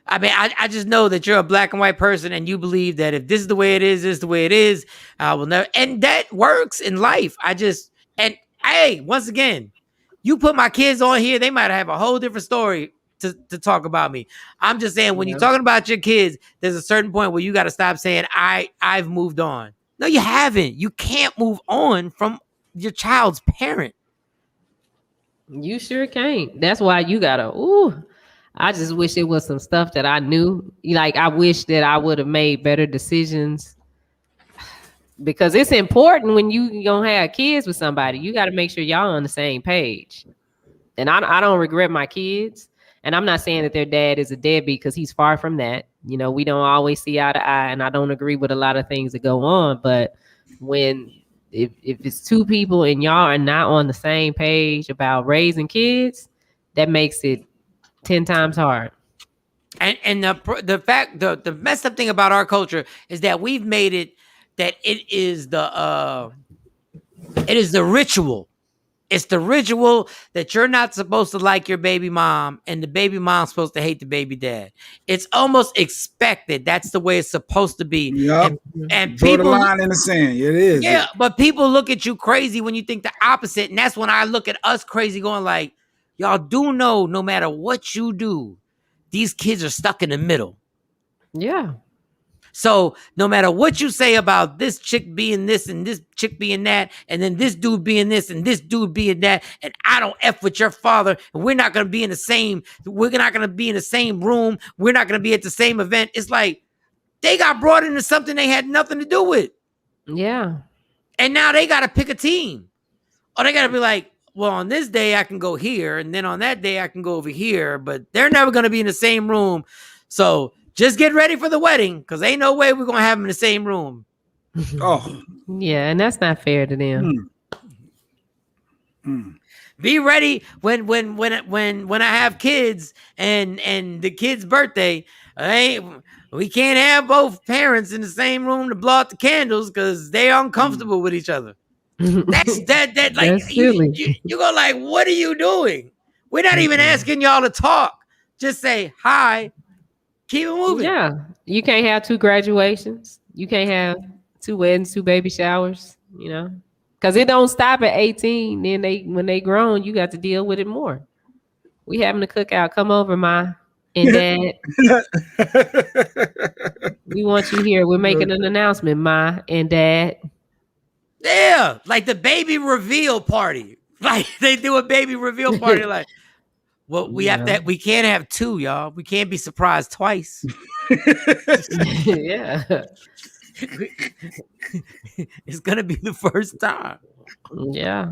I just know that you're a black and white person and you believe that if this is the way it is, this is the way it is. I will never, and that works in life. Hey, once again, you put my kids on here, they might have a whole different story to talk about me. I'm just saying, when you're talking about your kids, there's a certain point where you got to stop saying I've moved on. No, you haven't. You can't move on from your child's parent. You sure can't. That's why you gotta. I just wish it was some stuff that I knew. Like, I wish that I would have made better decisions, because it's important when you gonna have kids with somebody. You got to make sure y'all on the same page. And I don't regret my kids. And I'm not saying that their dad is a deadbeat, because he's far from that. You know, we don't always see eye to eye, and I don't agree with a lot of things that go on. But if it's 2 people and y'all are not on the same page about raising kids, that makes it 10 times hard. And the messed up thing about our culture is that we've made it that it is the ritual. It's the ritual that you're not supposed to like your baby mom, and the baby mom's supposed to hate the baby dad. It's almost expected. That's the way it's supposed to be. Yep. And draw the line in the sand. It is. Yeah, but people look at you crazy when you think the opposite, and that's when I look at us crazy, going like, y'all do know, no matter what you do, these kids are stuck in the middle. Yeah. So no matter what you say about this chick being this and this chick being that, and then this dude being this and this dude being that, and I don't F with your father, and we're not going to be in the same room. We're not going to be at the same event. It's like they got brought into something they had nothing to do with. Yeah. And now they got to pick a team. Or they got to be like, well, on this day I can go here, and then on that day I can go over here, but they're never going to be in the same room. So just get ready for the wedding, because ain't no way we're going to have them in the same room. Oh. Yeah, and that's not fair to them. Be ready when I have kids and the kid's birthday. We can't have both parents in the same room to blow out the candles because they're uncomfortable with each other. That's like That's silly. You go like, what are you doing? We're not even asking y'all to talk. Just say hi. Keep it moving. Yeah, you can't have 2 graduations. You can't have 2 weddings, 2 baby showers. You know, because it don't stop at 18. Then when they grown, you got to deal with it more. We having a cookout. Come over, Ma and Dad. We want you here. We're making an announcement, Ma and Dad. Yeah, like the baby reveal party. Like they do a baby reveal party. Like, well, we can't have 2, y'all. We can't be surprised twice. Yeah. It's gonna be the first time. Yeah.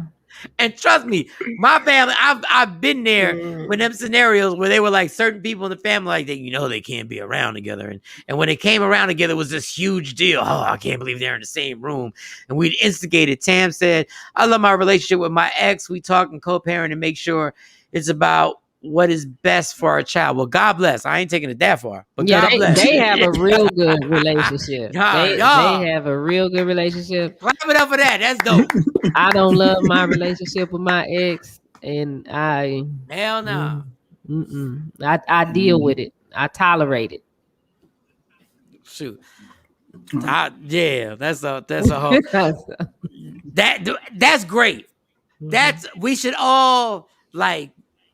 And trust me, my family, I've been there with them scenarios where they were like certain people in the family, like they can't be around together. And when they came around together, it was this huge deal. Oh, I can't believe they're in the same room. And we'd instigated. Tam said, I love my relationship with my ex. We talk and co-parent and make sure it's about what is best for our child. Well, God bless. I ain't taking it that far, but yeah, God bless. They have a real good relationship. They have a real good relationship. Clap it up for that. That's dope. I don't love my relationship with my ex, and hell no. I deal with it. I tolerate it. Shoot. Yeah, that's a whole that's great. We should all like.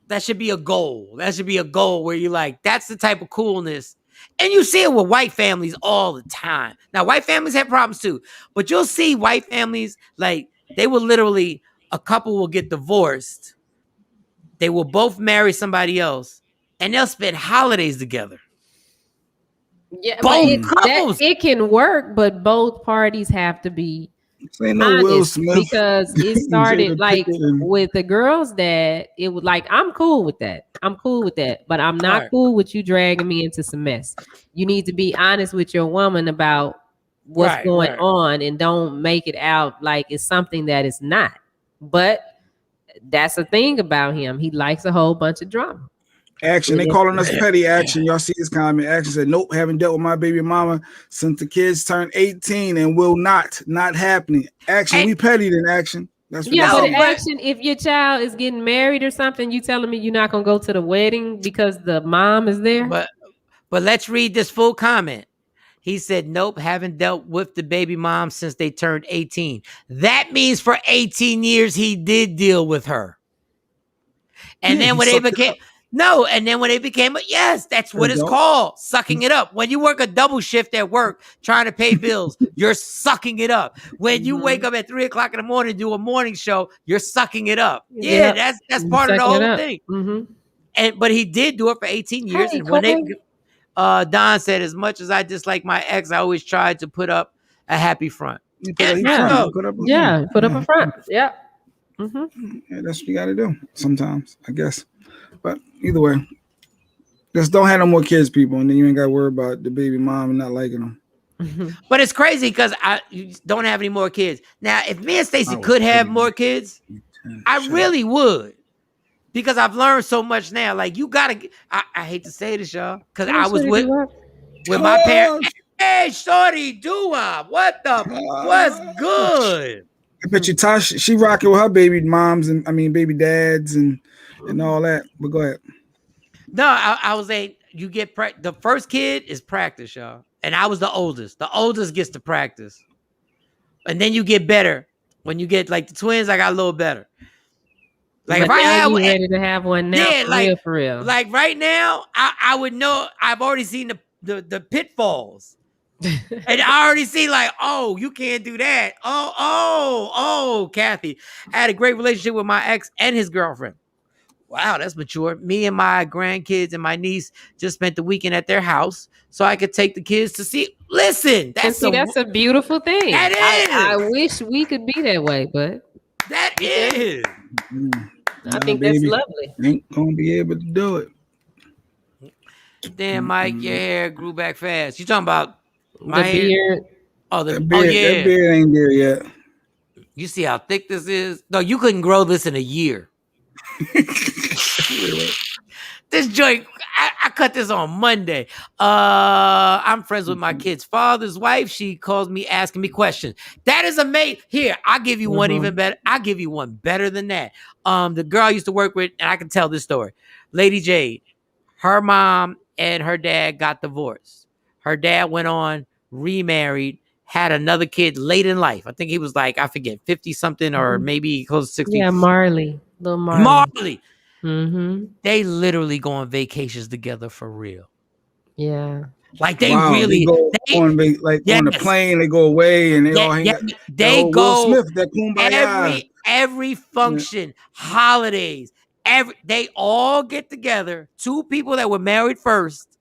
That should be a goal. That should be a goal where you're like, that's the type of coolness. And you see it with white families all the time. Now, white families have problems too, but you'll see white families, like they will literally, a couple will get divorced. They will both marry somebody else and they'll spend holidays together. Yeah, it can work, but both parties have to be no Will Smith. Because it started like with the girls that it was like, I'm cool with that, but I'm not cool with you dragging me into some mess. You need to be honest with your woman about what's going on and don't make it out like it's something that it's not. But that's the thing about him. He likes a whole bunch of drama. Action. They calling us petty. Action. Y'all see his comment. Action said, nope, haven't dealt with my baby mama since the kids turned 18 and will not happening. Action. We petty then. Action. That's what but Action, if your child is getting married or something, you telling me you're not gonna go to the wedding because the mom is there? But let's read this full comment. He said, nope, haven't dealt with the baby mom since they turned 18. That means for 18 years he did deal with her. And then when they became yes, that's what it's called, sucking it up. When you work a double shift at work trying to pay bills, you're sucking it up. When you wake up at 3:00 in the morning and do a morning show, you're sucking it up. Yeah, that's part of the whole thing. But he did do it for 18 years. And when Don said, as much as I dislike my ex, I always tried to put up a happy front. Put up a front. Yeah. Yeah, that's what you got to do sometimes, I guess. But either way, just don't have no more kids, people, and then you ain't got to worry about the baby mom and not liking them. But it's crazy because I don't have any more kids. Now, if me and Stacey could have more kids, I really would. Because I've learned so much now. Like, you got to, I hate to say this, y'all, because I was with my parents. Hey, shorty, doo-wop, what's good? I bet you Tasha, she rocking with her baby moms and baby dads and all that. But go ahead. No, I was saying you get the first kid is practice, y'all. And I was the oldest. The oldest gets to practice. And then you get better. When you get like the twins, I got a little better. Like but if I had ready to have one now, for real. Like right now, I would know. I've already seen the pitfalls. And I already see like, oh, you can't do that. Oh, Kathy. I had a great relationship with my ex and his girlfriend. Wow, that's mature. Me and my grandkids and my niece just spent the weekend at their house so I could take the kids to see. Listen, that's a beautiful thing. That is. I wish we could be that way, but that is. I think that's lovely. Ain't gonna be able to do it. Damn, Mike, your hair grew back fast. You talking about my the hair? beard? Oh, That beard ain't there yet. You see how thick this is? No, you couldn't grow this in a year. This joint, I cut this on Monday. I'm friends with my kid's father's wife. She calls me asking me questions. That is amazing. Here, I'll give you one even better. I'll give you one better than that. The girl I used to work with, and I can tell this story. Lady Jade, her mom and her dad got divorced. Her dad went on, remarried, had another kid late in life. I think he was like, I forget, 50 something or maybe close to 60. Yeah, Marley. Little Marley. Marley. Mm-hmm. They literally go on vacations together for real. Yeah. Like they really go on the plane, they go away and they all hang out. They go Will Smith, that kumbaya. every function, holidays, they all get together. Two people that were married first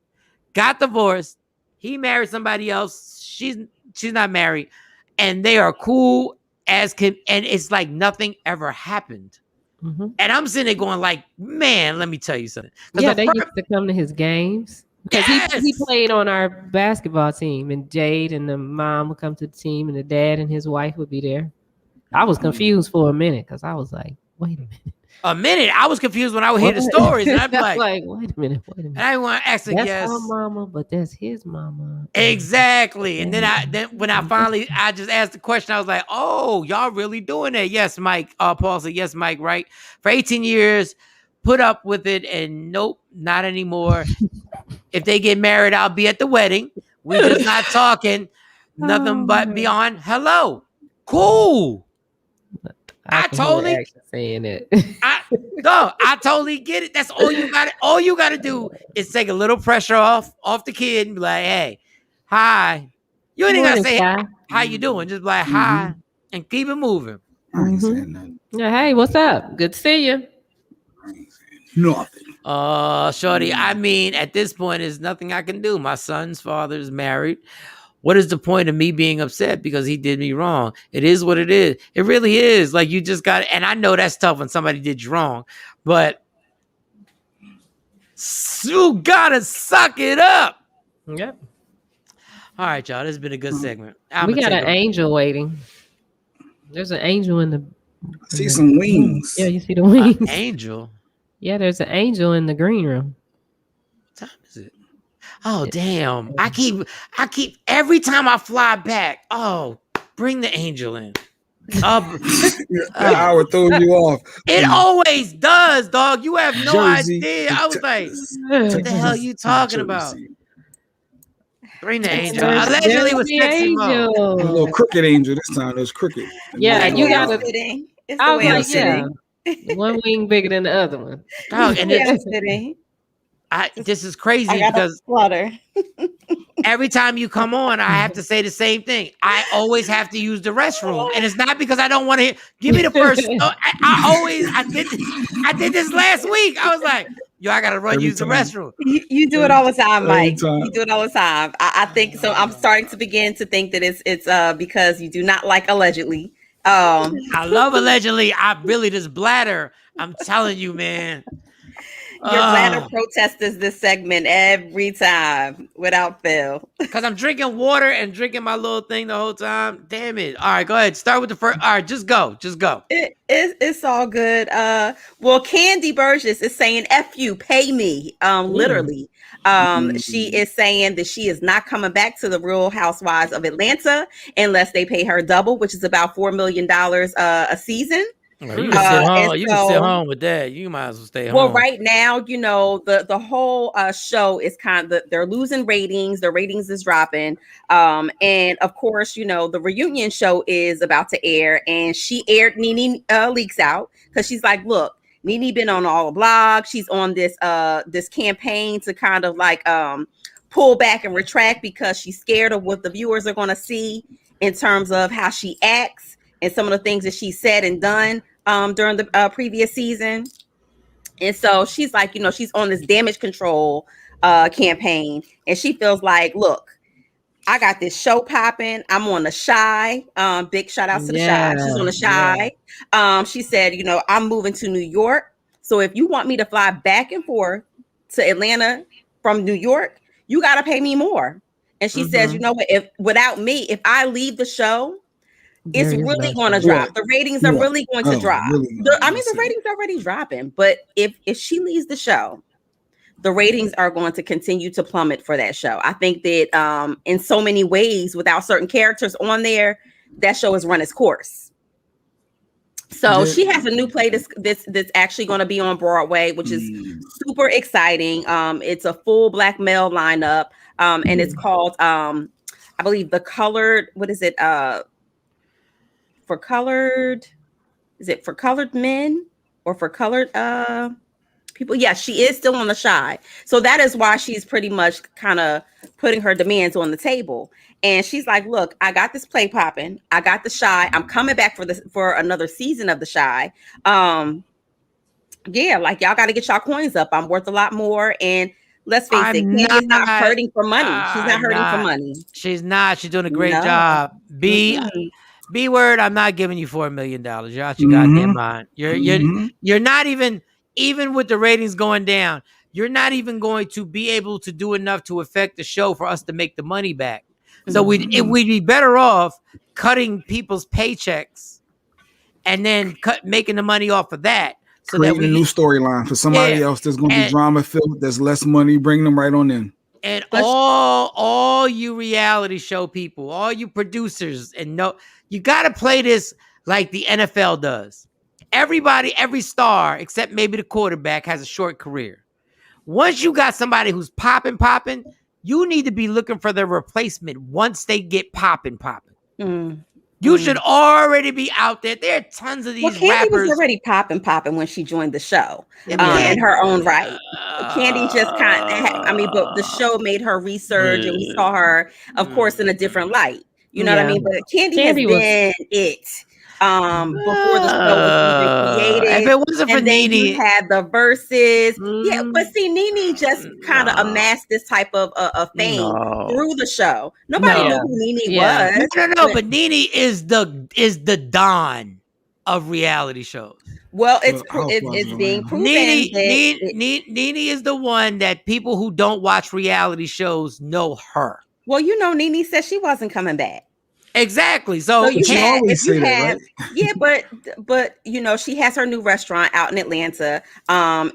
got divorced. He married somebody else. She's not married, and they are cool as can. And it's like nothing ever happened. Mm-hmm. And I'm sitting there going like, man, let me tell you something. Yeah, they used to come to his games. Because he played on our basketball team, and Jade and the mom would come to the team, and the dad and his wife would be there. I was confused for a minute because I was like, wait a minute. A minute? I was confused when I would hear the stories. And I'd be like, wait a minute. And I want to ask her, that's our mama, but that's his mama. Exactly. And then when I just asked the question, I was like, oh, y'all really doing that? Yes, Mike. Paul said, yes, Mike, right? For 18 years, put up with it, and nope, not anymore. If they get married, I'll be at the wedding. We just not talking. Nothing but beyond hello. Cool. I totally saying it. I totally get it. That's all you got. All you got to do is take a little pressure off the kid and be like, "Hey, hi." You ain't gotta say how you doing. Just be like hi and keep it moving. I ain't saying nothing. Yeah. Hey, what's up? Good to see you. Nothing. Shorty. I mean, at this point, there's nothing I can do. My son's father is married. What is the point of me being upset because he did me wrong? It is what it is. It really is. Like, you just got, and I know that's tough when somebody did you wrong, but you gotta suck it up. Yep. All right, y'all. This has been a good segment. We got an angel waiting. There's an angel in the. I see some wings. Yeah, you see the wings. Angel. Yeah, there's an angel in the green room. What time is it? Oh, damn. I keep every time I fly back. Oh, bring the angel in. The hour throwing you off. It always does, dog. You have no Jersey, idea. I was like, what the hell are you talking about? Bring the angel. Allegedly was sexy mode. A little crooked angel this time. It was crooked. Yeah, you got to. It's I the was way I'm like, sitting. One wing bigger than the other one. Dog, and I'm sitting. this is crazy I got because flutter. every time you come on, I have to say the same thing. I always have to use the restroom, and it's not because I don't want to hear. Give me the first. I did this last week. I was like, yo, I gotta run use the restroom. You do it all the time, Mike. You do it all the time. I think so. I'm starting to begin to think that it's because you do not like allegedly. I love allegedly. I really this bladder. I'm telling you, man. Your bladder protests this segment every time without fail. Because I'm drinking water and drinking my little thing the whole time. Damn it. All right, go ahead. Start with the first. All right, just go. It's all good. Well, Candy Burgess is saying F you, pay me. Literally. She is saying that she is not coming back to the Real Housewives of Atlanta unless they pay her double, which is about $4 million a season. You can sit home. You can sit home with that. You might as well stay home. Well, right now, you know, the whole show is kind of they're losing ratings. Their ratings is dropping. And of course, you know, the reunion show is about to air, and she aired Nene leaks out because she's like, look, Nene been on all the blogs. She's on this campaign to kind of like pull back and retract because she's scared of what the viewers are going to see in terms of how she acts and some of the things that she said and done during the previous season. And so she's like, she's on this damage control campaign, and she feels like, look, I got this show popping. I'm on the Shy. Big shout outs to the Shy. She's on the Shy. She said, I'm moving to New York. So if you want me to fly back and forth to Atlanta from New York, you got to pay me more. And she says, you know what? If without me, if I leave the show, it's really going to drop. The ratings are really going to drop. Really, the ratings are already dropping. But if she leaves the show, the ratings are going to continue to plummet for that show. I think that in so many ways, without certain characters on there, that show has run its course. So she has a new play that's actually going to be on Broadway, which is super exciting. It's a full black male lineup, and it's called, I believe, The Colored. What is it? For colored? Is it for colored men or for colored people? Yeah, she is still on the Shy. So that is why she's pretty much kind of putting her demands on the table. And she's like, look, I got this play popping. I got the Shy. I'm coming back for another season of the Shy. Yeah, like y'all got to get y'all coins up. I'm worth a lot more. And let's face it, Candy is not hurting for money. She's not hurting for money. She's not. She's doing a great job. B word, I'm not giving you $4 million. You're out your goddamn mind. You're not even with the ratings going down, you're not even going to be able to do enough to affect the show for us to make the money back. So we'd be better off cutting people's paychecks and then making the money off of that. So creating a new storyline for somebody else that's going to be drama filled. There's less money. Bring them right on in. And all you reality show people, all you producers, you got to play this like the NFL does. Everybody, every star, except maybe the quarterback, has a short career. Once you got somebody who's popping, you need to be looking for their replacement once they get popping. You should already be out there. There are tons of these Candy rappers. was already popping when she joined the show in her own right. Candy just but the show made her research, and we saw her, of course, in a different light. You know what I mean? But Candy has been it. Before the show was even created. If it wasn't for Nene, you had the verses. Yeah, Mm. but see, Nene just kind of amassed this type of fame through the show. Nobody knew who Nene was. No, but Nene is the Don of reality shows. Well, it's being proven. Nene is the one that people who don't watch reality shows know her. Well, Nene said she wasn't coming back. Exactly. So you always say that, right? Yeah, but she has her new restaurant out in Atlanta,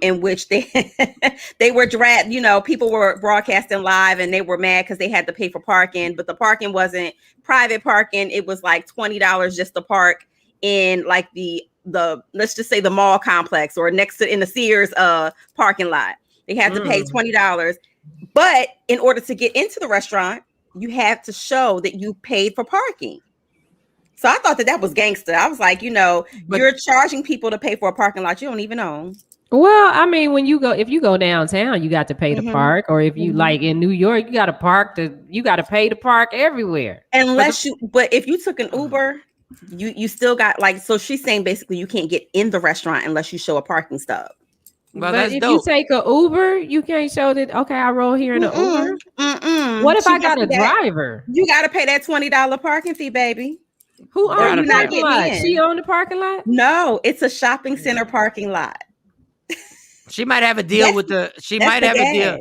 in which they were dragged. People were broadcasting live, and they were mad because they had to pay for parking, but the parking wasn't private parking. It was like $20 just to park in like the let's just say the mall complex or next to in the Sears parking lot. They had to pay $20, but in order to get into the restaurant, you have to show that you paid for parking. So I thought that was gangster. I was like, you're charging people to pay for a parking lot you don't even own. Well, I mean, if you go downtown, you got to pay to park, or if you like in New York, you got to pay to park everywhere. But if you took an Uber, you still got so she's saying basically you can't get in the restaurant unless you show a parking stub. Well, but if you take an Uber, you can't show that. Okay, I roll here in an Uber. What if I got a driver? You got to pay that $20 parking fee, baby. Who owns the parking lot? She own the parking lot? No, it's a shopping center parking lot. She might have a deal with the. She might have a deal,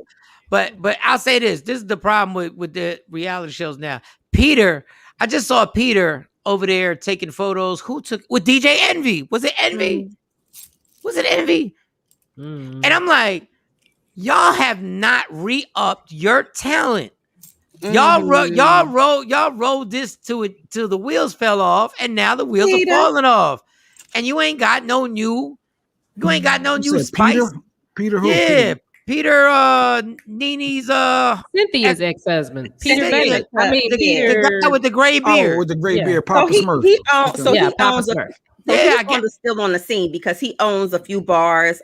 but I'll say this. This is the problem with the reality shows now. Peter, I just saw Peter over there taking photos. Who took with DJ Envy? Was it Envy? Was it Envy? And I'm like, y'all have not re-upped your talent. Y'all rode this till the wheels fell off, and now the wheels are falling off. And you ain't got no new spice. Peter who? Yeah, Peter Nene's Cynthia's ex-husband. Peter Bailey. The guy with the gray beard. Oh, with the gray beard, Papa Smurf. He owns still on the scene because he owns a few bars.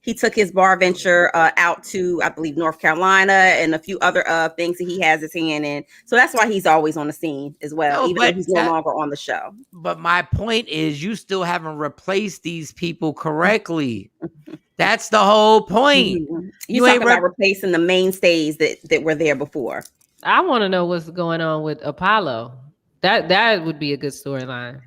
He took his bar venture out to, I believe, North Carolina and a few other things that he has his hand in. So that's why he's always on the scene as well, even though he's no longer on the show. But my point is, you still haven't replaced these people correctly. That's the whole point. Mm-hmm. You talking about replacing the mainstays that were there before. I want to know what's going on with Apollo. That would be a good storyline.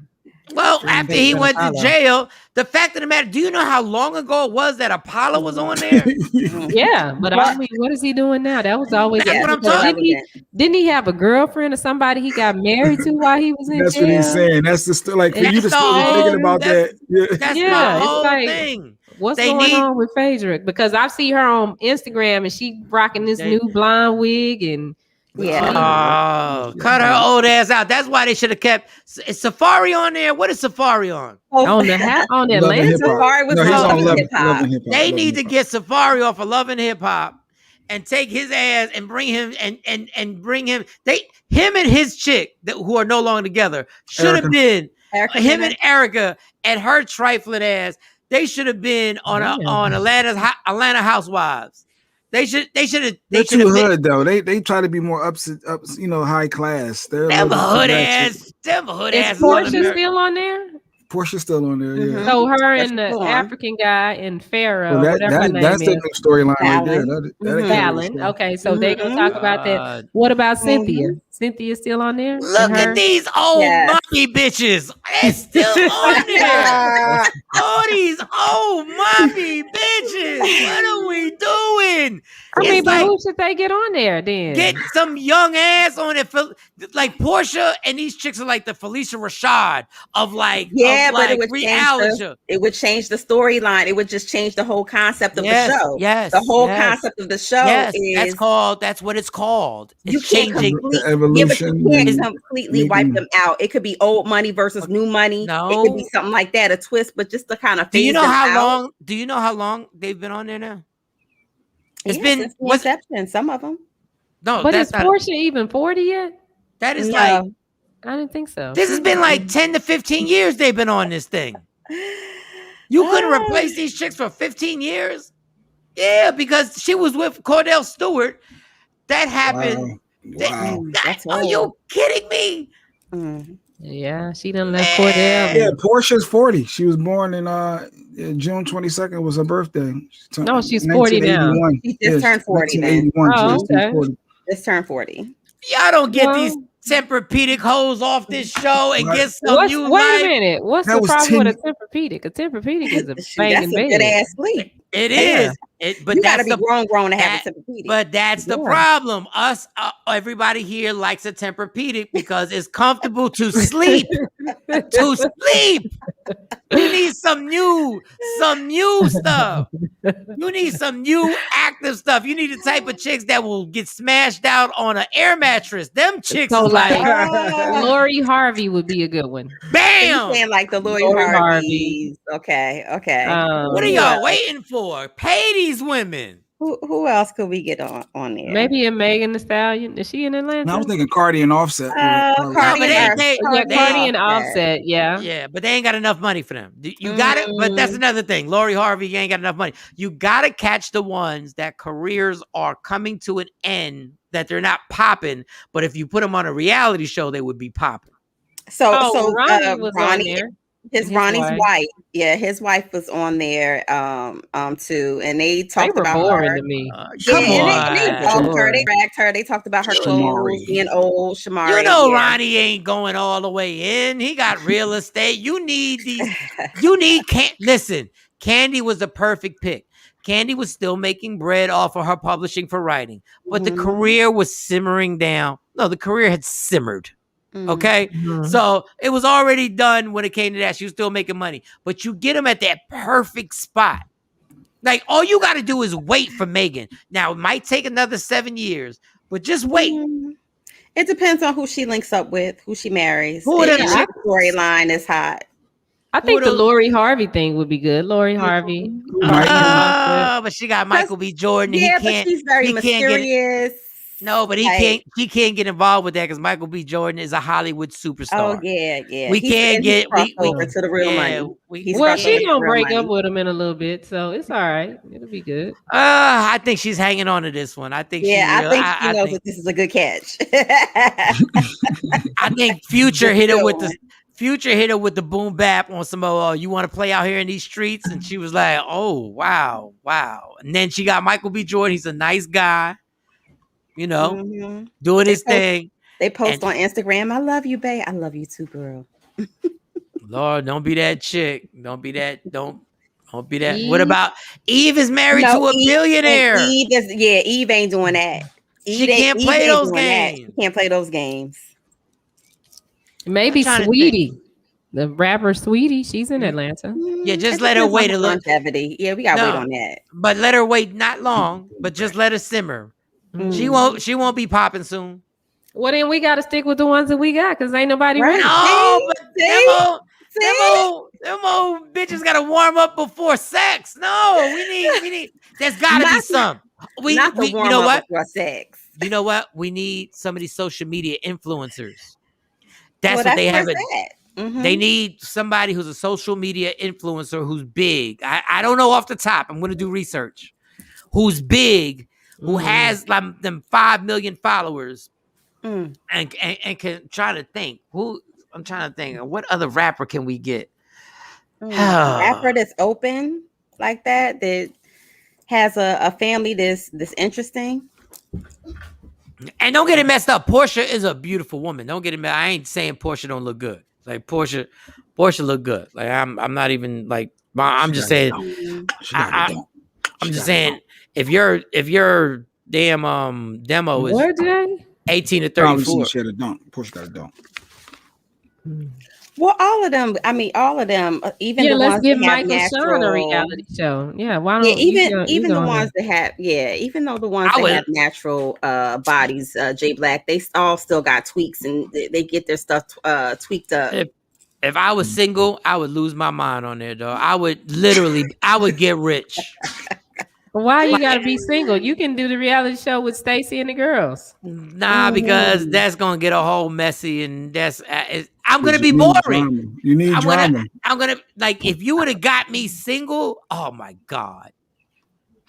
Well, after he went to jail, the fact of the matter, do you know how long ago it was that Apollo was on there? Yeah, but I mean, what is he doing now? That was always that's what I'm talking. Didn't he have a girlfriend or somebody he got married to while he was in That's jail? what he's saying. That's the like for you to still be thinking about that. That's the whole thing. What's going on with Phaedra? Because I see her on Instagram and she rocking this new blonde wig and cut her old ass out. That's why they should have kept. Is Safari on there? What is Safari on? On Atlanta. Safari was on Love and Hip-Hop. They need to get Safari off of Love and Hip Hop and take his ass and bring him and bring him. Him and his chick who are no longer together should have been him and Erica and her trifling ass. They should have been on Atlanta Housewives. They should have. They're too hood though. They try to be more high class. They're them hood ass. Is Portia still on there? Portia's still on there. Yeah. So her and the African guy and Pharaoh, whatever her name that's is. the new storyline right there. Fallon. Okay, so they're gonna talk about that. What about Cynthia? Cynthia still on there? Look at these old mommy bitches. They're still on there. All these old mommy bitches. What are we doing? I mean, but who should they get on there then? Get some young ass on it. Like Portia and these chicks are like the Felicia Rashad of like but it would reality. It would change the storyline. It would just change the whole concept of the show. Yes, the whole concept of the show is that's what it's called. You can't completely wipe them out. It could be old money versus new money. No, it could be something like that, a twist, but just to kind of do you know how long they've been on there now? It's been Inception, some of them. No, but is Portia even 40 yet? That is like I didn't think so. This has been like 10 to 15 years they've been on this thing. You couldn't replace these chicks for 15 years? Yeah, because she was with Cordell Stewart. That happened. Wow. Are you kidding me? Yeah, she done left Cordell. Yeah, Portia's 40. She was born in June 22nd was her birthday. No, she's 40 now. She just turned 40. Just turned 40. Y'all don't get these Tempur-Pedic hoes off this show and get some new Wait a minute. What's the problem with a Tempur-Pedic? A Tempur-Pedic is a banging bed. Good ass sleep. It is. But you gotta be grown to have a Tempur-Pedic. But that's the problem. Everybody here likes a Tempur-Pedic because it's comfortable to sleep. You need some new stuff. You need some new active stuff. You need the type of chicks that will get smashed out on an air mattress. Them chicks Lori Harvey would be a good one. Bam! Saying like the Lori Harveys. Okay. What are y'all waiting for? Pay these women. Who else could we get on there? Maybe a Megan Thee Stallion. Is she in Atlanta? No, I was thinking Cardi and Offset. Cardi and Offset. Yeah, but they ain't got enough money for them. You got it, but that's another thing. Lori Harvey, you ain't got enough money. You got to catch the ones that careers are coming to an end, that they're not popping, but if you put them on a reality show, they would be popping. So Ronnie was on there. Ronnie's wife. Yeah, his wife was on there too, and they talked about her. To me. They dragged her. They talked about her clothes being old. Shamari, you know, Ronnie ain't going all the way in. He got real estate. You need these. Listen, Candy was the perfect pick. Candy was still making bread off of her publishing for writing, but the career was simmering down. No, the career had simmered. Okay, so it was already done when it came to that. She was still making money, but you get them at that perfect spot. Like, all you got to do is wait for Megan. Now, it might take another 7 years, but just wait. It depends on who she links up with, who she marries. The storyline is hot. I think the Lori Harvey thing would be good. Lori Harvey. But she got Michael B. Jordan. Yeah, but she's very mysterious. No, but he can't get involved with that because Michael B. Jordan is a Hollywood superstar. Oh yeah. We can't get over to the real money. She's gonna break up with him in a little bit, so it's all right. It'll be good. I think she's hanging on to this one. I think she knows that this is a good catch. I think Future hit her with the Future hit her with the boom bap on some you want to play out here in these streets? And she was like, oh, wow. And then she got Michael B. Jordan. He's a nice guy, doing his thing. They post on Instagram, I love you, babe. I love you too, girl. Lord, don't be that chick. Don't be that. Don't be that. Eve? What about Eve is married to a billionaire? Eve ain't doing that. She can't play those games. She can't play those games. Maybe Sweetie, the rapper Sweetie, she's in Atlanta. Yeah, just let her wait a little. Longevity. Yeah, we gotta wait on that. But let her wait not long, but just let her simmer. She won't be popping soon. Well, then we gotta stick with the ones that we got because ain't nobody ready. No, but them old bitches gotta warm up before sex. No, we need. There's gotta be some. You know what? Before sex. You know what? We need some of these social media influencers. That's what they have. They need somebody who's a social media influencer who's big. I don't know off the top. I'm going to do research. Who's big, who has like them 5 million followers, and can try to think. I'm trying to think. What other rapper can we get? Rapper that's open like that has a family that's interesting. And don't get it messed up. Portia is a beautiful woman. Don't get it messed. I ain't saying Portia don't look good. Like Portia look good. Like I'm not even like. I'm just saying. I'm just saying. If your damn demo is 18 to 34, she had a dunk. Portia got a dunk. Well, all of them. I mean, all of them. Even the let's ones give that Michael have Shawn a reality show. Yeah, why don't? Even the ones that have. Yeah, even though the ones that have natural bodies, Jay Black, they all still got tweaks and they get their stuff tweaked up. If I was single, I would lose my mind on there, though. I would get rich. Why you gotta be single? You can do the reality show with Stacey and the girls. Nah, because that's gonna get a whole messy, and I'm gonna be boring. You need drama. I'm gonna like if you would have got me single. Oh my god,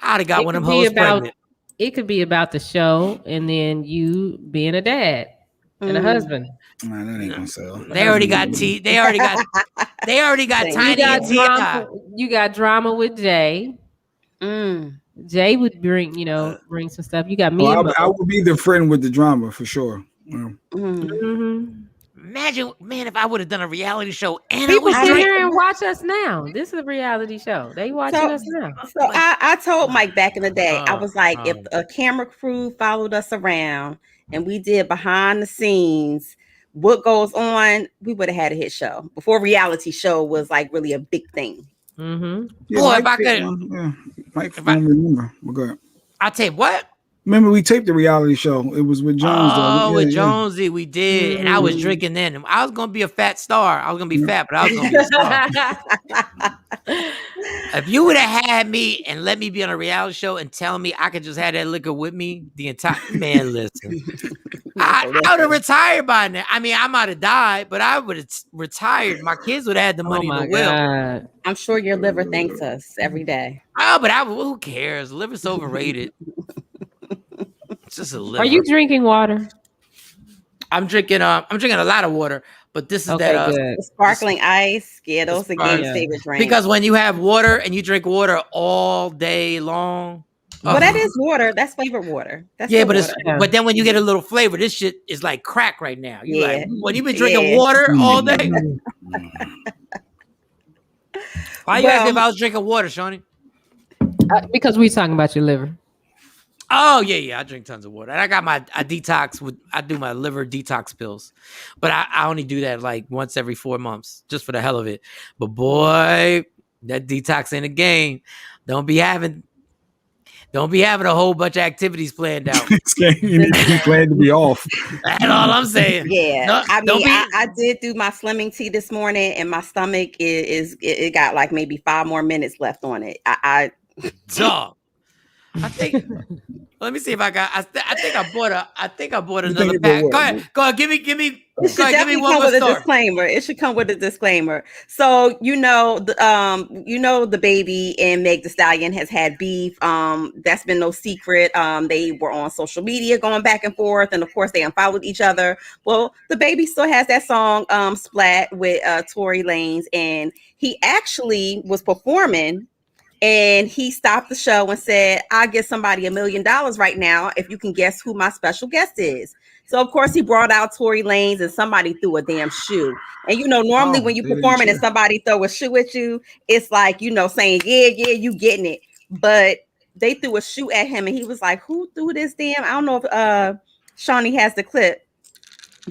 I'd have got one of them hoes pregnant. It could be about the show, and then you being a dad and a husband. Nah, that ain't gonna sell. They already got They already got Tiny. You got drama with Jay. Jay would bring some stuff. You got me. I would be the friend with the drama for sure. Imagine, man, if I would have done a reality show and people sit here and watch us now. This is a reality show. They watching us now. So I told Mike back in the day, I was like, if a camera crew followed us around and we did behind the scenes what goes on, we would have had a hit show before reality show was like really a big thing. Yeah, boy, if I could, Mike, I remember. We're good. I'll tell you what. Remember, we taped the reality show. It was with Jones. With Jonesy, we did, and I was drinking then. I was gonna be a fat star. I was gonna be fat, but I was gonna be a star. If you would have had me and let me be on a reality show and tell me I could just have that liquor with me the entire listen. I would have retired by now. I mean, I might have died, but I would have retired. My kids would have had the money in the will. I'm sure your liver thanks us every day. Oh, but who cares? Liver's overrated. It's just a liver. Are you drinking water? I'm drinking a lot of water, but this is sparkling ice. Yeah, those are Gabe's favorite drinks. Because when you have water and you drink water all day long. Well, that is water. That's flavored water. That's but then when you get a little flavor, this shit is like crack right now. You like when you've been drinking water all day. Why you asking if I was drinking water, Shawnee? Because we're talking about your liver. Oh yeah, I drink tons of water. And I got I do my liver detox pills, but I only do that like once every 4 months, just for the hell of it. But boy, that detox ain't a game. Don't be having a whole bunch of activities planned out. You need to be planned to be off. That's all I'm saying. Yeah, I did do my Fleming tea this morning, and my stomach it got like maybe 5 more minutes left on it. Dog. I think. Let me see if I got. I think I bought another pack. Go ahead. Give me It should definitely come with a disclaimer. It should come with a disclaimer. So the baby and Meg Thee Stallion has had beef. That's been no secret. They were on social media going back and forth, and of course they unfollowed each other. Well, the baby still has that song "Splat" with Tory Lanez, and he actually was performing. And he stopped the show and said, "I'll give somebody $1 million right now if you can guess who my special guest is." So of course he brought out Tory Lanez, and somebody threw a damn shoe. And normally when you performing and somebody throw a shoe at you, it's like saying, yeah, you getting it. But they threw a shoe at him, and he was like, "Who threw this damn?" I don't know if Shawnee has the clip,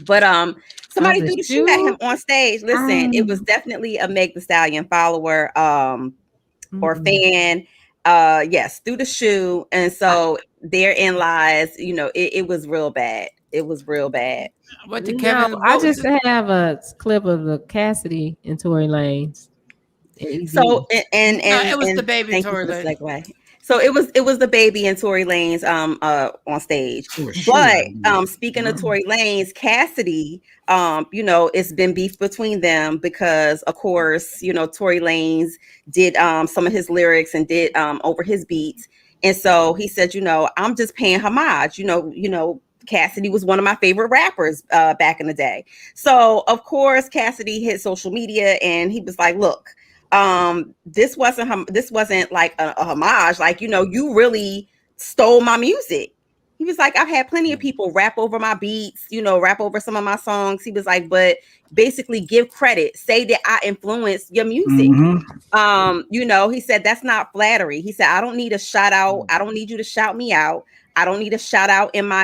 but somebody threw the shoe at him on stage. Listen, it was definitely a Meg Thee Stallion follower or fan. Yes, through the shoe. And so therein lies, it was real bad. It was real bad. What did Kevin? I just have a clip of the Cassidy and Tory Lanez. So and it was the baby and Tory Lanez. So it was the baby and Tory Lanez on stage. But speaking of Tory Lanez, Cassidy, it's been beef between them because of course, Tory Lanez did some of his lyrics and did over his beats. And so he said, I'm just paying homage. Cassidy was one of my favorite rappers back in the day. So of course Cassidy hit social media and he was like, "Look, this wasn't like a homage. Like, you really stole my music." He was like, "I've had plenty of people rap over my beats, rap over some of my songs." He was like, "But basically give credit, say that I influenced your music." He said, "That's not flattery." He said, "I don't need a shout out. I don't need you to shout me out. I don't need a shout out in my,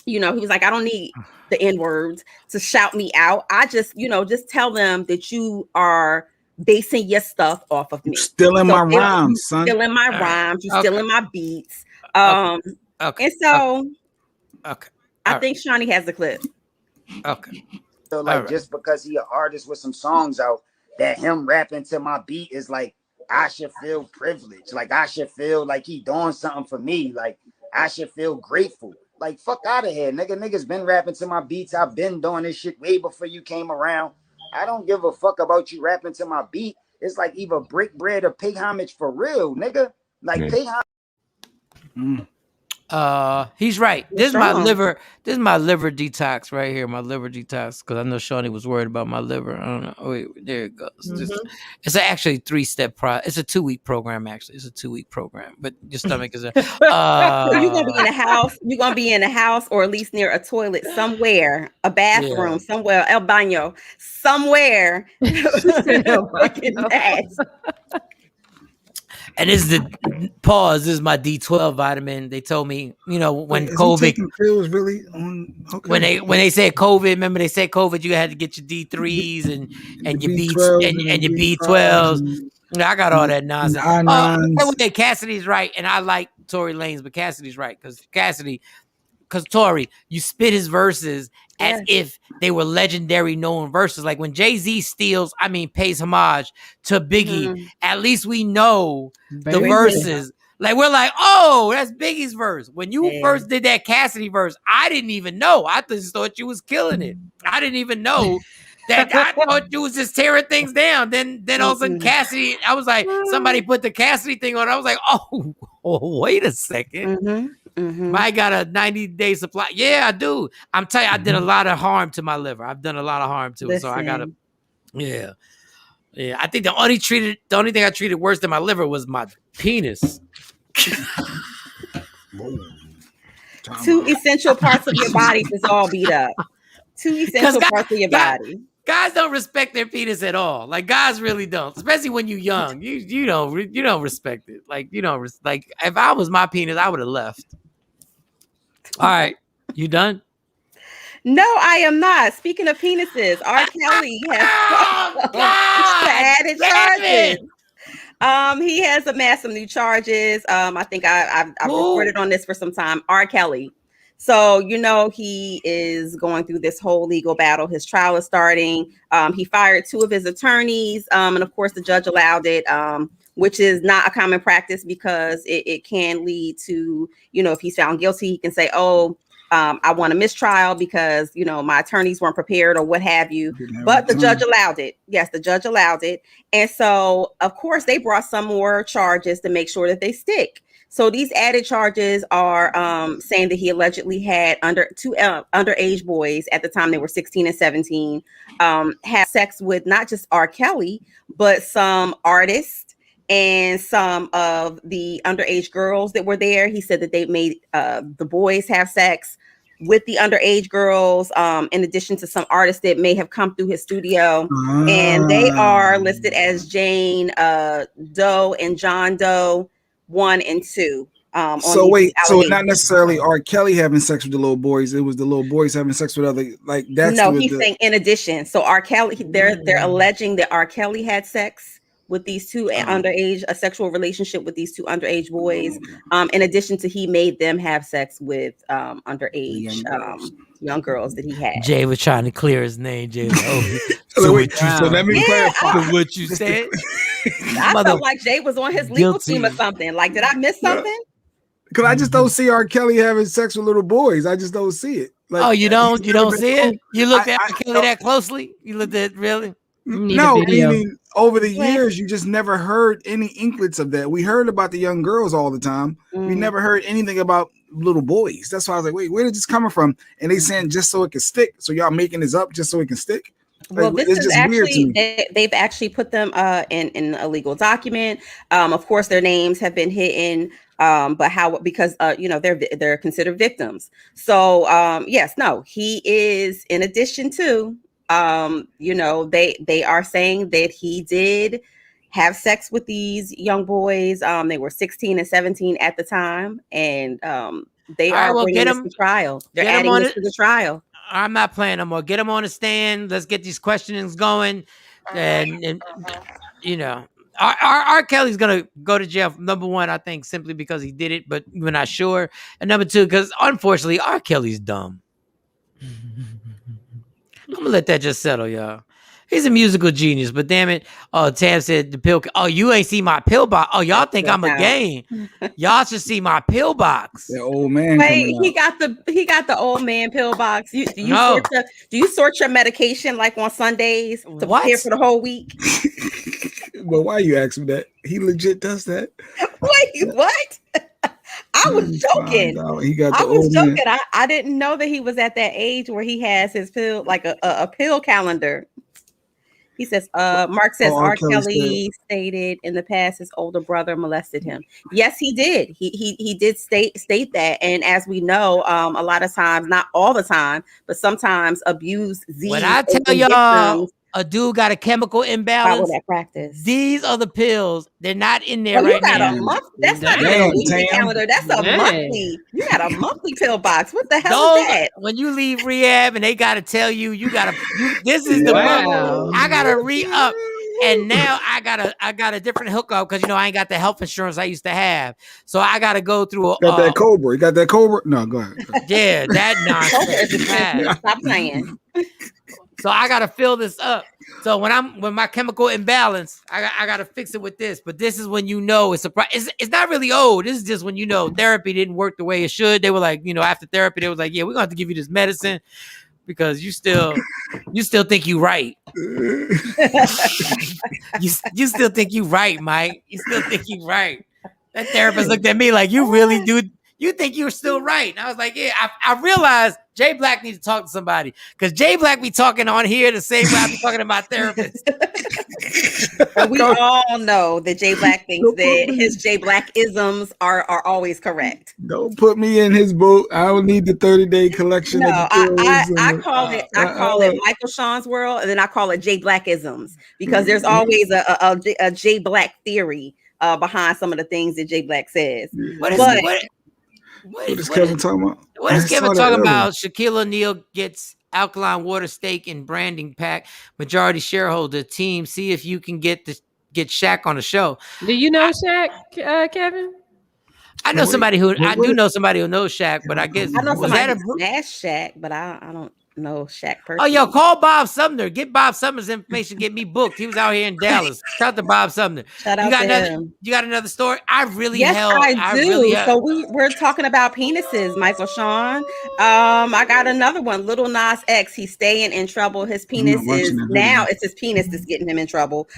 he was like, I don't need the N-words to shout me out. I just, just tell them that you are basing your stuff off of me. Stealing my rhymes, son. Stealing my rhymes. You're stealing my beats." And so I think Shawnee has the clip. Okay. So like just because he an artist with some songs out, that him rapping to my beat is like, I should feel privileged. Like I should feel like he doing something for me. Like I should feel grateful. Like fuck out of here, nigga. Niggas been rapping to my beats. I've been doing this shit way before you came around. I don't give a fuck about you rapping to my beat. It's like either break bread or pay homage for real, nigga. Like pay homage. He's right. This is my liver detox right here. My liver detox, because I know Shawnee was worried about my liver. I don't know. Oh, wait, there it goes. It's actually 3-step it's a 2-week program. Actually, it's a 2-week program. But your stomach is So you're gonna be in a house. You're gonna be in a house, or at least near a toilet somewhere, a bathroom somewhere, el baño somewhere. And this is the pause. This is my D12 vitamin. They told me, when COVID pills really on. Okay. When they said COVID, remember they said COVID, you had to get your D3s and your B12 and your B12s. I got all that nonsense. Cassidy's right, and I like Tory Lanez, but Cassidy's right because Tory, you spit his verses as if they were legendary known verses. Like when Jay-Z pays homage to Biggie, at least we know the verses. Like we're like, oh, that's Biggie's verse. When you first did that Cassidy verse, I didn't even know. I just thought you was killing it. I didn't even know that. I thought you was just tearing things down. Then all of a sudden Cassidy, I was like, somebody put the Cassidy thing on. I was like, oh wait a second. I got a 90-day supply. Yeah, I do. I'm telling you, I did a lot of harm to my liver. I've done a lot of harm to it. So I gotta, yeah. I think the only thing I treated worse than my liver was my penis. 2 essential parts of your body is all beat up. 2 essential parts of your body. Guys don't respect their penis at all. Like guys really don't, especially when you're young. You don't respect it. Like like if I was my penis, I would have left. All right, you done? No, I am not. Speaking of penises, R. Kelly has added charges. He has amassed some new charges. I think I've reported on this for some time. R. Kelly. So, he is going through this whole legal battle. His trial is starting. He fired 2 of his attorneys. And of course, the judge allowed it, which is not a common practice because it can lead to, if he's found guilty, he can say, oh, I won a mistrial because, my attorneys weren't prepared or what have you. But the judge allowed it. Yes, the judge allowed it. And so, of course, they brought some more charges to make sure that they stick. So these added charges are saying that he allegedly had two underage boys at the time. They were 16 and 17, had sex with not just R. Kelly, but some artists and some of the underage girls that were there. He said that they made the boys have sex with the underage girls, in addition to some artists that may have come through his studio. And they are listed as Jane Doe and John Doe 1 and 2. So wait, so not necessarily R. Kelly having sex with the little boys. It was the little boys having sex with other, like that's. No, he's saying in addition. So R. Kelly, they're alleging that R. Kelly had sex with these two underage, a sexual relationship with these two underage boys. In addition to he made them have sex with underage young girls that he had. Jay was trying to clear his name. Jay was like, so let me clarify what you said. I felt like Jay was on his legal team or something. Like, did I miss something? Because I just don't see R. Kelly having sex with little boys. I just don't see it. Like, you don't see it? You looked at R. Kelly that closely? You looked at really? No, meaning over the years, you just never heard any inklets of that. We heard about the young girls all the time. We never heard anything about little boys. That's why I was like, wait, where did this coming from? And they saying just so it can stick. So y'all making this up just so it can stick? Well, this is actually, they've actually put them in a legal document. Of course, their names have been hidden, but because they're considered victims. So he is, in addition to, they are saying that he did have sex with these young boys. They were 16 and 17 at the time, and they are bringing this to trial. They're adding this to the trial. I'm not playing no more. Get him on the stand. Let's get these questionings going. And R. Kelly's going to go to jail. Number one, I think simply because he did it, but we're not sure. And number two, because unfortunately, R. Kelly's dumb. I'm going to let that just settle, y'all. He's a musical genius, but damn it. Oh, Tam said the pill. Oh, you ain't see my pill box. Oh, y'all think I'm a game. Y'all should see my pill box. The old man. Wait, he got the old man pill box. Do you sort your medication like on Sundays to prepare for the whole week? Well, why you asking that? He legit does that. Wait, what? I was joking. I was joking. I didn't know that he was at that age where he has his pill, like a pill calendar. He says, Mark says R. Kelly stated in the past his older brother molested him. Yes, he did. He did state that. And as we know, a lot of times, not all the time, but sometimes abuse. When I tell y'all a dude got a chemical imbalance, that practice. These are the pills. They're not in there right now. That's not a weekly calendar. That's a monthly. You got a monthly pill box. What the hell is that? When you leave rehab and they got to tell you, this is the month. I got to re-up. And now I got a different hookup because I ain't got the health insurance I used to have. So I got to go through got that Cobra. You got that Cobra? No, go ahead. Yeah, that nonsense. Stop playing. So I gotta fill this up. So when my chemical imbalance, I gotta fix it with this. But this is when it's not really old. This is just when therapy didn't work the way it should. They were like, after therapy, they was like, yeah, we're gonna have to give you this medicine because you still think you right. you still think you right, Mike. You still think you right. That therapist looked at me like, you really do. You think you're still right. And I was like, yeah, I realized Jay Black needs to talk to somebody because Jay Black be talking on here the same way I be talking to my therapist. We all know that Jay Black thinks that his Jay Black isms are always correct. Don't put me in his boat. I don't need the 30-day collection. No, I call it Michael Shawn's world, and then I call it Jay Black isms because there's always a Jay Black theory behind some of the things that Jay Black says. What is Kevin talking about? What is Kevin talking about? Shaquille O'Neal gets alkaline water stake and branding pack. Majority shareholder team. See if you can get Shaq on the show. Do you know Shaq, Kevin? I know somebody who I do know somebody who knows Shaq, but I guess I know somebody who smashed Shaq, but I don't. Shaq person. Oh, yo, call Bob Sumner. Get Bob Sumner's information. Get me booked. He was out here in Dallas. Shout out to Bob Sumner. Shout out to him. You got another story? I do. So we're talking about penises, Michael Shawn. I got another one. Lil Nas X. He's staying in trouble. His penis it's his penis that's getting him in trouble.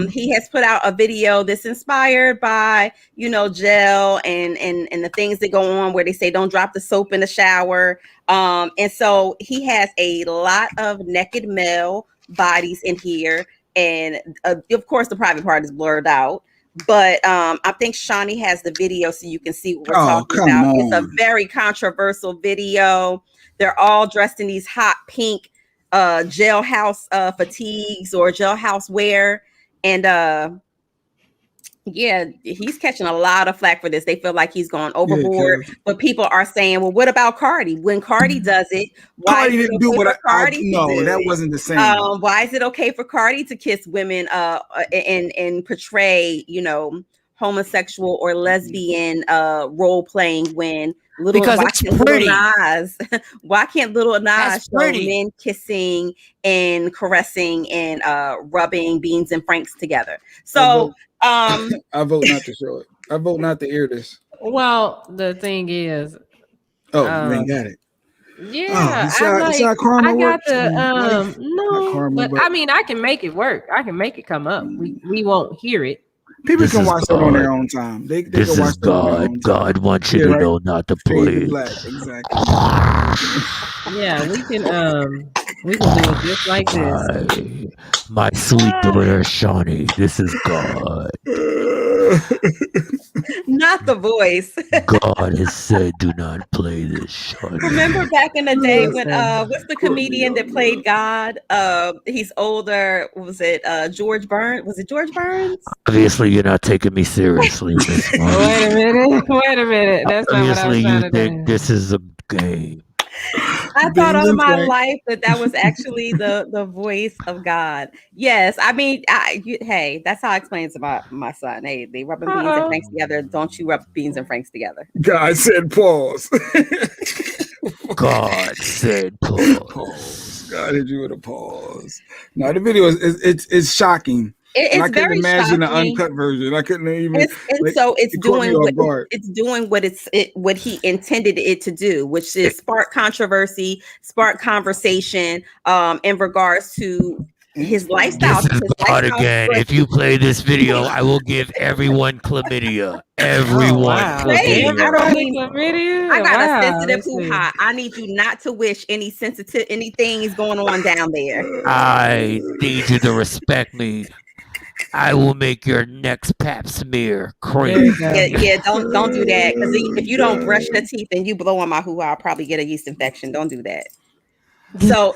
He has put out a video that's inspired by gel and the things that go on where they say don't drop the soap in the shower. And so he has a lot of naked male bodies in here, and of course the private part is blurred out. But I think Shawnee has the video so you can see what we're talking about. It's a very controversial video. They're all dressed in these hot pink jailhouse fatigues or jailhouse wear, and yeah, he's catching a lot of flack for this. They feel like he's gone overboard, but people are saying, "Well, what about Cardi? When Cardi does it, why Cardi didn't do what Cardi? No, that wasn't the same. Why is it okay for Cardi to kiss women and portray, homosexual or lesbian role playing when why can't Little Nas show men kissing and caressing and rubbing Beans and Franks together?" So I vote not to show it. I vote not to air this. Well, the thing is, you ain't got it. Yeah, I got but I mean, I can make it work. I can make it come up. We won't hear it. People can watch it on their own time. They this can watch is God. God wants you to know not to play. Exactly. Yeah, we can do it just like this. My sweet daughter Shawnee, this is God. Not the voice. God has said, "Do not play this." Shawnee. Remember back in the day when what's the comedian that played God? He's older. Was it George Burns? Was it George Burns? Obviously, you're not taking me seriously. Miss Wait a minute. That's not what I was trying to do. This is a game. I thought all my life that was actually the voice of God. Yes, I mean, hey, that's how I explain it to my son. Hey, they rubbing beans and franks together. Don't you rub beans and franks together? God said pause. God said pause. God hit you with a pause. No, the video it's shocking. It's very imagine shocking. the uncut version. I couldn't even. It's doing what he intended it to do, which is spark controversy, spark conversation, in regards to his lifestyle. This is God again. If you play this video, I will give everything chlamydia. Everyone chlamydia. I got a sensitive hoo-ha. I need you not to wish anything is going on down there. I need you to respect me. I will make your next pap smear cream. Yeah, don't do that, because if you don't brush your teeth and you blow on my hoo-ha, I'll probably get a yeast infection. Don't do that. So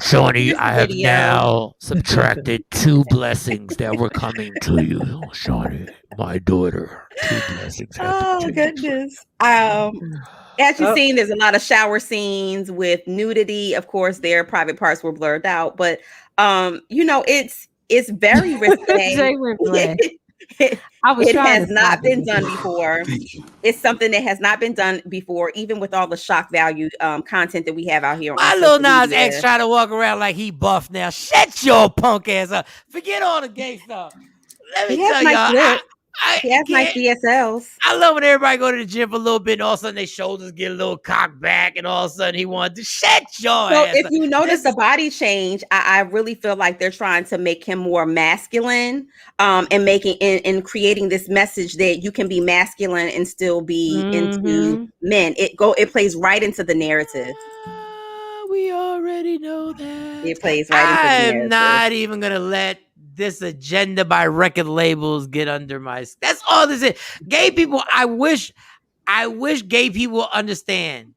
Shawnee, I have now subtracted 2 blessings that were coming to you, Shawnee, my daughter. 2 blessings. Oh goodness. As you've seen, there's a lot of shower scenes with nudity. Of course, their private parts were blurred out, but it's very risque. It has not been done before. It's something that has not been done before, even with all the shock value content that we have out here. My Lil Nas X trying to walk around like he buff now. Shut your punk ass up. Forget all the gay stuff. Let me tell y'all. He has nice DSLs. I love when everybody go to the gym for a little bit and all of a sudden their shoulders get a little cocked back and all of a sudden he wanted to shut your ass. So if you notice the body change, I really feel like they're trying to make him more masculine, and creating this message that you can be masculine and still be into men. It plays right into the narrative. We already know that. It plays right into the narrative. I'm not even gonna let this agenda by record labels get under my. That's all this is. Gay people. I wish gay people understand.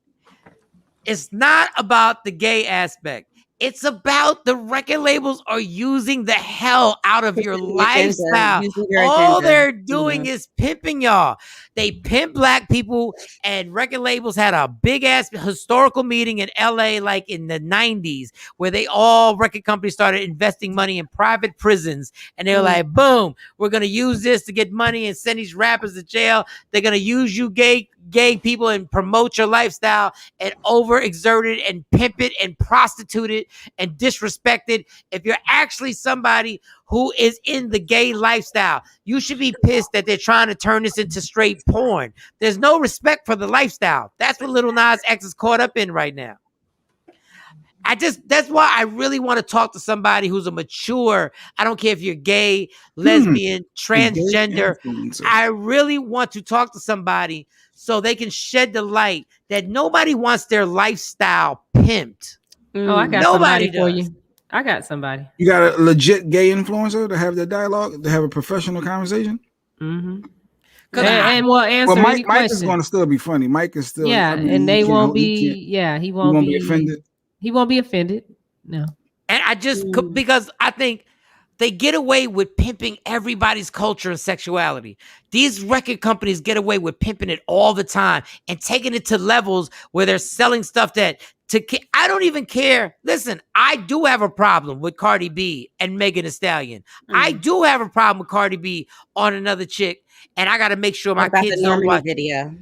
It's not about the gay aspect. It's about the record labels are using the hell out of your lifestyle. All they're doing is pimping y'all. They pimp black people, and record labels had a big ass historical meeting in LA, like in the 90s, where record companies started investing money in private prisons. And they were like, boom, we're going to use this to get money and send these rappers to jail. They're going to use you gay gay people and promote your lifestyle and overexert it and pimp it and prostitute it and disrespect it. If you're actually somebody who is in the gay lifestyle, you should be pissed that they're trying to turn this into straight porn. There's no respect for the lifestyle. That's what Lil Nas X is caught up in right now. That's why I really want to talk to somebody who's a mature, I don't care if you're gay, lesbian, transgender. I really want to talk to somebody so they can shed the light that nobody wants their lifestyle pimped. Oh, I got somebody for you. I got somebody. You got a legit gay influencer to have the dialogue, to have a professional conversation? Mm-hmm. And we'll answer any Mike is going to still be funny. Mike is still, and they won't be. He won't be offended. He won't be offended. No. And I just because I think they get away with pimping everybody's culture and sexuality. These record companies get away with pimping it all the time and taking it to levels where they're selling stuff that I don't even care. Listen, I do have a problem with Cardi B and Megan Thee Stallion. I do have a problem with Cardi B on another chick, and I got to make sure my kids don't watch video.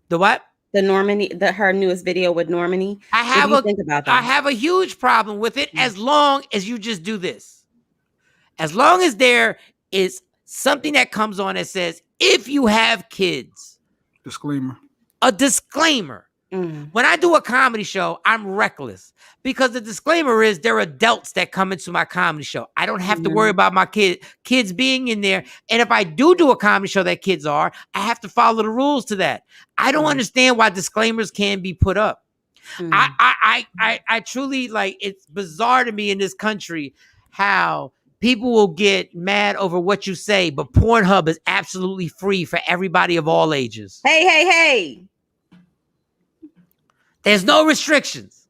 The what? The Normani, her newest video with Normani. I have a huge problem with it as long as you just do this. As long as there is something that comes on that says, if you have kids. Disclaimer. A disclaimer. When I do a comedy show, I'm reckless because the disclaimer is there are adults that come into my comedy show. I don't have to worry about my kids being in there. And if I do a comedy show that kids are, I have to follow the rules to that. I don't understand why disclaimers can be put up. I truly it's bizarre to me in this country how people will get mad over what you say, but Pornhub is absolutely free for everybody of all ages. Hey. There's no restrictions.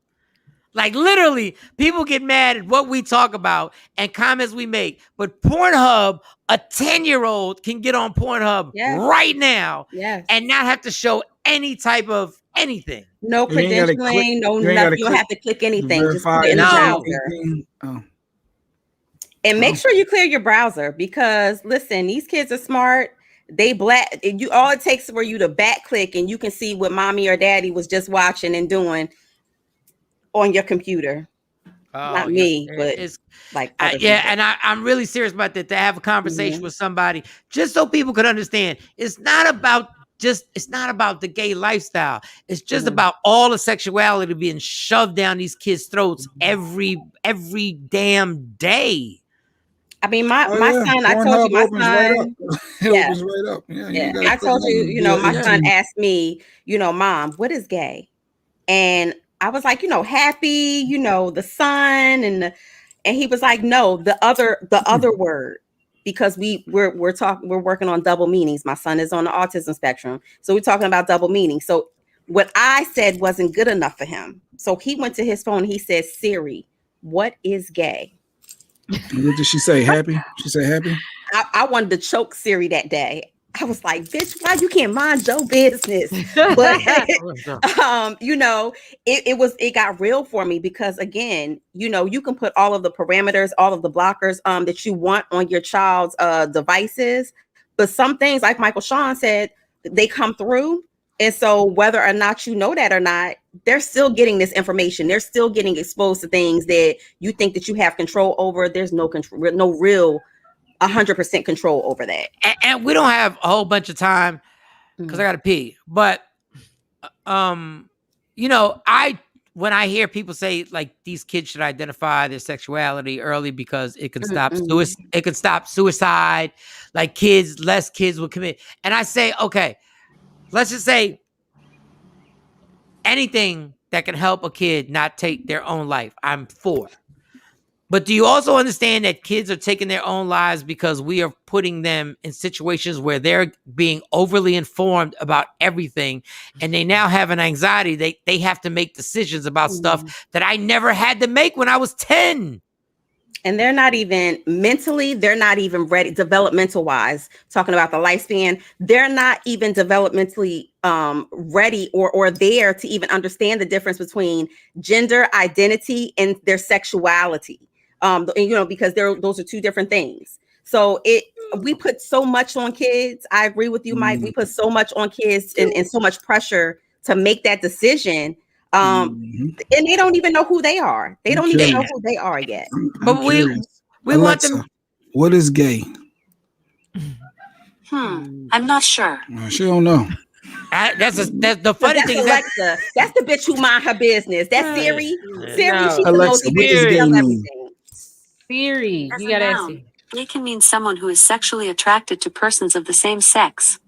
Like literally, people get mad at what we talk about and comments we make. But Pornhub, a 10-year-old can get on Pornhub right now and not have to show any type of anything. No credentialing, no nothing. You don't have to click anything. Just put it in the browser. And make sure you clear your browser because listen, these kids are smart. They all it takes for you to back click and you can see what mommy or daddy was just watching and doing on your computer. Not me, but it's like and I'm really serious about that, to have a conversation with somebody just so people could understand it's not about the gay lifestyle. It's just about all the sexuality being shoved down these kids' throats every damn day. I mean, my son, I told you my son. Opens right up. Yeah. I told you, my son asked me, Mom, what is gay? And I was like, happy, the sun, and he was like, no, the other word, because we're working on double meanings. My son is on the autism spectrum, so we're talking about double meanings. So what I said wasn't good enough for him, so he went to his phone. He said, Siri, what is gay? What did she say? Happy? She said happy? I wanted to choke Siri that day. I was like, bitch, why you can't mind your business? But it got real for me because again, you can put all of the parameters, all of the blockers that you want on your child's devices, but some things, like Michael Shawn said, they come through. And so whether or not you know that or not, they're still getting this information. They're still getting exposed to things that you think that you have control over. There's no control, no real 100% control over that. And we don't have a whole bunch of time because I got to pee. But, when I hear people say like these kids should identify their sexuality early because it can stop suicide, like less kids will commit. And I say, okay, let's just say anything that can help a kid not take their own life, I'm for. But do you also understand that kids are taking their own lives because we are putting them in situations where they're being overly informed about everything, and they now have an anxiety. They have to make decisions about stuff that I never had to make when I was 10. And they're not even mentally, they're not even ready, developmental wise, talking about the lifespan. They're not even developmentally ready or there to even understand the difference between gender identity and their sexuality. Because those are two different things. So we put so much on kids. I agree with you, Mike. We put so much on kids and so much pressure to make that decision. And they don't even know who they are. They don't even know who they are yet. But we want them. What is gay? I'm not sure. She don't know. That's the funny thing. Alexa. That's the bitch who mind her business. That's Siri. Siri, No. she's Alexa, the most what does gay mean? Siri, As you a gotta noun, ask. gay can mean someone who is sexually attracted to persons of the same sex.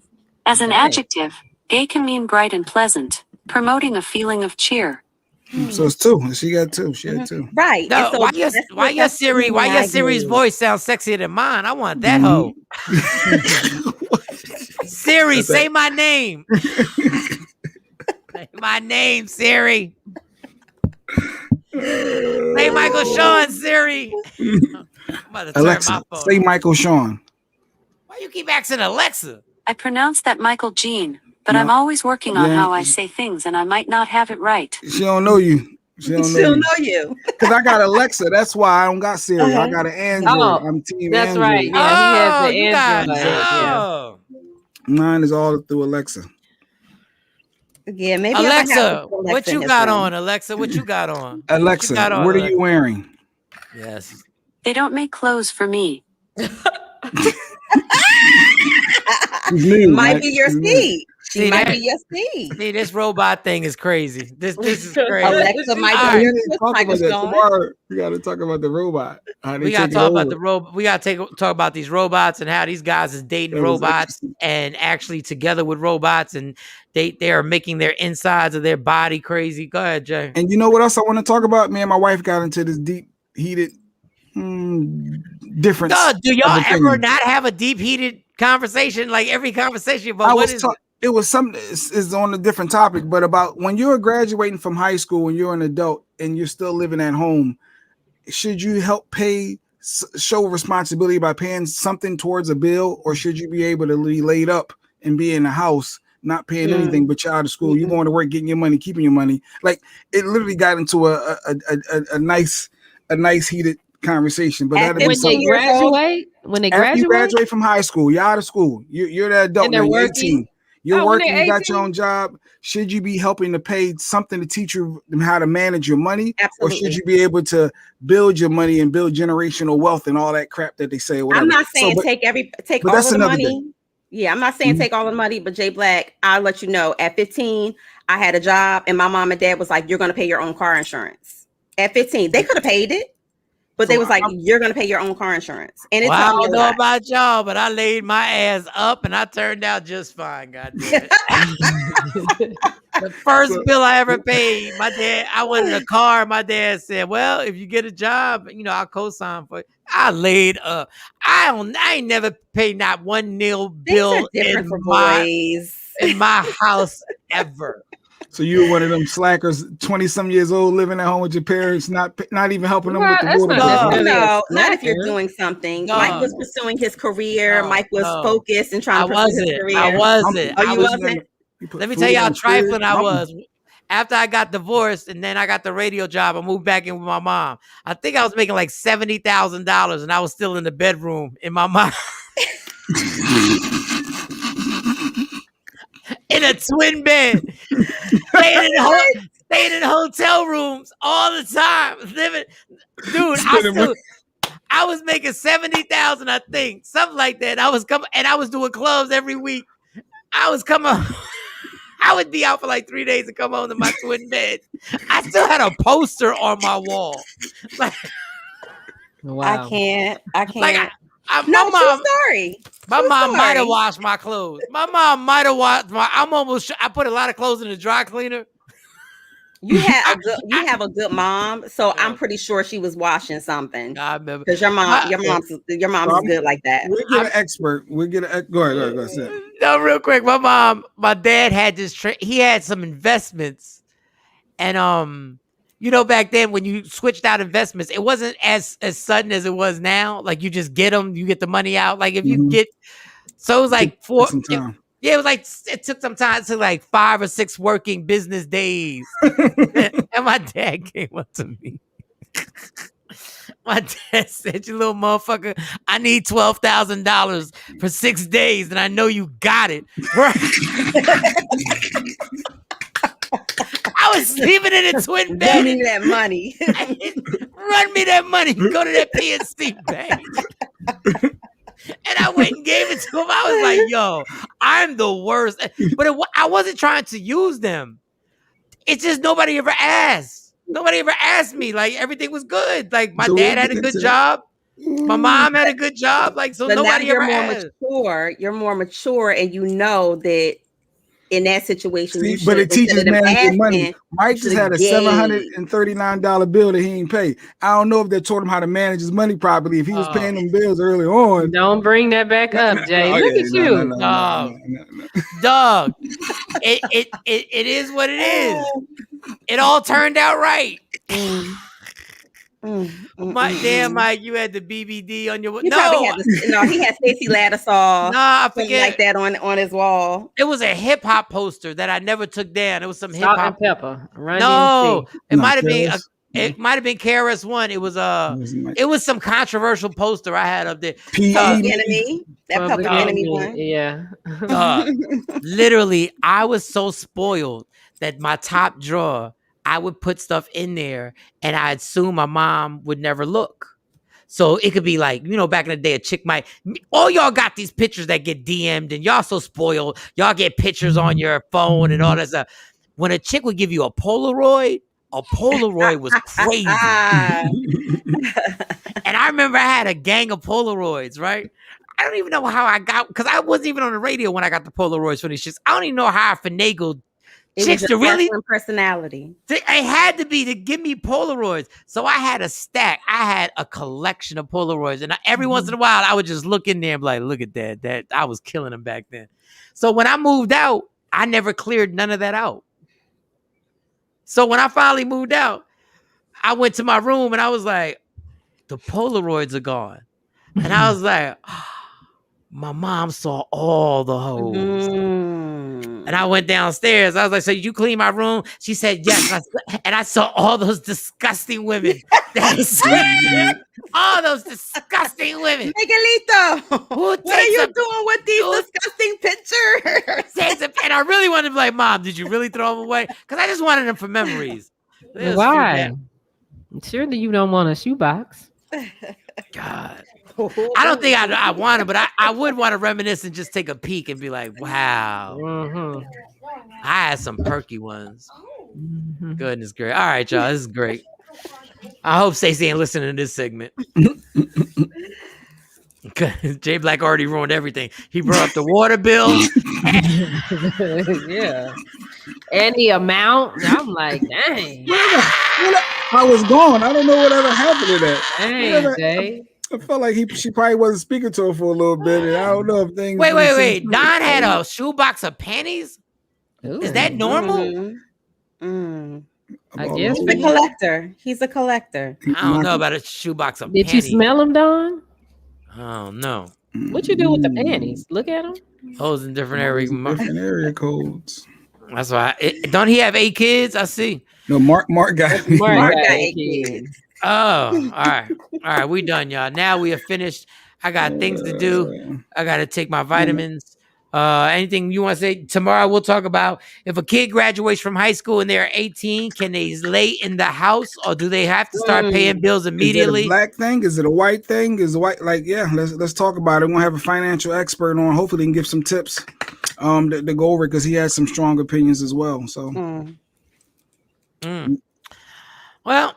As an adjective, gay can mean bright and pleasant, promoting a feeling of cheer. So it's two. She got two. She had two. Right. No, So why your Siri's voice sounds sexier than mine? I want that hoe. Siri, say my name. Say my name, Siri. Say Michael Shawn, Siri. I'm about to turn Alexa, my phone. say Michael Shawn. Why you keep asking Alexa? I pronounce that Michael Jean, but I'm always working on how I say things and I might not have it right. She don't know you. She don't know you. Because I got Alexa. That's why I don't got Siri. I got an Android. Oh, I'm team that's Android. right. Yeah, he has the Android. Oh. Mine is all through Alexa. Yeah, maybe Alexa, what you got on? Alexa, what you got on? Alexa, what are you wearing? Yes. They don't make clothes for me. Might be your seed. She might be your seed. See, this robot thing is crazy. This is crazy. Alexa might be your We got to talk about the robot. We got to talk about the robot. We got to talk about these robots and how these guys is dating robots and actually together with robots, and they are making their insides of their body crazy. Go ahead, Jay. And you know what else I want to talk about? Me and my wife got into this deep, heated difference. Do y'all ever not have a deep, heated conversation? Like every conversation, but it was something is on a different topic, but about when you're graduating from high school and you're an adult and you're still living at home, should you help show responsibility by paying something towards a bill, or should you be able to be laid up and be in the house, not paying anything, but you're out of school, you're going to work, getting your money, keeping your money? Like it literally got into a nice heated conversation. But when they graduate, after you graduate from high school, you're out of school, you're the adult, and they're you're working. 18. You're working, you got 18? your own job. Should you be helping to pay something to teach you how to manage your money? Absolutely. Or should you be able to build your money and build generational wealth and all that crap that they say? Or whatever. I'm not saying take all of the money. Day. Yeah, I'm not saying take all the money, but Jay Black, I'll let you know, at 15, I had a job and my mom and dad was like, you're going to pay your own car insurance. At 15, they could have paid it. But they was like, you're going to pay your own car insurance. And I don't know about y'all, but I laid my ass up and I turned out just fine. God damn it. The first bill I ever paid, I wanted a car. My dad said, well, if you get a job, I'll co-sign for it. I laid up. I ain't never paid not one nil bill in my house ever. So you're one of them slackers, 20-some years old, living at home with your parents, not even helping them with the water bill. No, not if you're doing something. No. Mike was pursuing his career. Mike was focused and trying to pursue his career. I wasn't. Oh, you wasn't? Let me tell you how trifling I was. After I got divorced and then I got the radio job, I moved back in with my mom. I think I was making like $70,000 and I was still in the bedroom in my mom. In a twin bed, staying in hotel rooms all the time, living. Dude, I was making $70,000, I think, something like that. I was coming, and I was doing clubs every week. I was coming. I would be out for like 3 days and come home to my twin bed. I still had a poster on my wall. Like, wow. I can't. Like, no, mom, story. My mom might have washed my clothes. My mom might have washed my. I put a lot of clothes in the dry cleaner. You have a good mom, so I'm pretty sure she was washing something. I remember because your mom's good like that. We'll get an expert. Go ahead. No, real quick. My dad had this. He had some investments, and back then when you switched out investments, it wasn't as sudden as it was now. Like you just get them, you get the money out. Like if you get, so it was like it was like it took some time. It took like 5 or 6 working business days. And my dad came up to me My dad said, "You little motherfucker, I need $12,000 for 6 days, and I know you got it." I was sleeping in a twin bed. Run me that money. Run me that money. Go to that PNC bank. And I went and gave it to him. I was like, yo, I'm the worst. But I wasn't trying to use them. It's just nobody ever asked. Nobody ever asked me. Like, everything was good. Like, my dad had a good job. My mom had a good job. Like, so nobody ever asked. You're more mature, and you know that in that situation, you should, but it teaches managing money. Mike just had a $739 bill that he didn't pay. I don't know if they taught him how to manage his money properly. If he was paying them bills early on, don't bring that back up, Jay. Look at you, dog. It is what it is. It all turned out right. Mike, you had the BBD on your. He had Stacey Lattisaw. I forget like that on his wall. It was a hip hop poster that I never took down. It was some hip Salt hop. and Pepper. It might have been. It might have been KRS-One. It was some controversial poster I had up there. Enemy. That Public Enemy one. Yeah. Literally, I was so spoiled that my top drawer, I would put stuff in there and I assume my mom would never look. So it could be like, back in the day, a chick might, all y'all got these pictures that get DM'd and y'all so spoiled. Y'all get pictures on your phone and all that stuff. When a chick would give you a Polaroid was crazy. And I remember I had a gang of Polaroids, right? I don't even know how I got, because I wasn't even on the radio when I got the Polaroids for these shits. I don't even know how I finagled chicks to really personality. It had to be to give me Polaroids. So I had a stack. I had a collection of Polaroids, and every once in a while I would just look in there and be like, "Look at that! That I was killing them back then." So when I moved out, I never cleared none of that out. So when I finally moved out, I went to my room and I was like, "The Polaroids are gone," and I was like, my mom saw all the hoes. And I went downstairs. I was like, "So you clean my room?" She said, "Yes." And I saw all those disgusting women. All those disgusting women. Miguelito, what are you doing with these disgusting pictures? And I really wanted to be like, "Mom, did you really throw them away?" Because I just wanted them for memories. Why? Surely you don't want a shoebox. God. I don't think I want it, but I would want to reminisce and just take a peek and be like, wow. Mm-hmm. I had some perky ones. Mm-hmm. Goodness gracious. All right, y'all. This is great. I hope Stacey ain't listening to this segment. Jay Black already ruined everything. He brought up the water bill. Yeah. And the amount. I'm like, dang. I was gone. I don't know whatever happened to that. Dang, Jay. I felt like she probably wasn't speaking to her for a little bit, and I don't know if things. Wait. Don had a shoebox of panties. Ooh. Is that normal? I guess he's a collector. He's a collector. I don't know about a shoebox of panties. Did you smell them, Don? Oh no. What you do with the panties? Look at them. Those in different area codes. That's why. Don't he have 8 kids? I see. No, Mark got 8 kids. Oh, all right. We done, y'all. Now we have finished. I got things to do. I got to take my vitamins. Anything you want to say? Tomorrow we'll talk about if a kid graduates from high school and they're 18, can they lay in the house or do they have to start paying bills immediately? Is it a black thing? Is it a white thing? Is it white? Let's talk about it. We're gonna have a financial expert on. Hopefully, he can give some tips to go over it because he has some strong opinions as well. So. Well,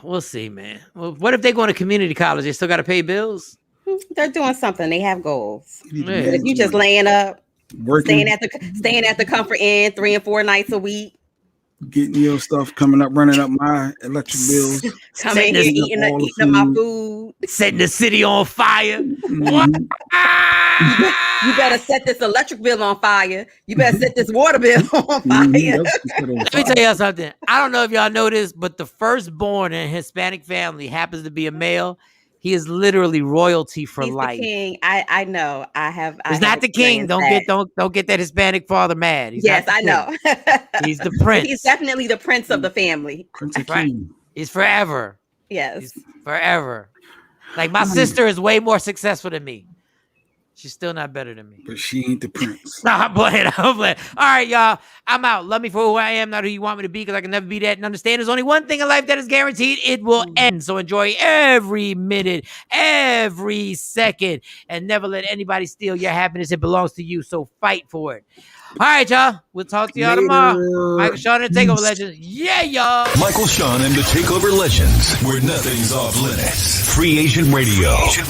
we'll see, man. Well, what if they go to community college? They still got to pay bills? They're doing something. They have goals. Yeah. But if you just laying up, staying at the Comfort Inn 3 and 4 nights a week, getting your stuff, coming up, running up my electric bills, coming here, eating up my food, setting the city on fire. Mm-hmm. You better set this electric bill on fire. You better set this water bill on fire. Let me tell y'all something. I don't know if y'all know this, but the firstborn in a Hispanic family happens to be a male. He is literally royalty for life. The king. I know. He's not the king. Don't get that Hispanic father mad. Yes, I know. He's the prince. He's definitely the prince of the family. Prince of King. He's forever. Yes. Forever. Like my sister is way more successful than me. She's still not better than me. But she ain't the prince. Nah, I'm playing. All right, y'all. I'm out. Love me for who I am, not who you want me to be, because I can never be that. And understand there's only one thing in life that is guaranteed. It will end. So enjoy every minute, every second, and never let anybody steal your happiness. It belongs to you. So fight for it. All right, y'all. We'll talk to y'all tomorrow. Michael Shawn and the Takeover Legends. Yeah, y'all. Michael Shawn and the Takeover Legends, where nothing's off limits. Free Agent Radio.